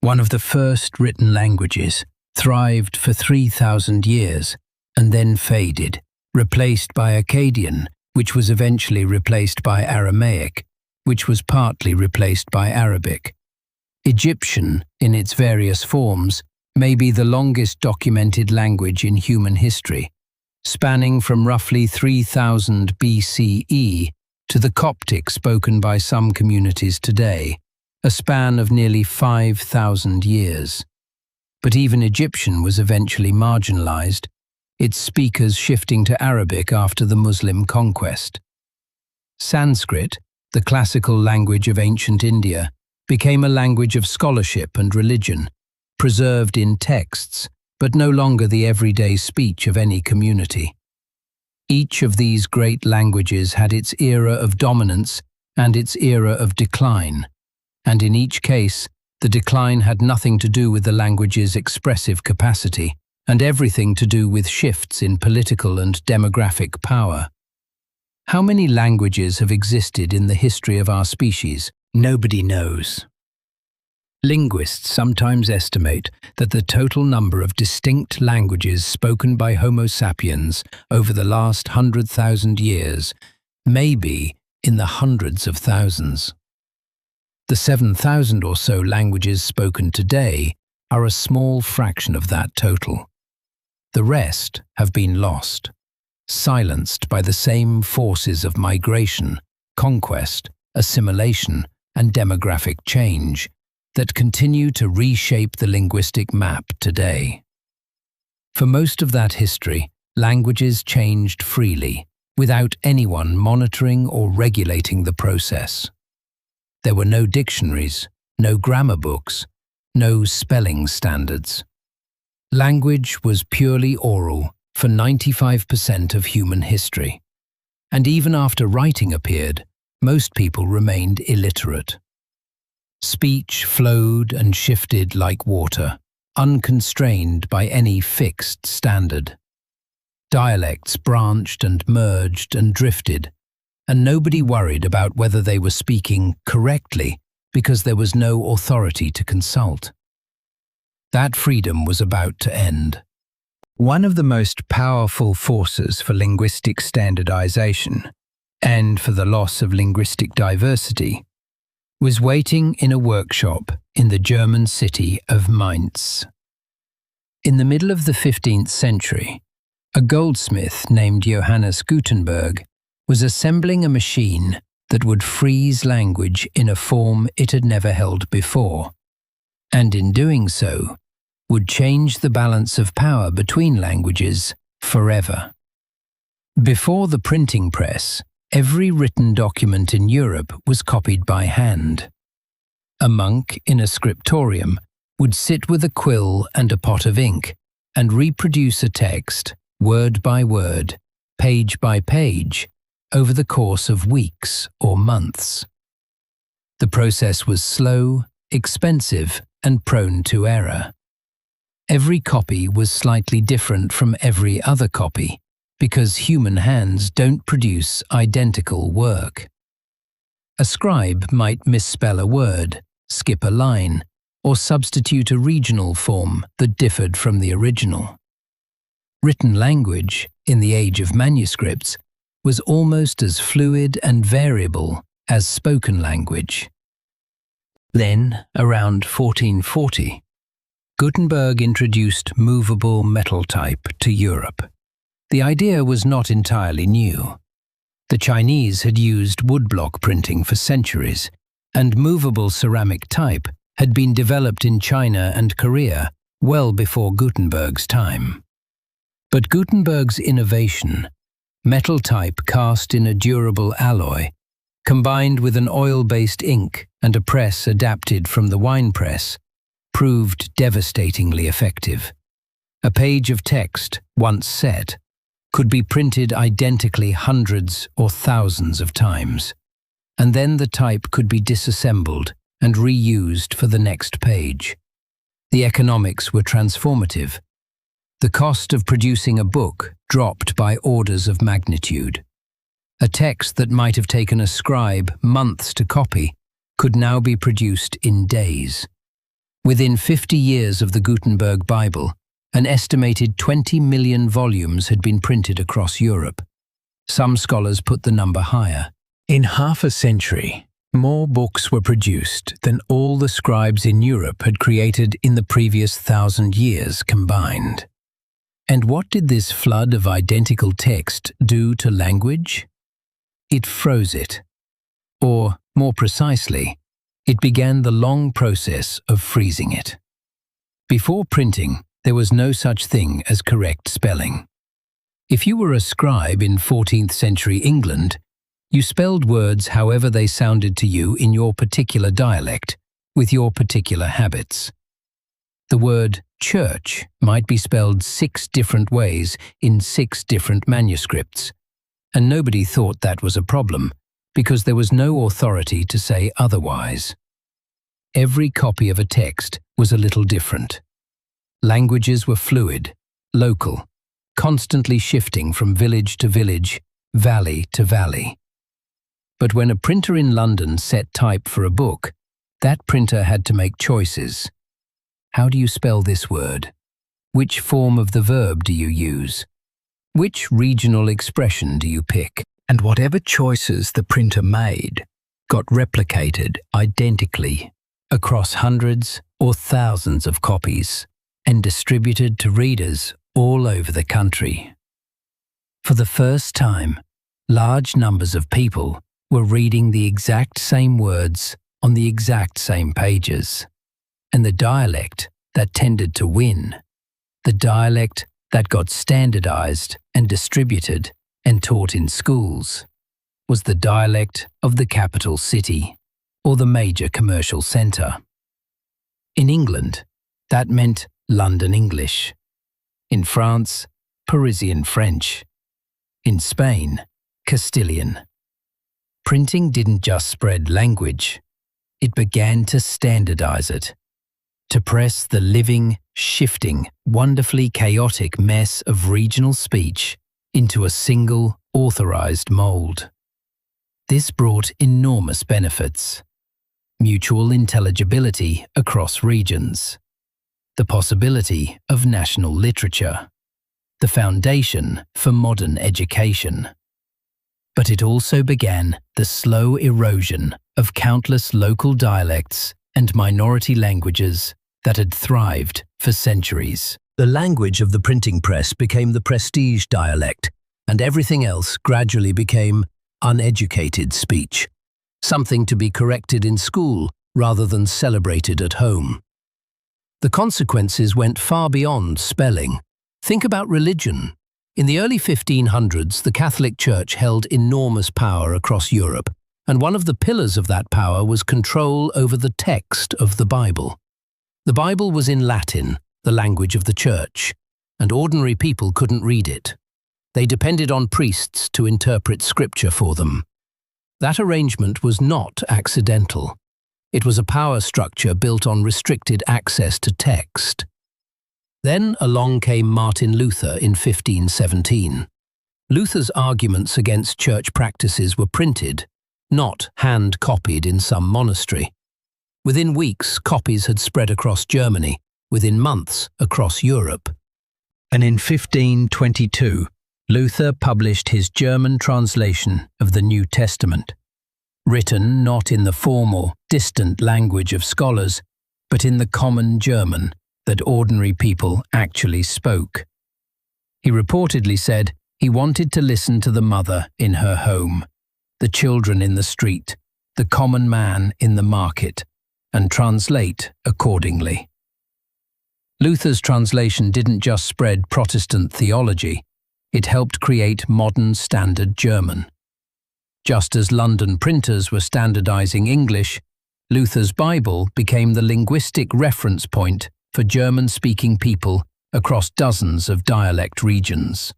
one of the first written languages, thrived for 3,000 years and then faded, replaced by Akkadian, which was eventually replaced by Aramaic, which was partly replaced by Arabic. Egyptian, in its various forms, may be the longest documented language in human history, spanning from roughly 3000 BCE to the Coptic spoken by some communities today, a span of nearly 5,000 years. But even Egyptian was eventually marginalized, its speakers shifting to Arabic after the Muslim conquest. Sanskrit, the classical language of ancient India, became a language of scholarship and religion, preserved in texts, but no longer the everyday speech of any community. Each of these great languages had its era of dominance and its era of decline, and in each case, the decline had nothing to do with the language's expressive capacity, and everything to do with shifts in political and demographic power. How many languages have existed in the history of our species? Nobody knows. Linguists sometimes estimate that the total number of distinct languages spoken by Homo sapiens over the last 100,000 years may be in the hundreds of thousands. The 7,000 or so languages spoken today are a small fraction of that total. The rest have been lost, silenced by the same forces of migration, conquest, assimilation, and demographic change that continue to reshape the linguistic map today. For most of that history, languages changed freely, without anyone monitoring or regulating the process. There were no dictionaries, no grammar books, no spelling standards. Language was purely oral for 95% of human history, and even after writing appeared, most people remained illiterate. Speech flowed and shifted like water, unconstrained by any fixed standard. Dialects branched and merged and drifted, and nobody worried about whether they were speaking correctly because there was no authority to consult. That freedom was about to end. One of the most powerful forces for linguistic standardization, and for the loss of linguistic diversity, was waiting in a workshop in the German city of Mainz. In the middle of the 15th century, a goldsmith named Johannes Gutenberg was assembling a machine that would freeze language in a form it had never held before, and in doing so, would change the balance of power between languages forever. Before the printing press, every written document in Europe was copied by hand. A monk in a scriptorium would sit with a quill and a pot of ink and reproduce a text, word by word, page by page, over the course of weeks or months. The process was slow, expensive, and prone to error. Every copy was slightly different from every other copy, because human hands don't produce identical work. A scribe might misspell a word, skip a line, or substitute a regional form that differed from the original. Written language, in the age of manuscripts, was almost as fluid and variable as spoken language. Then, around 1440, Gutenberg introduced movable metal type to Europe. The idea was not entirely new. The Chinese had used woodblock printing for centuries, and movable ceramic type had been developed in China and Korea well before Gutenberg's time. But Gutenberg's innovation, metal type cast in a durable alloy, combined with an oil-based ink and a press adapted from the wine press, proved devastatingly effective. A page of text, once set, could be printed identically hundreds or thousands of times, and then the type could be disassembled and reused for the next page. The economics were transformative. The cost of producing a book dropped by orders of magnitude. A text that might have taken a scribe months to copy could now be produced in days. Within 50 years of the Gutenberg Bible, an estimated 20 million volumes had been printed across Europe. Some scholars put the number higher. In half a century, more books were produced than all the scribes in Europe had created in the previous 1,000 years combined. And what did this flood of identical text do to language? It froze it. Or, more precisely, it began the long process of freezing it. Before printing, there was no such thing as correct spelling. If you were a scribe in 14th century England, you spelled words however they sounded to you in your particular dialect, with your particular habits. The word church might be spelled 6 different ways in 6 different manuscripts, and nobody thought that was a problem, because there was no authority to say otherwise. Every copy of a text was a little different. Languages were fluid, local, constantly shifting from village to village, valley to valley. But when a printer in London set type for a book, that printer had to make choices. How do you spell this word? Which form of the verb do you use? Which regional expression do you pick? And whatever choices the printer made got replicated identically across hundreds or thousands of copies and distributed to readers all over the country. For the first time, large numbers of people were reading the exact same words on the exact same pages. And the dialect that tended to win, the dialect that got standardized and distributed and taught in schools, was the dialect of the capital city or the major commercial centre. In England, that meant London English. In France, Parisian French. In Spain, Castilian. Printing didn't just spread language, it began to standardize it, to press the living, shifting, wonderfully chaotic mess of regional speech into a single, authorized mold. This brought enormous benefits. Mutual intelligibility across regions, the possibility of national literature, the foundation for modern education. But it also began the slow erosion of countless local dialects and minority languages that had thrived for centuries. The language of the printing press became the prestige dialect, and everything else gradually became uneducated speech, something to be corrected in school rather than celebrated at home. The consequences went far beyond spelling. Think about religion. In the early 1500s, the Catholic Church held enormous power across Europe, and one of the pillars of that power was control over the text of the Bible. The Bible was in Latin, the language of the Church, and ordinary people couldn't read it. They depended on priests to interpret scripture for them. That arrangement was not accidental. It was a power structure built on restricted access to text. Then along came Martin Luther in 1517. Luther's arguments against church practices were printed, not hand-copied in some monastery. Within weeks, copies had spread across Germany, within months across Europe. And in 1522, Luther published his German translation of the New Testament, written not in the formal, distant language of scholars, but in the common German that ordinary people actually spoke. He reportedly said he wanted to listen to the mother in her home, the children in the street, the common man in the market, and translate accordingly. Luther's translation didn't just spread Protestant theology, it helped create modern Standard German. Just as London printers were standardizing English, Luther's Bible became the linguistic reference point for German-speaking people across dozens of dialect regions.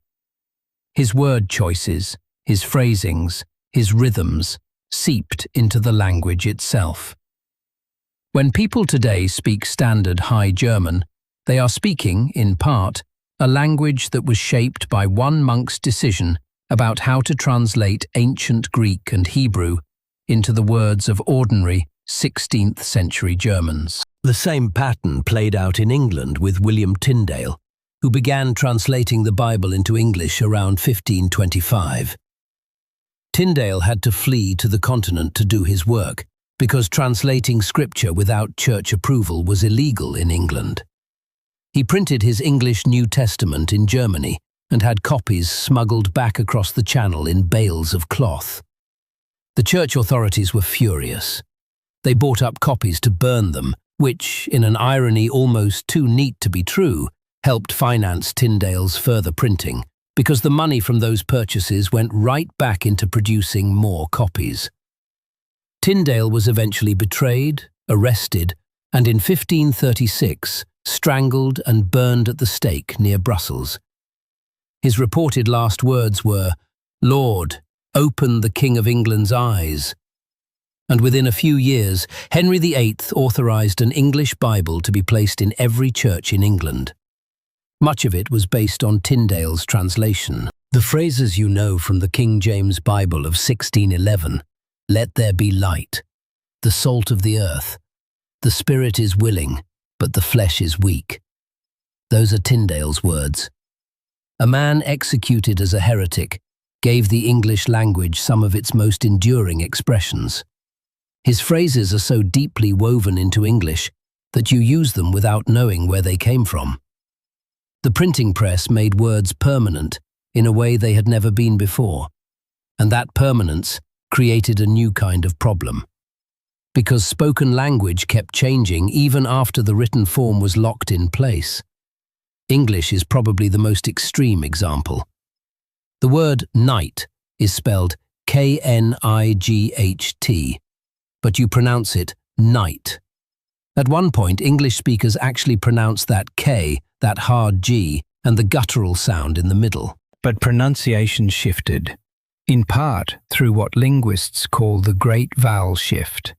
His word choices, his phrasings, his rhythms seeped into the language itself. When people today speak Standard High German, they are speaking, in part, a language that was shaped by one monk's decision about how to translate ancient Greek and Hebrew into the words of ordinary 16th century Germans. The same pattern played out in England with William Tyndale, who began translating the Bible into English around 1525. Tyndale had to flee to the continent to do his work, because translating scripture without church approval was illegal in England. He printed his English New Testament in Germany and had copies smuggled back across the Channel in bales of cloth. The church authorities were furious. They bought up copies to burn them, which, in an irony almost too neat to be true, helped finance Tyndale's further printing, because the money from those purchases went right back into producing more copies. Tyndale was eventually betrayed, arrested, and in 1536 strangled and burned at the stake near Brussels. His reported last words were, "Lord, open the King of England's eyes. And within a few years, Henry VIII authorised an English Bible to be placed in every church in England. Much of it was based on Tyndale's translation. The phrases you know from the King James Bible of 1611, "Let there be light," "the salt of the earth," "the spirit is willing, but the flesh is weak." Those are Tyndale's words. A man executed as a heretic gave the English language some of its most enduring expressions. His phrases are so deeply woven into English that you use them without knowing where they came from. The printing press made words permanent in a way they had never been before, and that permanence created a new kind of problem. Because spoken language kept changing even after the written form was locked in place. English is probably the most extreme example. The word night is spelled K-N-I-G-H-T, but you pronounce it night. At one point, English speakers actually pronounced that K, that hard G, and the guttural sound in the middle. But pronunciation shifted, in part through what linguists call the Great Vowel Shift,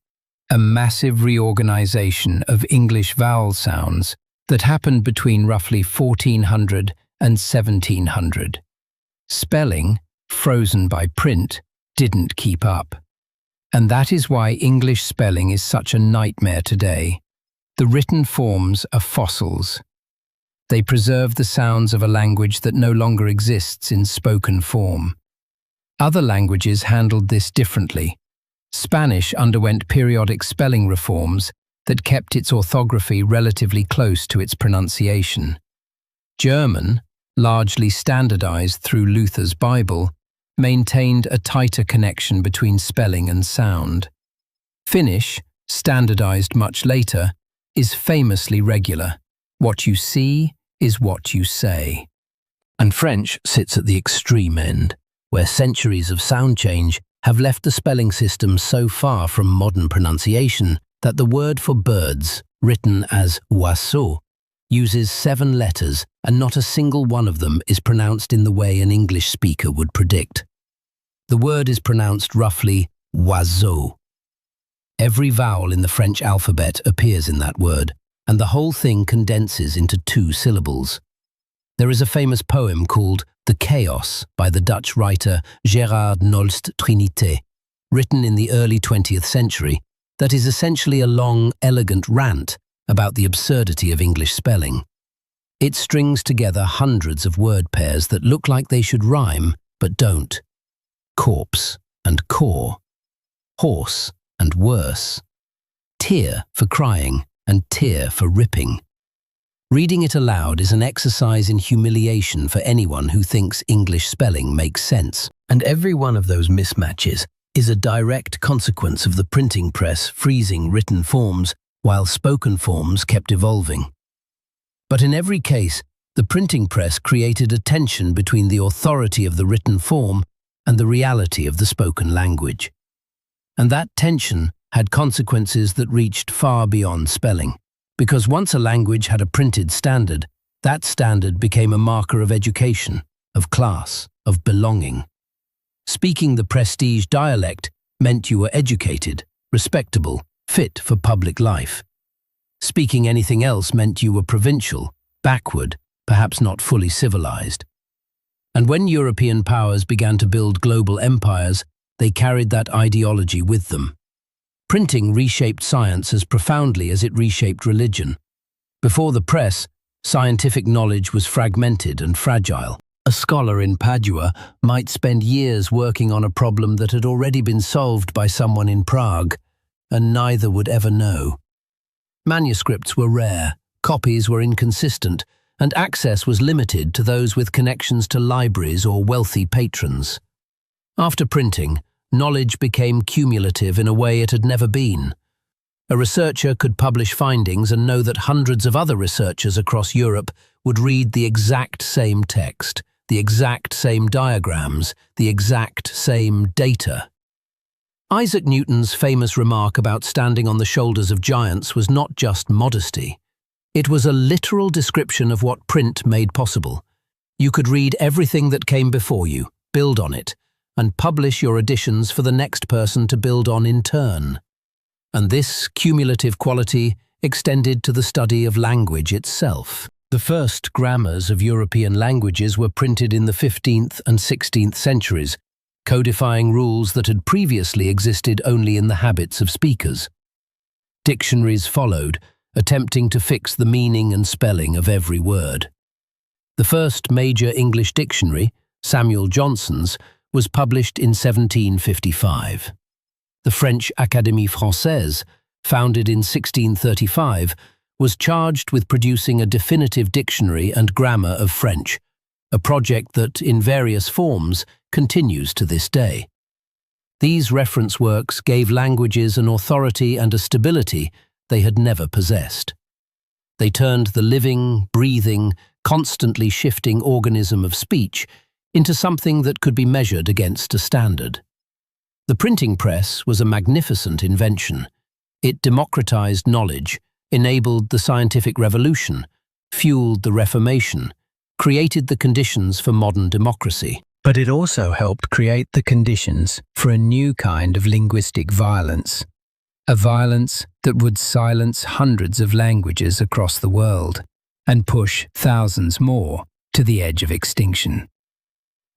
a massive reorganization of English vowel sounds that happened between roughly 1400 and 1700. Spelling, frozen by print, didn't keep up. And that is why English spelling is such a nightmare today. The written forms are fossils. They preserve the sounds of a language that no longer exists in spoken form. Other languages handled this differently. Spanish underwent periodic spelling reforms that kept its orthography relatively close to its pronunciation. German, largely standardized through Luther's Bible, maintained a tighter connection between spelling and sound. Finnish, standardized much later, is famously regular. What you see is what you say. And French sits at the extreme end, where centuries of sound change have left the spelling system so far from modern pronunciation that the word for birds, written as oiseau, uses 7 letters and not a single one of them is pronounced in the way an English speaker would predict. The word is pronounced roughly oiseau. Every vowel in the French alphabet appears in that word, and the whole thing condenses into 2 syllables. There is a famous poem called The Chaos by the Dutch writer Gerard Nolst Trinité, written in the early 20th century, that is essentially a long, elegant rant about the absurdity of English spelling. It strings together hundreds of word pairs that look like they should rhyme, but don't. Corpse and core, horse and worse, tear for crying and tear for ripping. Reading it aloud is an exercise in humiliation for anyone who thinks English spelling makes sense. And every one of those mismatches is a direct consequence of the printing press freezing written forms while spoken forms kept evolving. But in every case, the printing press created a tension between the authority of the written form and the reality of the spoken language. And that tension had consequences that reached far beyond spelling, because once a language had a printed standard, that standard became a marker of education, of class, of belonging. Speaking the prestige dialect meant you were educated, respectable, fit for public life. Speaking anything else meant you were provincial, backward, perhaps not fully civilized. And when European powers began to build global empires, they carried that ideology with them. Printing reshaped science as profoundly as it reshaped religion. Before the press, scientific knowledge was fragmented and fragile. A scholar in Padua might spend years working on a problem that had already been solved by someone in Prague, and neither would ever know. Manuscripts were rare, copies were inconsistent, and access was limited to those with connections to libraries or wealthy patrons. After printing, knowledge became cumulative in a way it had never been. A researcher could publish findings and know that hundreds of other researchers across Europe would read the exact same text, the exact same diagrams, the exact same data. Isaac Newton's famous remark about standing on the shoulders of giants was not just modesty. It was a literal description of what print made possible. You could read everything that came before you, build on it, and publish your additions for the next person to build on in turn. And this cumulative quality extended to the study of language itself. The first grammars of European languages were printed in the 15th and 16th centuries, codifying rules that had previously existed only in the habits of speakers. Dictionaries followed, attempting to fix the meaning and spelling of every word. The first major English dictionary, Samuel Johnson's, was published in 1755. The French Académie Française, founded in 1635, was charged with producing a definitive dictionary and grammar of French, a project that, in various forms, continues to this day. These reference works gave languages an authority and a stability they had never possessed. They turned the living, breathing, constantly shifting organism of speech into something that could be measured against a standard. The printing press was a magnificent invention. It democratized knowledge, enabled the scientific revolution, fueled the Reformation, created the conditions for modern democracy. But it also helped create the conditions for a new kind of linguistic violence, a violence that would silence hundreds of languages across the world and push thousands more to the edge of extinction.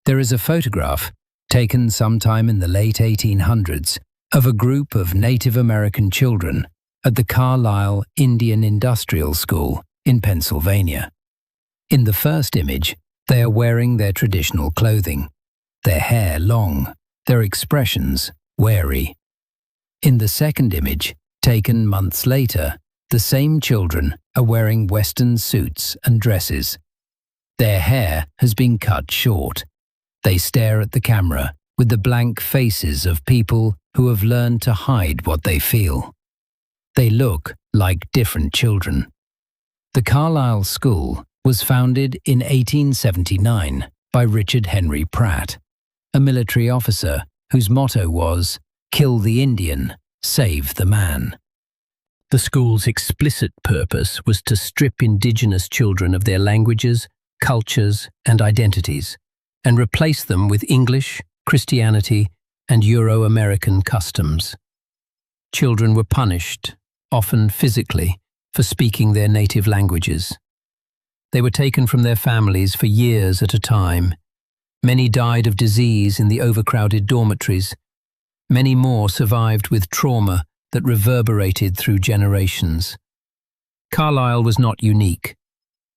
There is a photograph taken sometime in the late 1800s of a group of Native American children at the Carlisle Indian Industrial School in Pennsylvania. In the first image, they are wearing their traditional clothing, their hair long, their expressions wary. In the second image, taken months later, the same children are wearing Western suits and dresses. Their hair has been cut short. They stare at the camera with the blank faces of people who have learned to hide what they feel. They look like different children. The Carlisle School was founded in 1879 by Richard Henry Pratt, a military officer whose motto was, "Kill the Indian, save the man." The school's explicit purpose was to strip indigenous children of their languages, cultures, and identities, and replace them with English, Christianity, and Euro-American customs. Children were punished, often physically, for speaking their native languages. They were taken from their families for years at a time. Many died of disease in the overcrowded dormitories. Many more survived with trauma that reverberated through generations. Carlisle was not unique.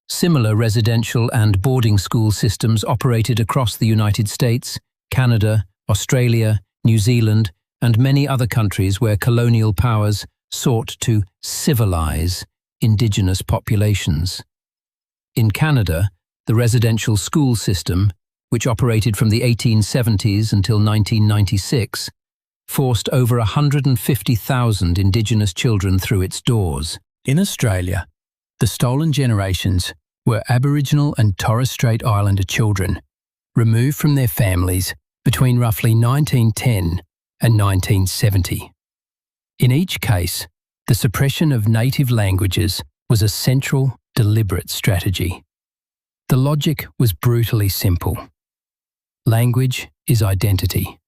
Similar residential and boarding school systems operated across the United States, Canada, Australia, New Zealand, and many other countries where colonial powers sought to civilize indigenous populations. In Canada, the residential school system, which operated from the 1870s until 1996, forced over 150,000 Indigenous children through its doors. In Australia, the stolen generations were Aboriginal and Torres Strait Islander children, removed from their families between roughly 1910 and 1970. In each case, the suppression of native languages was a central, deliberate strategy. The logic was brutally simple. Language is identity.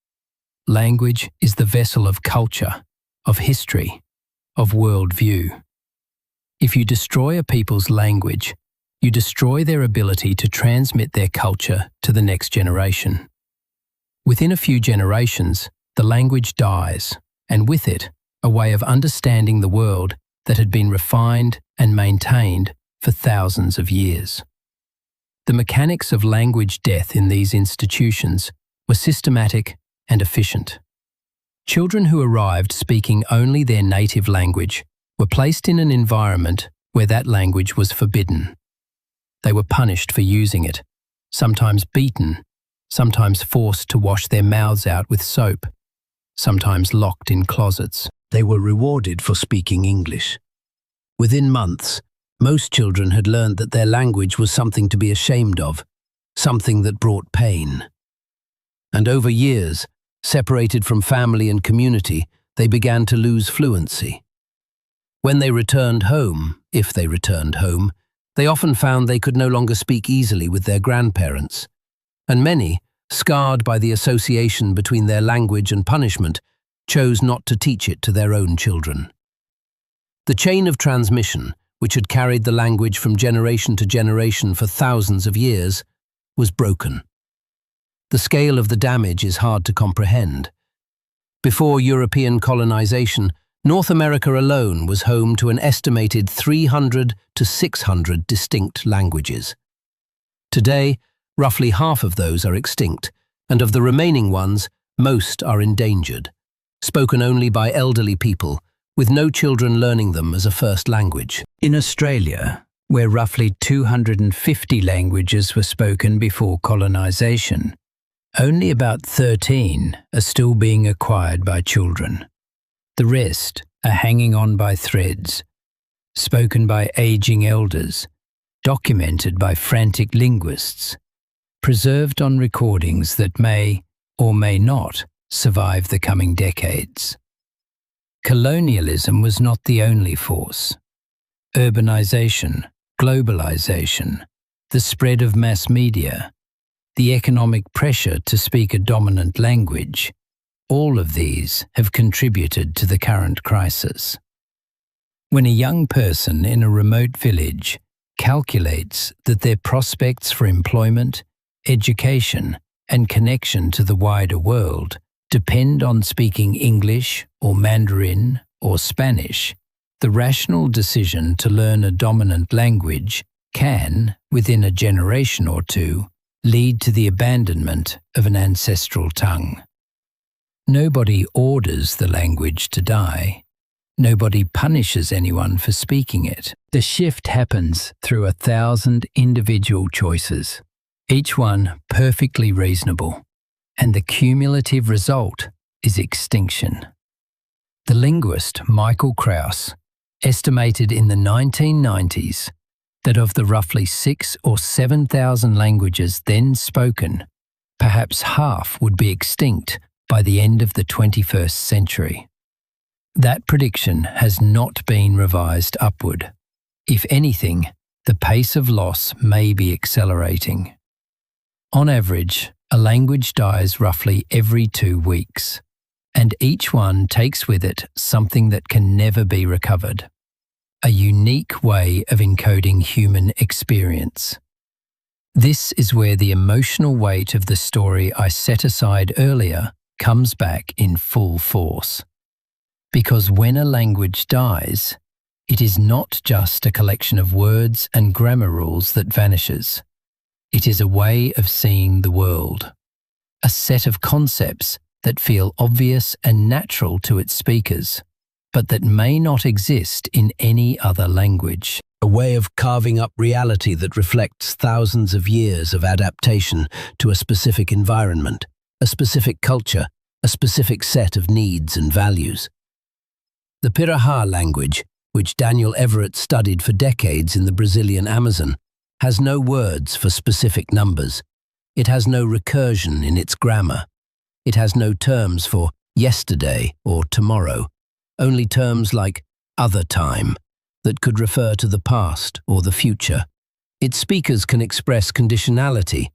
Language is the vessel of culture, of history, of worldview. If you destroy a people's language, you destroy their ability to transmit their culture to the next generation. Within a few generations, the language dies, and with it, a way of understanding the world that had been refined and maintained for thousands of years. The mechanics of language death in these institutions were systematic and efficient. Children who arrived speaking only their native language were placed in an environment where that language was forbidden. They were punished for using it, sometimes beaten, sometimes forced to wash their mouths out with soap, sometimes locked in closets. They were rewarded for speaking English. Within months, most children had learned that their language was something to be ashamed of, something that brought pain. And over years, separated from family and community, they began to lose fluency. When they returned home, if they returned home, they often found they could no longer speak easily with their grandparents, and many, scarred by the association between their language and punishment, chose not to teach it to their own children. The chain of transmission, which had carried the language from generation to generation for thousands of years, was broken. The scale of the damage is hard to comprehend. Before European colonization, North America alone was home to an estimated 300 to 600 distinct languages. Today, roughly half of those are extinct, and of the remaining ones, most are endangered, spoken only by elderly people, with no children learning them as a first language. In Australia, where roughly 250 languages were spoken before colonization, only about 13 are still being acquired by children. The rest are hanging on by threads, spoken by aging elders, documented by frantic linguists, preserved on recordings that may or may not survive the coming decades. Colonialism was not the only force. Urbanization, globalization, the spread of mass media, the economic pressure to speak a dominant language, all of these have contributed to the current crisis. When a young person in a remote village calculates that their prospects for employment, education, and connection to the wider world depend on speaking English or Mandarin or Spanish, the rational decision to learn a dominant language can, within a generation or two, lead to the abandonment of an ancestral tongue. Nobody orders the language to die. Nobody punishes anyone for speaking it. The shift happens through 1,000 individual choices, each one perfectly reasonable, and the cumulative result is extinction. The linguist Michael Krauss estimated in the 1990s that of the roughly 6,000 or 7,000 languages then spoken, perhaps half would be extinct by the end of the 21st century. That prediction has not been revised upward. If anything, the pace of loss may be accelerating. On average, a language dies roughly every 2 weeks, and each one takes with it something that can never be recovered. A unique way of encoding human experience. This is where the emotional weight of the story I set aside earlier comes back in full force. Because when a language dies, it is not just a collection of words and grammar rules that vanishes. It is a way of seeing the world, a set of concepts that feel obvious and natural to its speakers, but that may not exist in any other language. A way of carving up reality that reflects thousands of years of adaptation to a specific environment, a specific culture, a specific set of needs and values. The Piraha language, which Daniel Everett studied for decades in the Brazilian Amazon, has no words for specific numbers. It has no recursion in its grammar. It has no terms for yesterday or tomorrow, only terms like other time that could refer to the past or the future. Its speakers can express conditionality,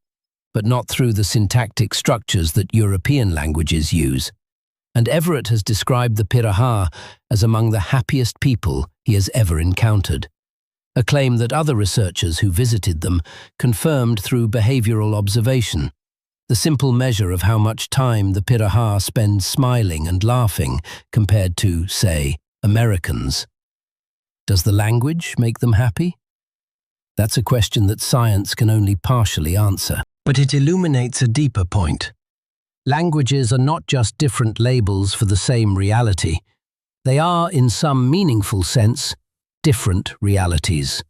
but not through the syntactic structures that European languages use. And Everett has described the Piraha as among the happiest people he has ever encountered, a claim that other researchers who visited them confirmed through behavioral observation, the simple measure of how much time the Piraha spend smiling and laughing compared to, say, Americans. Does the language make them happy? That's a question that science can only partially answer, but it illuminates a deeper point. Languages are not just different labels for the same reality. They are, in some meaningful sense, different realities.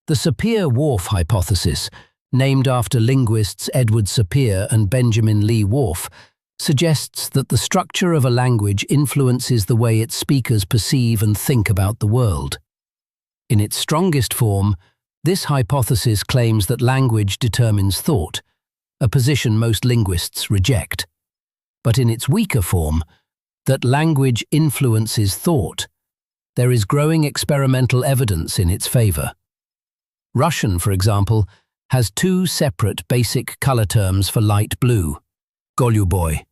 The Sapir-Whorf hypothesis, named after linguists Edward Sapir and Benjamin Lee Whorf, suggests that the structure of a language influences the way its speakers perceive and think about the world. In its strongest form, this hypothesis claims that language determines thought, a position most linguists reject. But in its weaker form, that language influences thought, there is growing experimental evidence in its favor. Russian, for example, has two separate basic color terms for light blue, goluboy,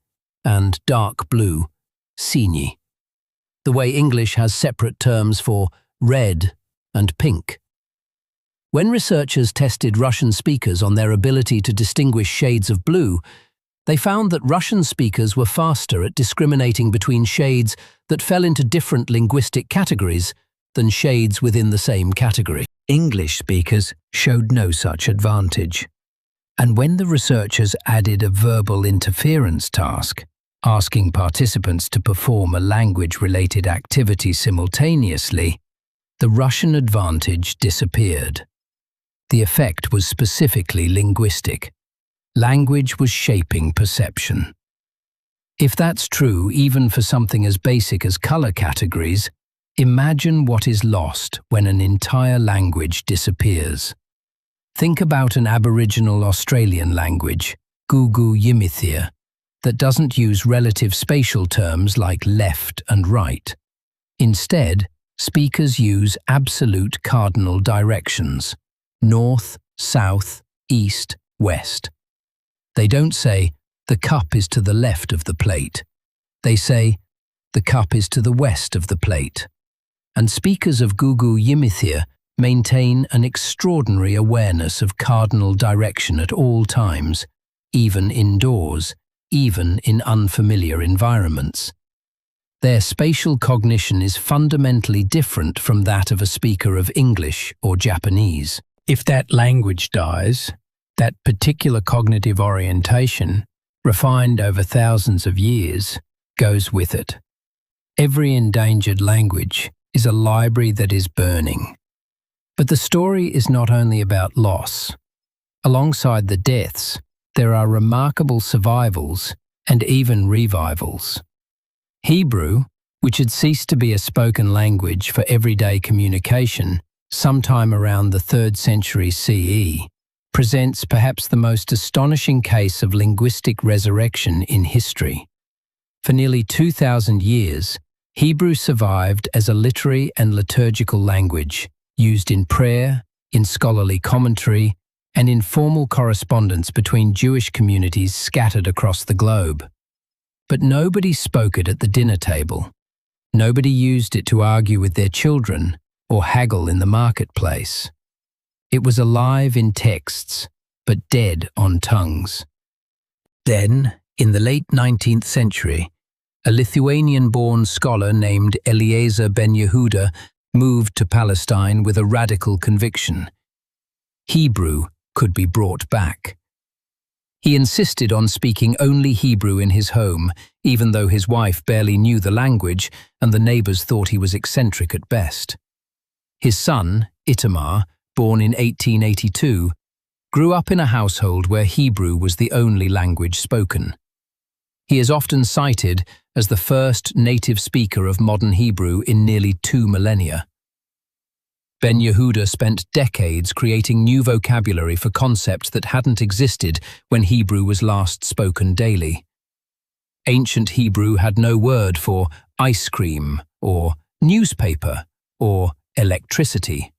and dark blue, sinyi, the way English has separate terms for red and pink. When researchers tested Russian speakers on their ability to distinguish shades of blue, they found that Russian speakers were faster at discriminating between shades that fell into different linguistic categories than shades within the same category. English speakers showed no such advantage. And when the researchers added a verbal interference task, asking participants to perform a language-related activity simultaneously, the Russian advantage disappeared. The effect was specifically linguistic. Language was shaping perception. If that's true even for something as basic as color categories, imagine what is lost when an entire language disappears. Think about an Aboriginal Australian language, Guugu Yimithir, that doesn't use relative spatial terms like left and right. Instead, speakers use absolute cardinal directions: north, south, east, west. They don't say, "The cup is to the left of the plate." They say, "The cup is to the west of the plate." And speakers of Guugu Yimithir maintain an extraordinary awareness of cardinal direction at all times, even indoors, even in unfamiliar environments. Their spatial cognition is fundamentally different from that of a speaker of English or Japanese. If that language dies, that particular cognitive orientation, refined over thousands of years, goes with it. Every endangered language is a library that is burning. But the story is not only about loss. Alongside the deaths, there are remarkable survivals and even revivals. Hebrew, which had ceased to be a spoken language for everyday communication sometime around the 3rd century CE, presents perhaps the most astonishing case of linguistic resurrection in history. For nearly 2,000 years, Hebrew survived as a literary and liturgical language, used in prayer, in scholarly commentary, and in formal correspondence between Jewish communities scattered across the globe. But nobody spoke it at the dinner table. Nobody used it to argue with their children or haggle in the marketplace. It was alive in texts, but dead on tongues. Then, in the late 19th century, a Lithuanian-born scholar named Eliezer ben Yehuda moved to Palestine with a radical conviction. Hebrew could be brought back. He insisted on speaking only Hebrew in his home, even though his wife barely knew the language and the neighbors thought he was eccentric at best. His son, Itamar, born in 1882, grew up in a household where Hebrew was the only language spoken. He is often cited as the first native speaker of modern Hebrew in nearly 2 millennia. Ben Yehuda spent decades creating new vocabulary for concepts that hadn't existed when Hebrew was last spoken daily. Ancient Hebrew had no word for ice cream or newspaper or electricity.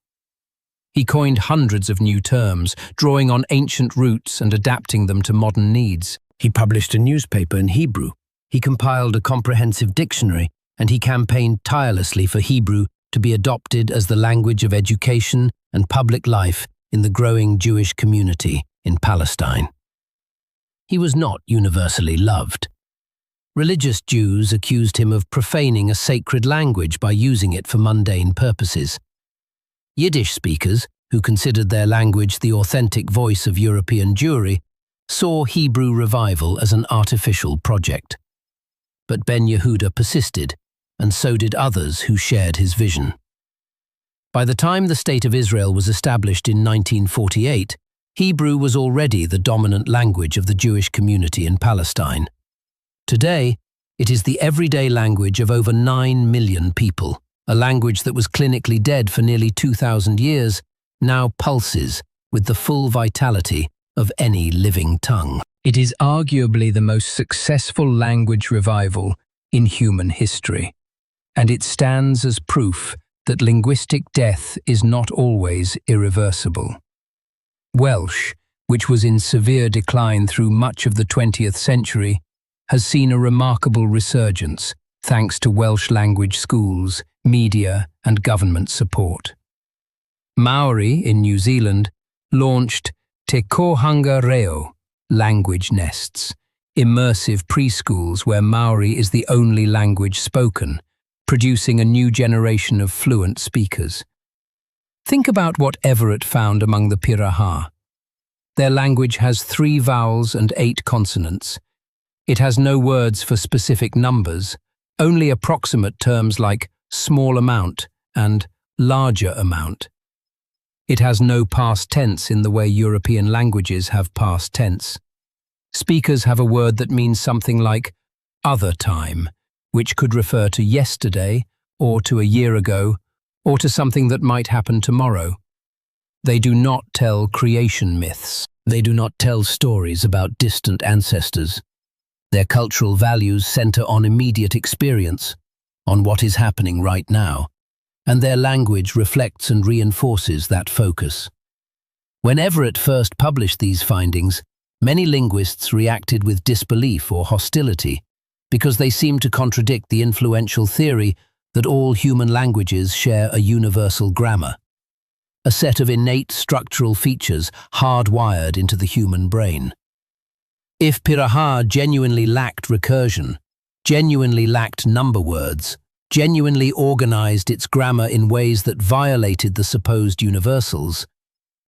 He coined hundreds of new terms, drawing on ancient roots and adapting them to modern needs. He published a newspaper in Hebrew. He compiled a comprehensive dictionary, and he campaigned tirelessly for Hebrew to be adopted as the language of education and public life in the growing Jewish community in Palestine. He was not universally loved. Religious Jews accused him of profaning a sacred language by using it for mundane purposes. Yiddish speakers, who considered their language the authentic voice of European Jewry, saw Hebrew revival as an artificial project. But Ben Yehuda persisted, and so did others who shared his vision. By the time the State of Israel was established in 1948, Hebrew was already the dominant language of the Jewish community in Palestine. Today, it is the everyday language of over 9 million people. A language that was clinically dead for nearly 2,000 years now pulses with the full vitality of any living tongue. It is arguably the most successful language revival in human history, and it stands as proof that linguistic death is not always irreversible. Welsh, which was in severe decline through much of the 20th century, has seen a remarkable resurgence thanks to Welsh language schools, media, and government support. Maori in New Zealand launched Te Kohanga Reo, language nests, immersive preschools where Maori is the only language spoken, producing a new generation of fluent speakers. Think about what Everett found among the Piraha. Their language has 3 vowels and 8 consonants. It has no words for specific numbers, only approximate terms like small amount and larger amount. It has no past tense in the way European languages have past tense. Speakers have a word that means something like other time, which could refer to yesterday, or to a year ago, or to something that might happen tomorrow. They do not tell creation myths. They do not tell stories about distant ancestors. Their cultural values center on immediate experience, on what is happening right now, and their language reflects and reinforces that focus. When Everett first published these findings, many linguists reacted with disbelief or hostility because they seemed to contradict the influential theory that all human languages share a universal grammar, a set of innate structural features hardwired into the human brain. If Piraha genuinely lacked recursion, genuinely lacked number words, genuinely organized its grammar in ways that violated the supposed universals,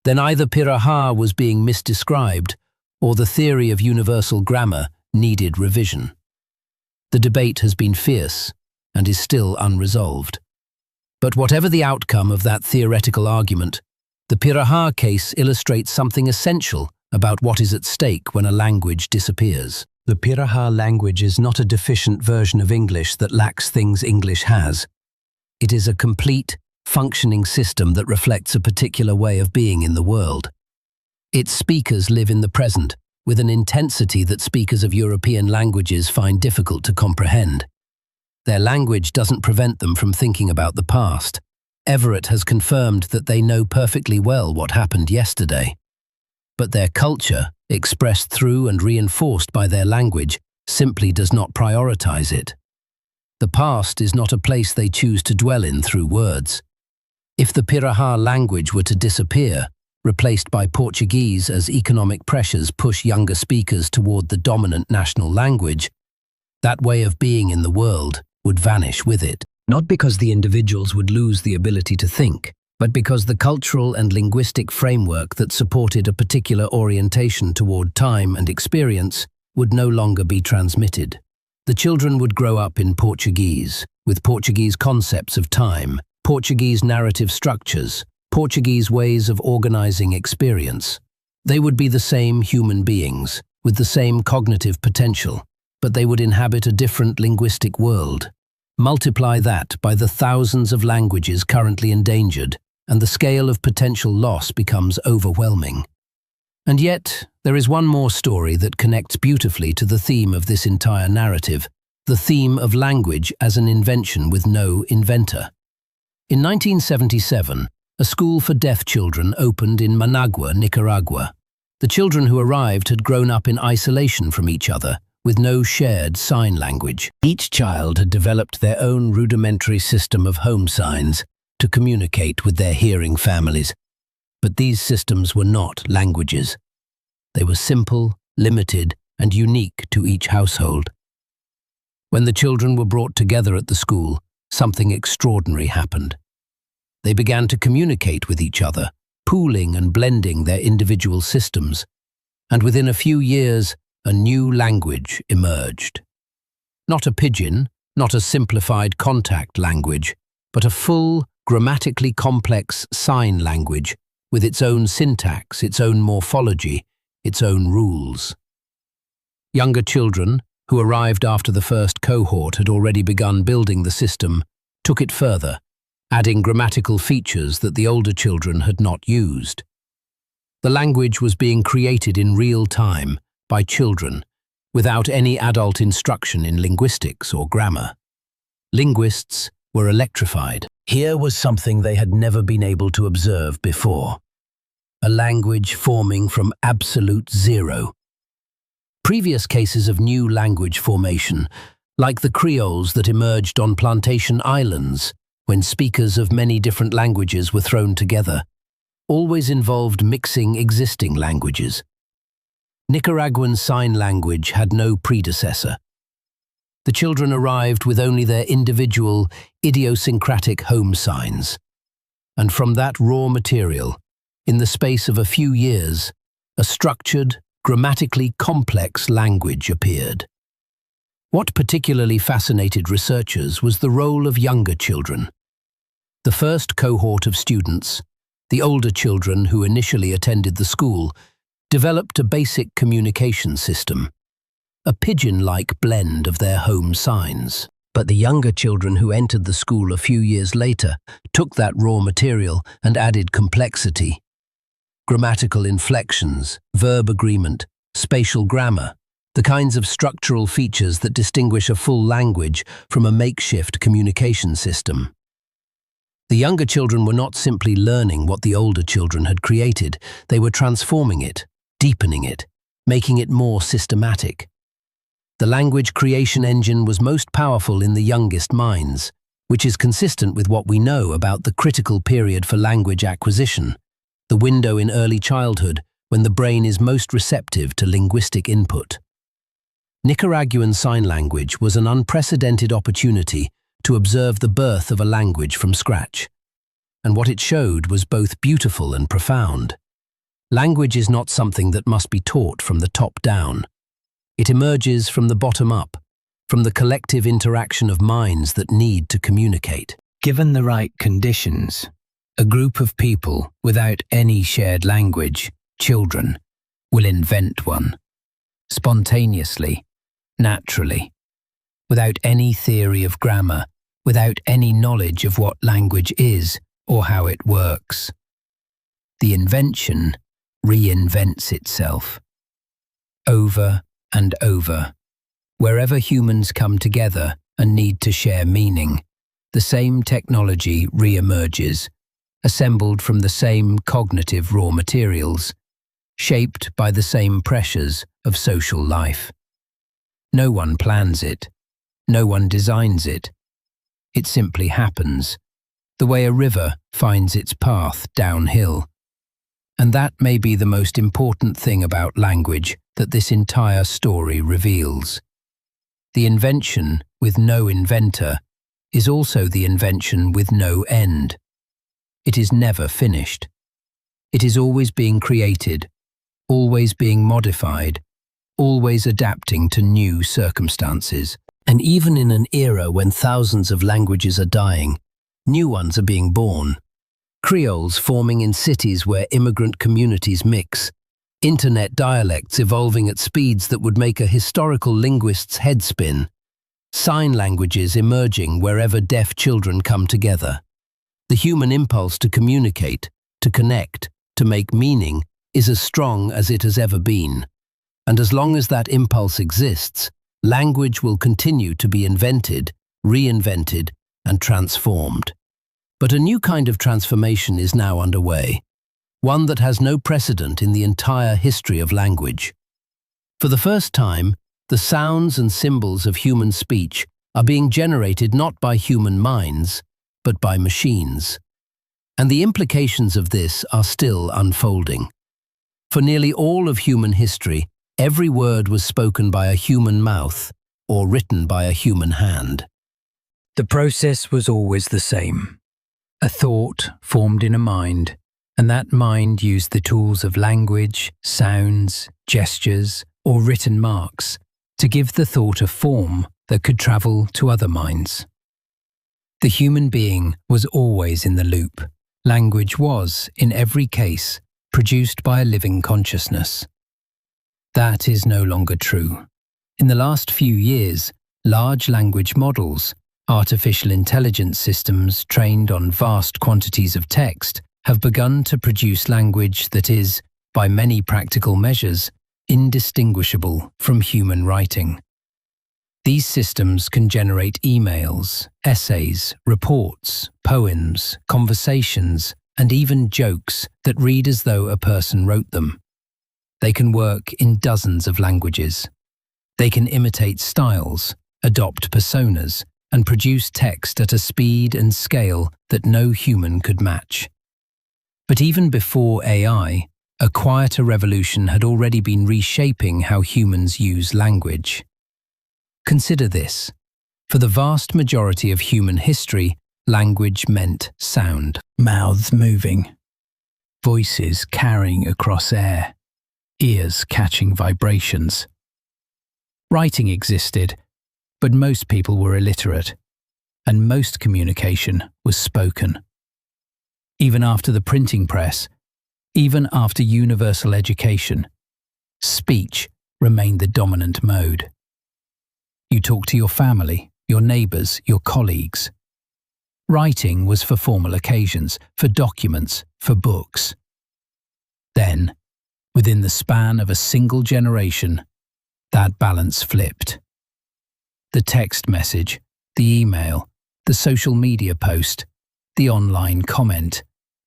then either Piraha was being misdescribed or the theory of universal grammar needed revision. The debate has been fierce and is still unresolved. But whatever the outcome of that theoretical argument, the Piraha case illustrates something essential about what is at stake when a language disappears. The Piraha language is not a deficient version of English that lacks things English has. It is a complete, functioning system that reflects a particular way of being in the world. Its speakers live in the present, with an intensity that speakers of European languages find difficult to comprehend. Their language doesn't prevent them from thinking about the past. Everett has confirmed that they know perfectly well what happened yesterday. But their culture, expressed through and reinforced by their language, simply does not prioritize it. The past is not a place they choose to dwell in through words. If the Piraha language were to disappear, replaced by Portuguese as economic pressures push younger speakers toward the dominant national language, that way of being in the world would vanish with it. Not because the individuals would lose the ability to think, but because the cultural and linguistic framework that supported a particular orientation toward time and experience would no longer be transmitted. The children would grow up in Portuguese, with Portuguese concepts of time, Portuguese narrative structures, Portuguese ways of organizing experience. They would be the same human beings, with the same cognitive potential, but they would inhabit a different linguistic world. Multiply that by the thousands of languages currently endangered, and the scale of potential loss becomes overwhelming. And yet, there is one more story that connects beautifully to the theme of this entire narrative, the theme of language as an invention with no inventor. In 1977, a school for deaf children opened in Managua, Nicaragua. The children who arrived had grown up in isolation from each other, with no shared sign language. Each child had developed their own rudimentary system of home signs to communicate with their hearing families. But these systems were not languages. They were simple, limited, and unique to each household. When the children were brought together at the school, something extraordinary happened. They began to communicate with each other, pooling and blending their individual systems, and within a few years, a new language emerged. Not a pidgin, not a simplified contact language, but a full, grammatically complex sign language with its own syntax, its own morphology, its own rules. Younger children, who arrived after the first cohort had already begun building the system, took it further, adding grammatical features that the older children had not used. The language was being created in real time by children, without any adult instruction in linguistics or grammar. Linguists were electrified. Here was something they had never been able to observe before. a language forming from absolute zero. Previous cases of new language formation, like the creoles that emerged on plantation islands when speakers of many different languages were thrown together, always involved mixing existing languages. Nicaraguan Sign Language had no predecessor. The children arrived with only their individual, idiosyncratic home signs. And from that raw material, in the space of a few years, a structured, grammatically complex language appeared. What particularly fascinated researchers was the role of younger children. The first cohort of students, the older children who initially attended the school, developed a basic communication system, a pigeon-like blend of their home signs. But the younger children who entered the school a few years later took that raw material and added complexity. Grammatical inflections, verb agreement, spatial grammar, the kinds of structural features that distinguish a full language from a makeshift communication system. The younger children were not simply learning what the older children had created, they were transforming it, deepening it, making it more systematic. The language creation engine was most powerful in the youngest minds, which is consistent with what we know about the critical period for language acquisition, the window in early childhood when the brain is most receptive to linguistic input. Nicaraguan Sign Language was an unprecedented opportunity to observe the birth of a language from scratch, and what it showed was both beautiful and profound. Language is not something that must be taught from the top down. It emerges from the bottom up, from the collective interaction of minds that need to communicate. Given the right conditions, a group of people without any shared language, children, will invent one, spontaneously, naturally, without any theory of grammar, without any knowledge of what language is or how it works. The invention reinvents itself, over and over. Wherever humans come together and need to share meaning, the same technology re-emerges, assembled from the same cognitive raw materials, shaped by the same pressures of social life. No one plans it. No one designs it. It simply happens, the way a river finds its path downhill. And that may be the most important thing about language that this entire story reveals. The invention with no inventor is also the invention with no end. It is never finished. It is always being created, always being modified, always adapting to new circumstances. And even in an era when thousands of languages are dying, new ones are being born. Creoles forming in cities where immigrant communities mix, internet dialects evolving at speeds that would make a historical linguist's head spin, sign languages emerging wherever deaf children come together. The human impulse to communicate, to connect, to make meaning is as strong as it has ever been. And as long as that impulse exists, language will continue to be invented, reinvented, and transformed. But a new kind of transformation is now underway, one that has no precedent in the entire history of language. For the first time, the sounds and symbols of human speech are being generated not by human minds, but by machines. And the implications of this are still unfolding. For nearly all of human history, every word was spoken by a human mouth or written by a human hand. The process was always the same. A thought formed in a mind, and that mind used the tools of language, sounds, gestures, or written marks to give the thought a form that could travel to other minds. The human being was always in the loop. Language was, in every case, produced by a living consciousness. That is no longer true. In the last few years, large language models, artificial intelligence systems trained on vast quantities of text, have begun to produce language that is, by many practical measures, indistinguishable from human writing. These systems can generate emails, essays, reports, poems, conversations, and even jokes that read as though a person wrote them. They can work in dozens of languages. They can imitate styles, adopt personas, and produce text at a speed and scale that no human could match. But even before AI, a quieter revolution had already been reshaping how humans use language. Consider this. For the vast majority of human history, language meant sound. Mouths moving, voices carrying across air, ears catching vibrations. Writing existed, but most people were illiterate, and most communication was spoken. Even after the printing press, even after universal education, speech remained the dominant mode. You talk to your family, your neighbors, your colleagues. Writing was for formal occasions, for documents, for books. Then, within the span of a single generation, that balance flipped. The text message, the email, the social media post, the online comment,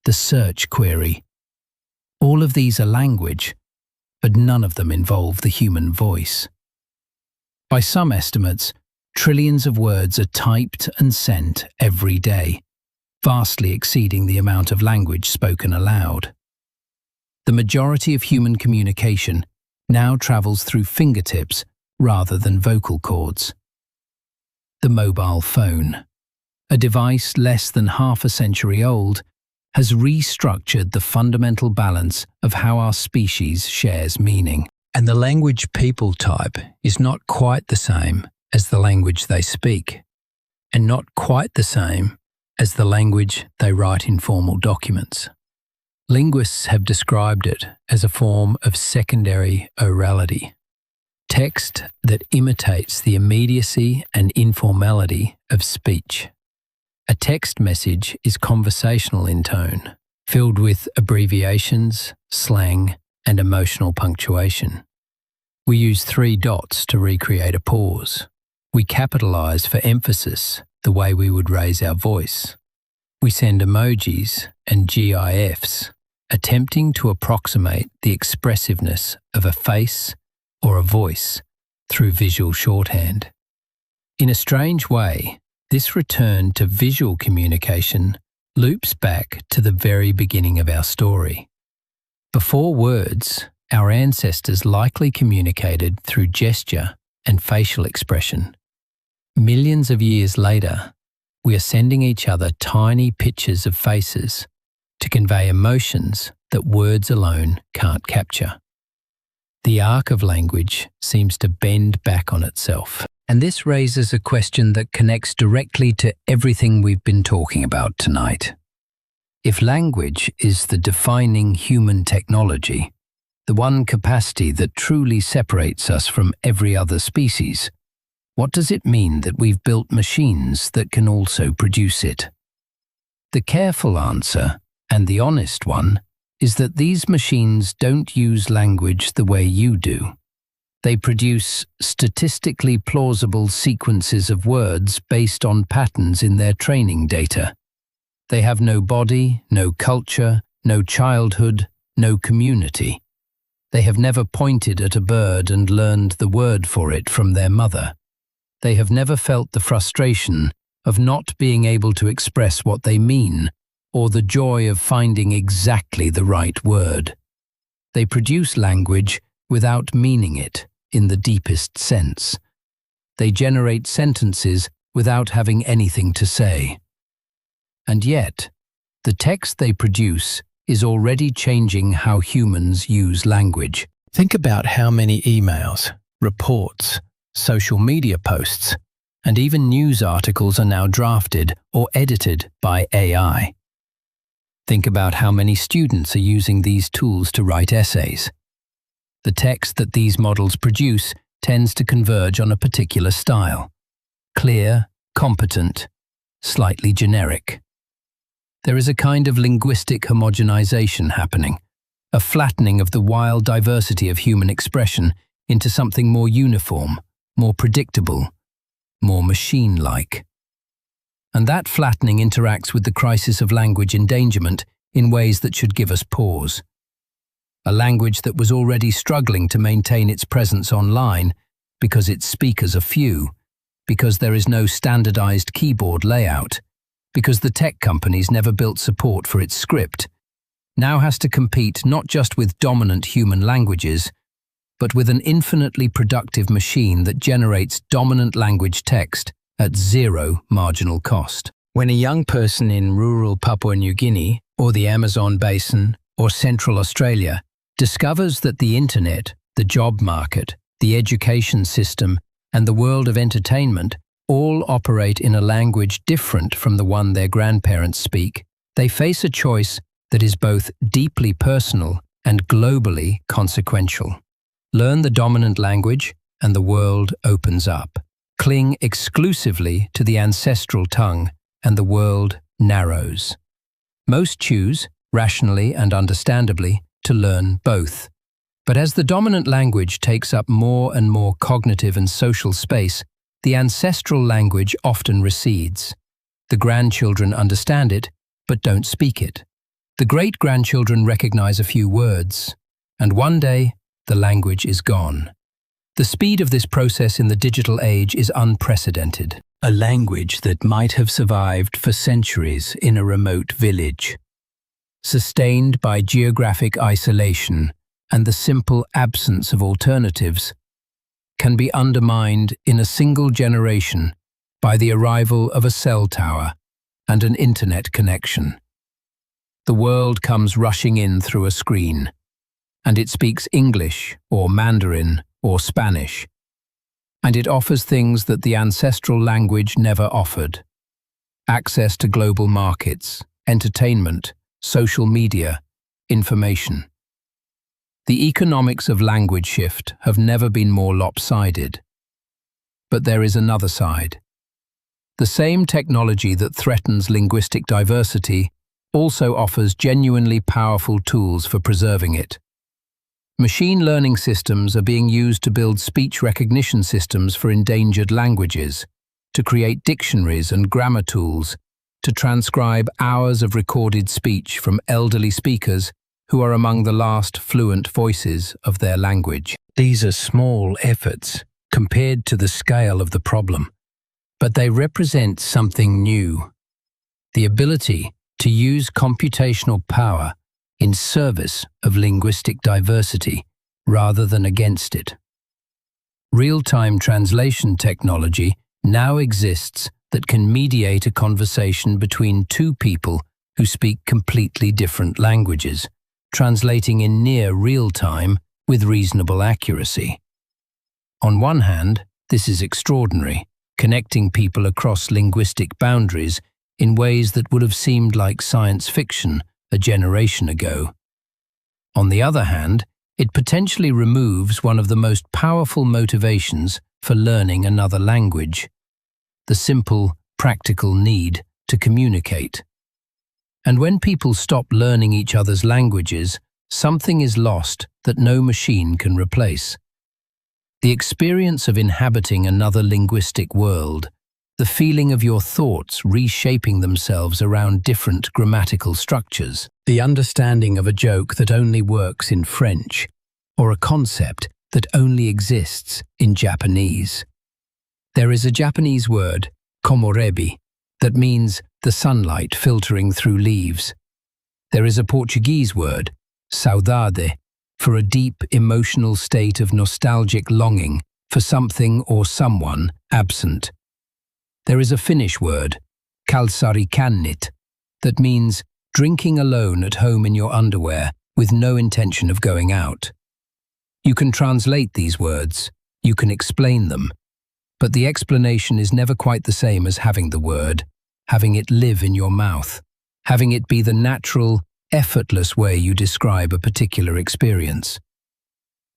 the search query. All of these are language, but none of them involve the human voice. By some estimates, trillions of words are typed and sent every day, vastly exceeding the amount of language spoken aloud. The majority of human communication now travels through fingertips rather than vocal cords. The mobile phone, a device less than half a century old, has restructured the fundamental balance of how our species shares meaning. And the language people type is not quite the same as the language they speak, and not quite the same as the language they write in formal documents. Linguists have described it as a form of secondary orality, text that imitates the immediacy and informality of speech. A text message is conversational in tone, filled with abbreviations, slang, and emotional punctuation. We use 3 dots to recreate a pause. We capitalize for emphasis the way we would raise our voice. We send emojis and GIFs, attempting to approximate the expressiveness of a face or a voice through visual shorthand. In a strange way, this return to visual communication loops back to the very beginning of our story. Before words, our ancestors likely communicated through gesture and facial expression. Millions of years later, we are sending each other tiny pictures of faces to convey emotions that words alone can't capture. The arc of language seems to bend back on itself. And this raises a question that connects directly to everything we've been talking about tonight. If language is the defining human technology, the one capacity that truly separates us from every other species, what does it mean that we've built machines that can also produce it? The careful answer, and the honest one, is that these machines don't use language the way you do. They produce statistically plausible sequences of words based on patterns in their training data. They have no body, no culture, no childhood, no community. They have never pointed at a bird and learned the word for it from their mother. They have never felt the frustration of not being able to express what they mean, or the joy of finding exactly the right word. They produce language without meaning it in the deepest sense. They generate sentences without having anything to say. And yet, the text they produce is already changing how humans use language. Think about how many emails, reports, social media posts, and even news articles are now drafted or edited by AI. Think about how many students are using these tools to write essays. The text that these models produce tends to converge on a particular style: clear, competent, slightly generic. There is a kind of linguistic homogenization happening, a flattening of the wild diversity of human expression into something more uniform, more predictable, more machine-like. And that flattening interacts with the crisis of language endangerment in ways that should give us pause. A language that was already struggling to maintain its presence online because its speakers are few, because there is no standardized keyboard layout, because the tech companies never built support for its script, now has to compete not just with dominant human languages, but with an infinitely productive machine that generates dominant language text at zero marginal cost. When a young person in rural Papua New Guinea or the Amazon basin or Central Australia discovers that the internet, the job market, the education system, and the world of entertainment all operate in a language different from the one their grandparents speak, they face a choice that is both deeply personal and globally consequential. Learn the dominant language and the world opens up. Cling exclusively to the ancestral tongue and the world narrows. Most choose, rationally and understandably, to learn both. But as the dominant language takes up more and more cognitive and social space, the ancestral language often recedes. The grandchildren understand it, but don't speak it. The great-grandchildren recognize a few words, and one day, the language is gone. The speed of this process in the digital age is unprecedented. A language that might have survived for centuries in a remote village, sustained by geographic isolation and the simple absence of alternatives, can be undermined in a single generation by the arrival of a cell tower and an internet connection. The world comes rushing in through a screen, and it speaks English or Mandarin or Spanish, and it offers things that the ancestral language never offered: access to global markets, entertainment, social media, information. The economics of language shift have never been more lopsided. But there is another side. The same technology that threatens linguistic diversity also offers genuinely powerful tools for preserving it. Machine learning systems are being used to build speech recognition systems for endangered languages, to create dictionaries and grammar tools, to transcribe hours of recorded speech from elderly speakers who are among the last fluent voices of their language. These are small efforts compared to the scale of the problem, but they represent something new: the ability to use computational power in service of linguistic diversity rather than against it. Real-time translation technology now exists that can mediate a conversation between two people who speak completely different languages, translating in near real time with reasonable accuracy. On one hand, this is extraordinary, connecting people across linguistic boundaries in ways that would have seemed like science fiction a generation ago. On the other hand, it potentially removes one of the most powerful motivations for learning another language: the simple, practical need to communicate. And when people stop learning each other's languages, something is lost that no machine can replace. The experience of inhabiting another linguistic world, the feeling of your thoughts reshaping themselves around different grammatical structures, the understanding of a joke that only works in French, or a concept that only exists in Japanese. There is a Japanese word, komorebi, that means the sunlight filtering through leaves. There is a Portuguese word, saudade, for a deep emotional state of nostalgic longing for something or someone absent. There is a Finnish word, kalsarikannit, that means drinking alone at home in your underwear with no intention of going out. You can translate these words, you can explain them, but the explanation is never quite the same as having the word, having it live in your mouth, having it be the natural, effortless way you describe a particular experience.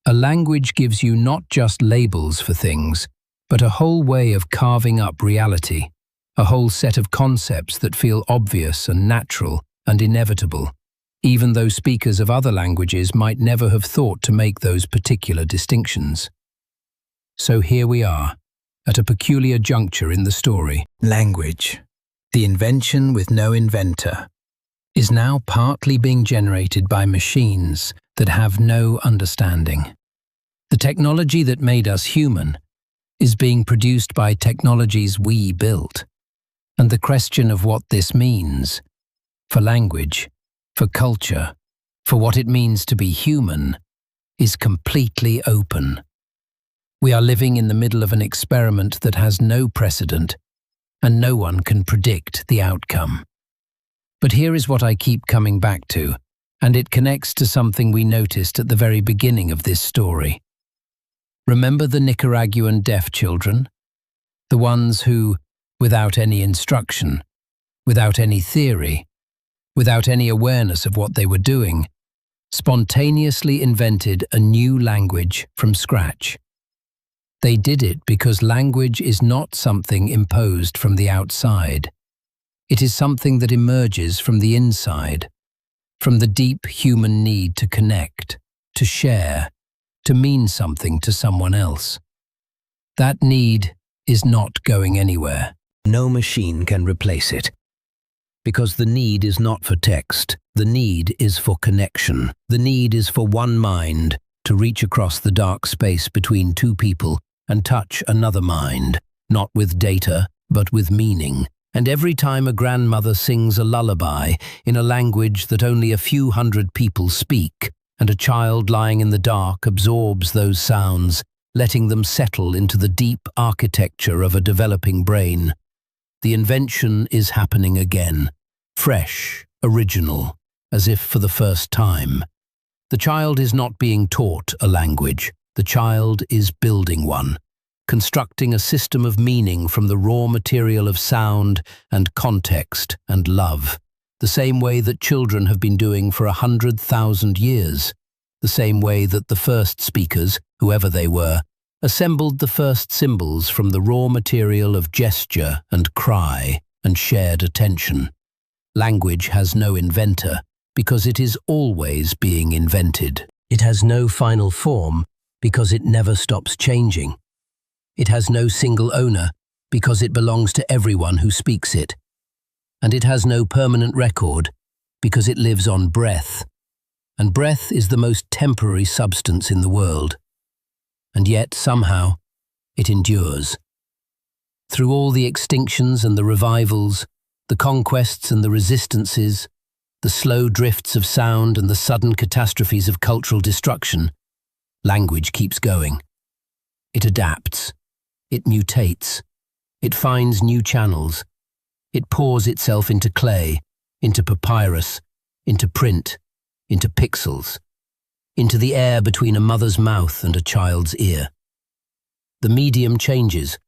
A language gives you not just labels for things, but a whole way of carving up reality, a whole set of concepts that feel obvious and natural and inevitable, even though speakers of other languages might never have thought to make those particular distinctions. So here we are, at a peculiar juncture in the story. Language, the invention with no inventor. is now partly being generated by machines that have no understanding. The technology that made us human is being produced by technologies we built. And the question of what this means for language, for culture, for what it means to be human, is completely open. We are living in the middle of an experiment that has no precedent, and no one can predict the outcome. But here is what I keep coming back to, and it connects to something we noticed at the very beginning of this story. Remember the Nicaraguan deaf children? The ones who, without any instruction, without any theory, without any awareness of what they were doing, spontaneously invented a new language from scratch. They did it because language is not something imposed from the outside. It is something that emerges from the inside, from the deep human need to connect, to share, to mean something to someone else. That need is not going anywhere. No machine can replace it. Because the need is not for text, the need is for connection. The need is for one mind to reach across the dark space between two people and touch another mind, not with data, but with meaning. And every time a grandmother sings a lullaby in a language that only a few hundred people speak, and a child lying in the dark absorbs those sounds, letting them settle into the deep architecture of a developing brain, the invention is happening again, fresh, original, as if for the first time. The child is not being taught a language. The child is building one, constructing a system of meaning from the raw material of sound and context and love, the same way that children have been doing for 100,000 years, the same way that the first speakers, whoever they were, assembled the first symbols from the raw material of gesture and cry and shared attention. Language has no inventor because it is always being invented. It has no final form because it never stops changing. It has no single owner because it belongs to everyone who speaks it. And it has no permanent record because it lives on breath. And breath is the most temporary substance in the world. And yet, somehow, it endures. Through all the extinctions and the revivals, the conquests and the resistances, the slow drifts of sound and the sudden catastrophes of cultural destruction, language keeps going. It adapts. It mutates. It finds new channels. It pours itself into clay, into papyrus, into print, into pixels, into the air between a mother's mouth and a child's ear. The medium changes,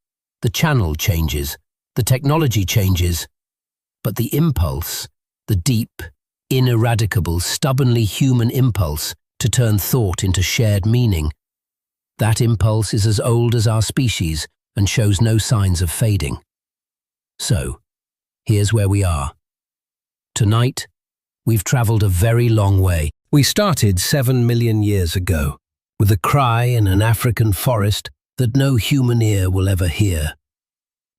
the channel changes, the technology changes, but the impulse, the deep, ineradicable, stubbornly human impulse to turn thought into shared meaning, that impulse is as old as our species and shows no signs of fading. So, here's where we are. Tonight, we've traveled a very long way. We started 7 million years ago, with a cry in an African forest that no human ear will ever hear.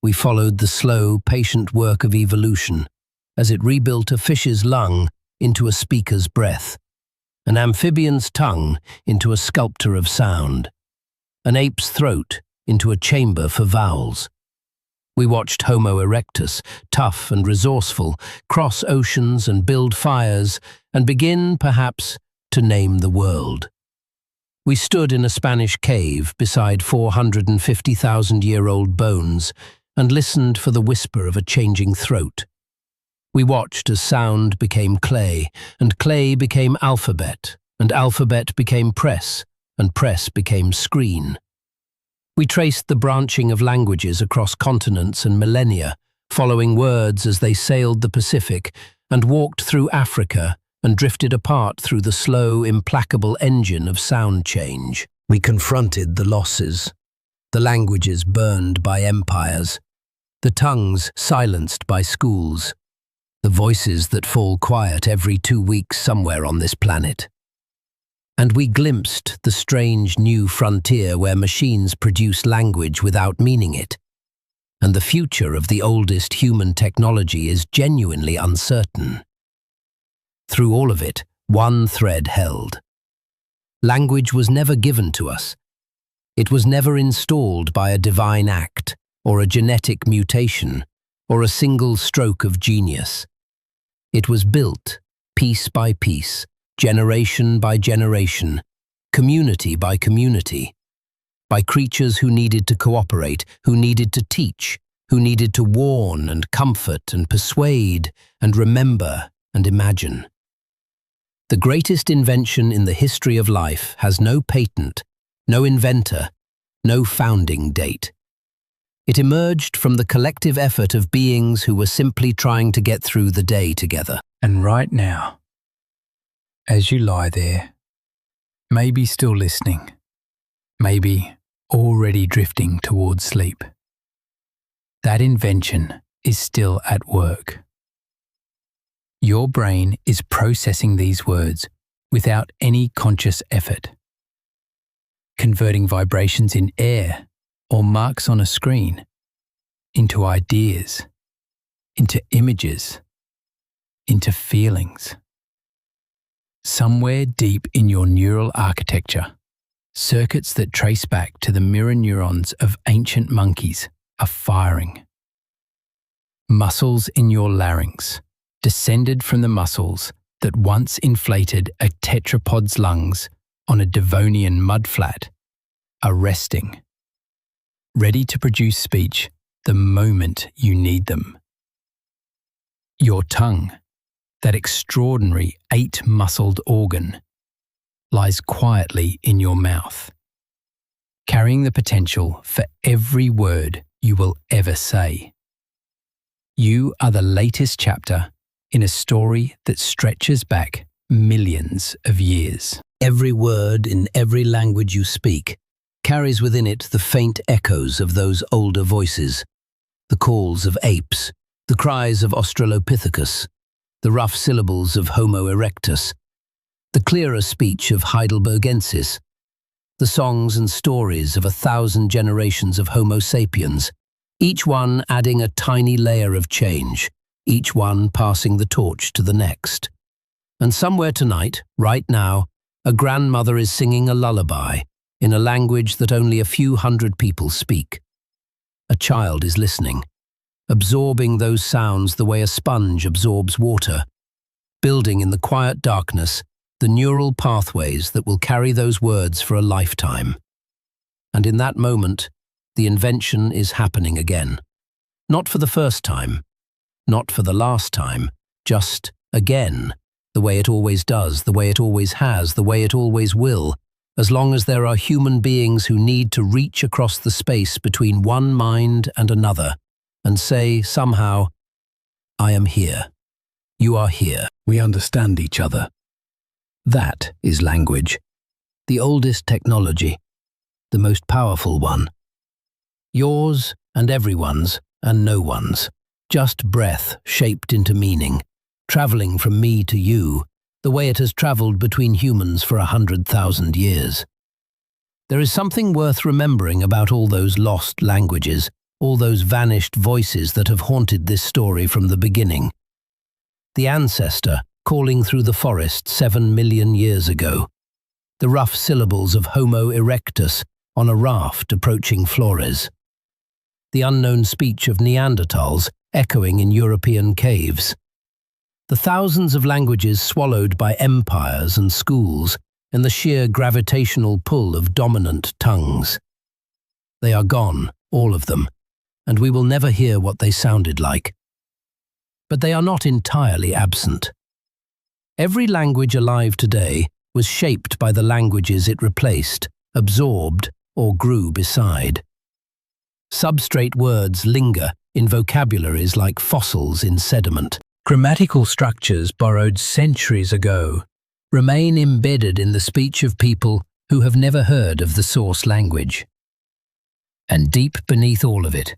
We followed the slow, patient work of evolution as it rebuilt a fish's lung into a speaker's breath, an amphibian's tongue into a sculptor of sound, an ape's throat into a chamber for vowels. We watched Homo erectus, tough and resourceful, cross oceans and build fires and begin, perhaps, to name the world. We stood in a Spanish cave beside 450,000-year-old bones and listened for the whisper of a changing throat. We watched as sound became clay, and clay became alphabet, and alphabet became press, and press became screen. We traced the branching of languages across continents and millennia, following words as they sailed the Pacific, and walked through Africa and drifted apart through the slow, implacable engine of sound change. We confronted the losses, the languages burned by empires, the tongues silenced by schools, the voices that fall quiet every 2 weeks somewhere on this planet. And we glimpsed the strange new frontier where machines produce language without meaning it. And the future of the oldest human technology is genuinely uncertain. Through all of it, one thread held. Language was never given to us. It was never installed by a divine act, or a genetic mutation, or a single stroke of genius. It was built, piece by piece, generation by generation, community by community, by creatures who needed to cooperate, who needed to teach, who needed to warn and comfort and persuade and remember and imagine. The greatest invention in the history of life has no patent, no inventor, no founding date. It emerged from the collective effort of beings who were simply trying to get through the day together. And right now, as you lie there, maybe still listening, maybe already drifting towards sleep, that invention is still at work. Your brain is processing these words without any conscious effort, converting vibrations in air or marks on a screen into ideas, into images, into feelings. Somewhere deep in your neural architecture, circuits that trace back to the mirror neurons of ancient monkeys are firing. Muscles in your larynx, descended from the muscles that once inflated a tetrapod's lungs on a Devonian mudflat, are resting, ready to produce speech the moment you need them. Your tongue, that extraordinary 8-muscled organ, lies quietly in your mouth, carrying the potential for every word you will ever say. You are the latest chapter in a story that stretches back millions of years. Every word in every language you speak carries within it the faint echoes of those older voices, the calls of apes, the cries of Australopithecus, the rough syllables of Homo erectus, the clearer speech of Heidelbergensis, the songs and stories of 1,000 generations of Homo sapiens, each one adding a tiny layer of change, each one passing the torch to the next. And somewhere tonight, right now, a grandmother is singing a lullaby in a language that only a few hundred people speak. A child is listening, absorbing those sounds the way a sponge absorbs water, building in the quiet darkness the neural pathways that will carry those words for a lifetime. And in that moment, the invention is happening again. Not for the first time, not for the last time, just again, the way it always does, the way it always has, the way it always will, as long as there are human beings who need to reach across the space between one mind and another and say, somehow, I am here. You are here. We understand each other. That is language. The oldest technology, the most powerful one. Yours and everyone's and no one's. Just breath shaped into meaning, traveling from me to you, the way it has traveled between humans for 100,000 years. There is something worth remembering about all those lost languages, all those vanished voices that have haunted this story from the beginning. The ancestor calling through the forest 7 million years ago. The rough syllables of Homo erectus on a raft approaching Flores. The unknown speech of Neanderthals echoing in European caves. The thousands of languages swallowed by empires and schools in the sheer gravitational pull of dominant tongues. They are gone, all of them, and we will never hear what they sounded like. But they are not entirely absent. Every language alive today was shaped by the languages it replaced, absorbed, or grew beside. Substrate words linger in vocabularies like fossils in sediment. Grammatical structures borrowed centuries ago remain embedded in the speech of people who have never heard of the source language. And deep beneath all of it,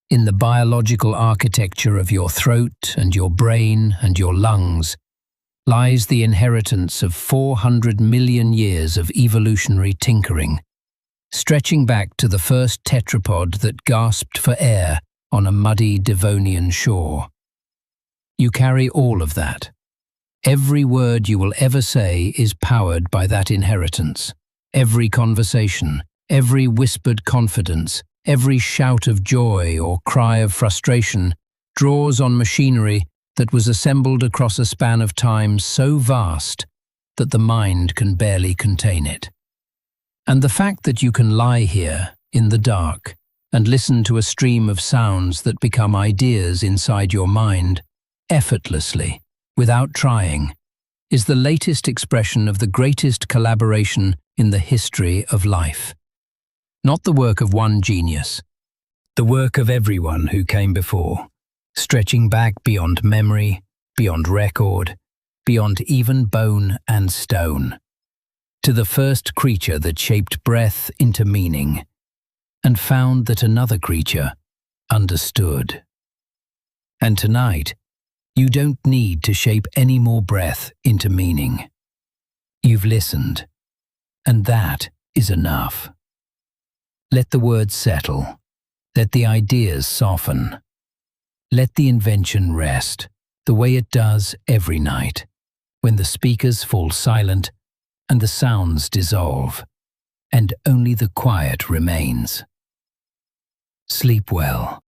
in the biological architecture of your throat and your brain and your lungs, lies the inheritance of 400 million years of evolutionary tinkering, stretching back to the first tetrapod that gasped for air on a muddy Devonian shore. You carry all of that, Every word you will ever say is powered by that inheritance. Every conversation, every whispered confidence, every shout of joy or cry of frustration draws on machinery that was assembled across a span of time so vast that the mind can barely contain it. And the fact that you can lie here, in the dark, and listen to a stream of sounds that become ideas inside your mind, effortlessly, without trying, is the latest expression of the greatest collaboration in the history of life. Not the work of one genius, the work of everyone who came before, stretching back beyond memory, beyond record, beyond even bone and stone, to the first creature that shaped breath into meaning, and found that another creature understood. And tonight, you don't need to shape any more breath into meaning. You've listened, and that is enough. Let the words settle. Let the ideas soften. Let the invention rest, the way it does every night, when the speakers fall silent and the sounds dissolve, and only the quiet remains. Sleep well.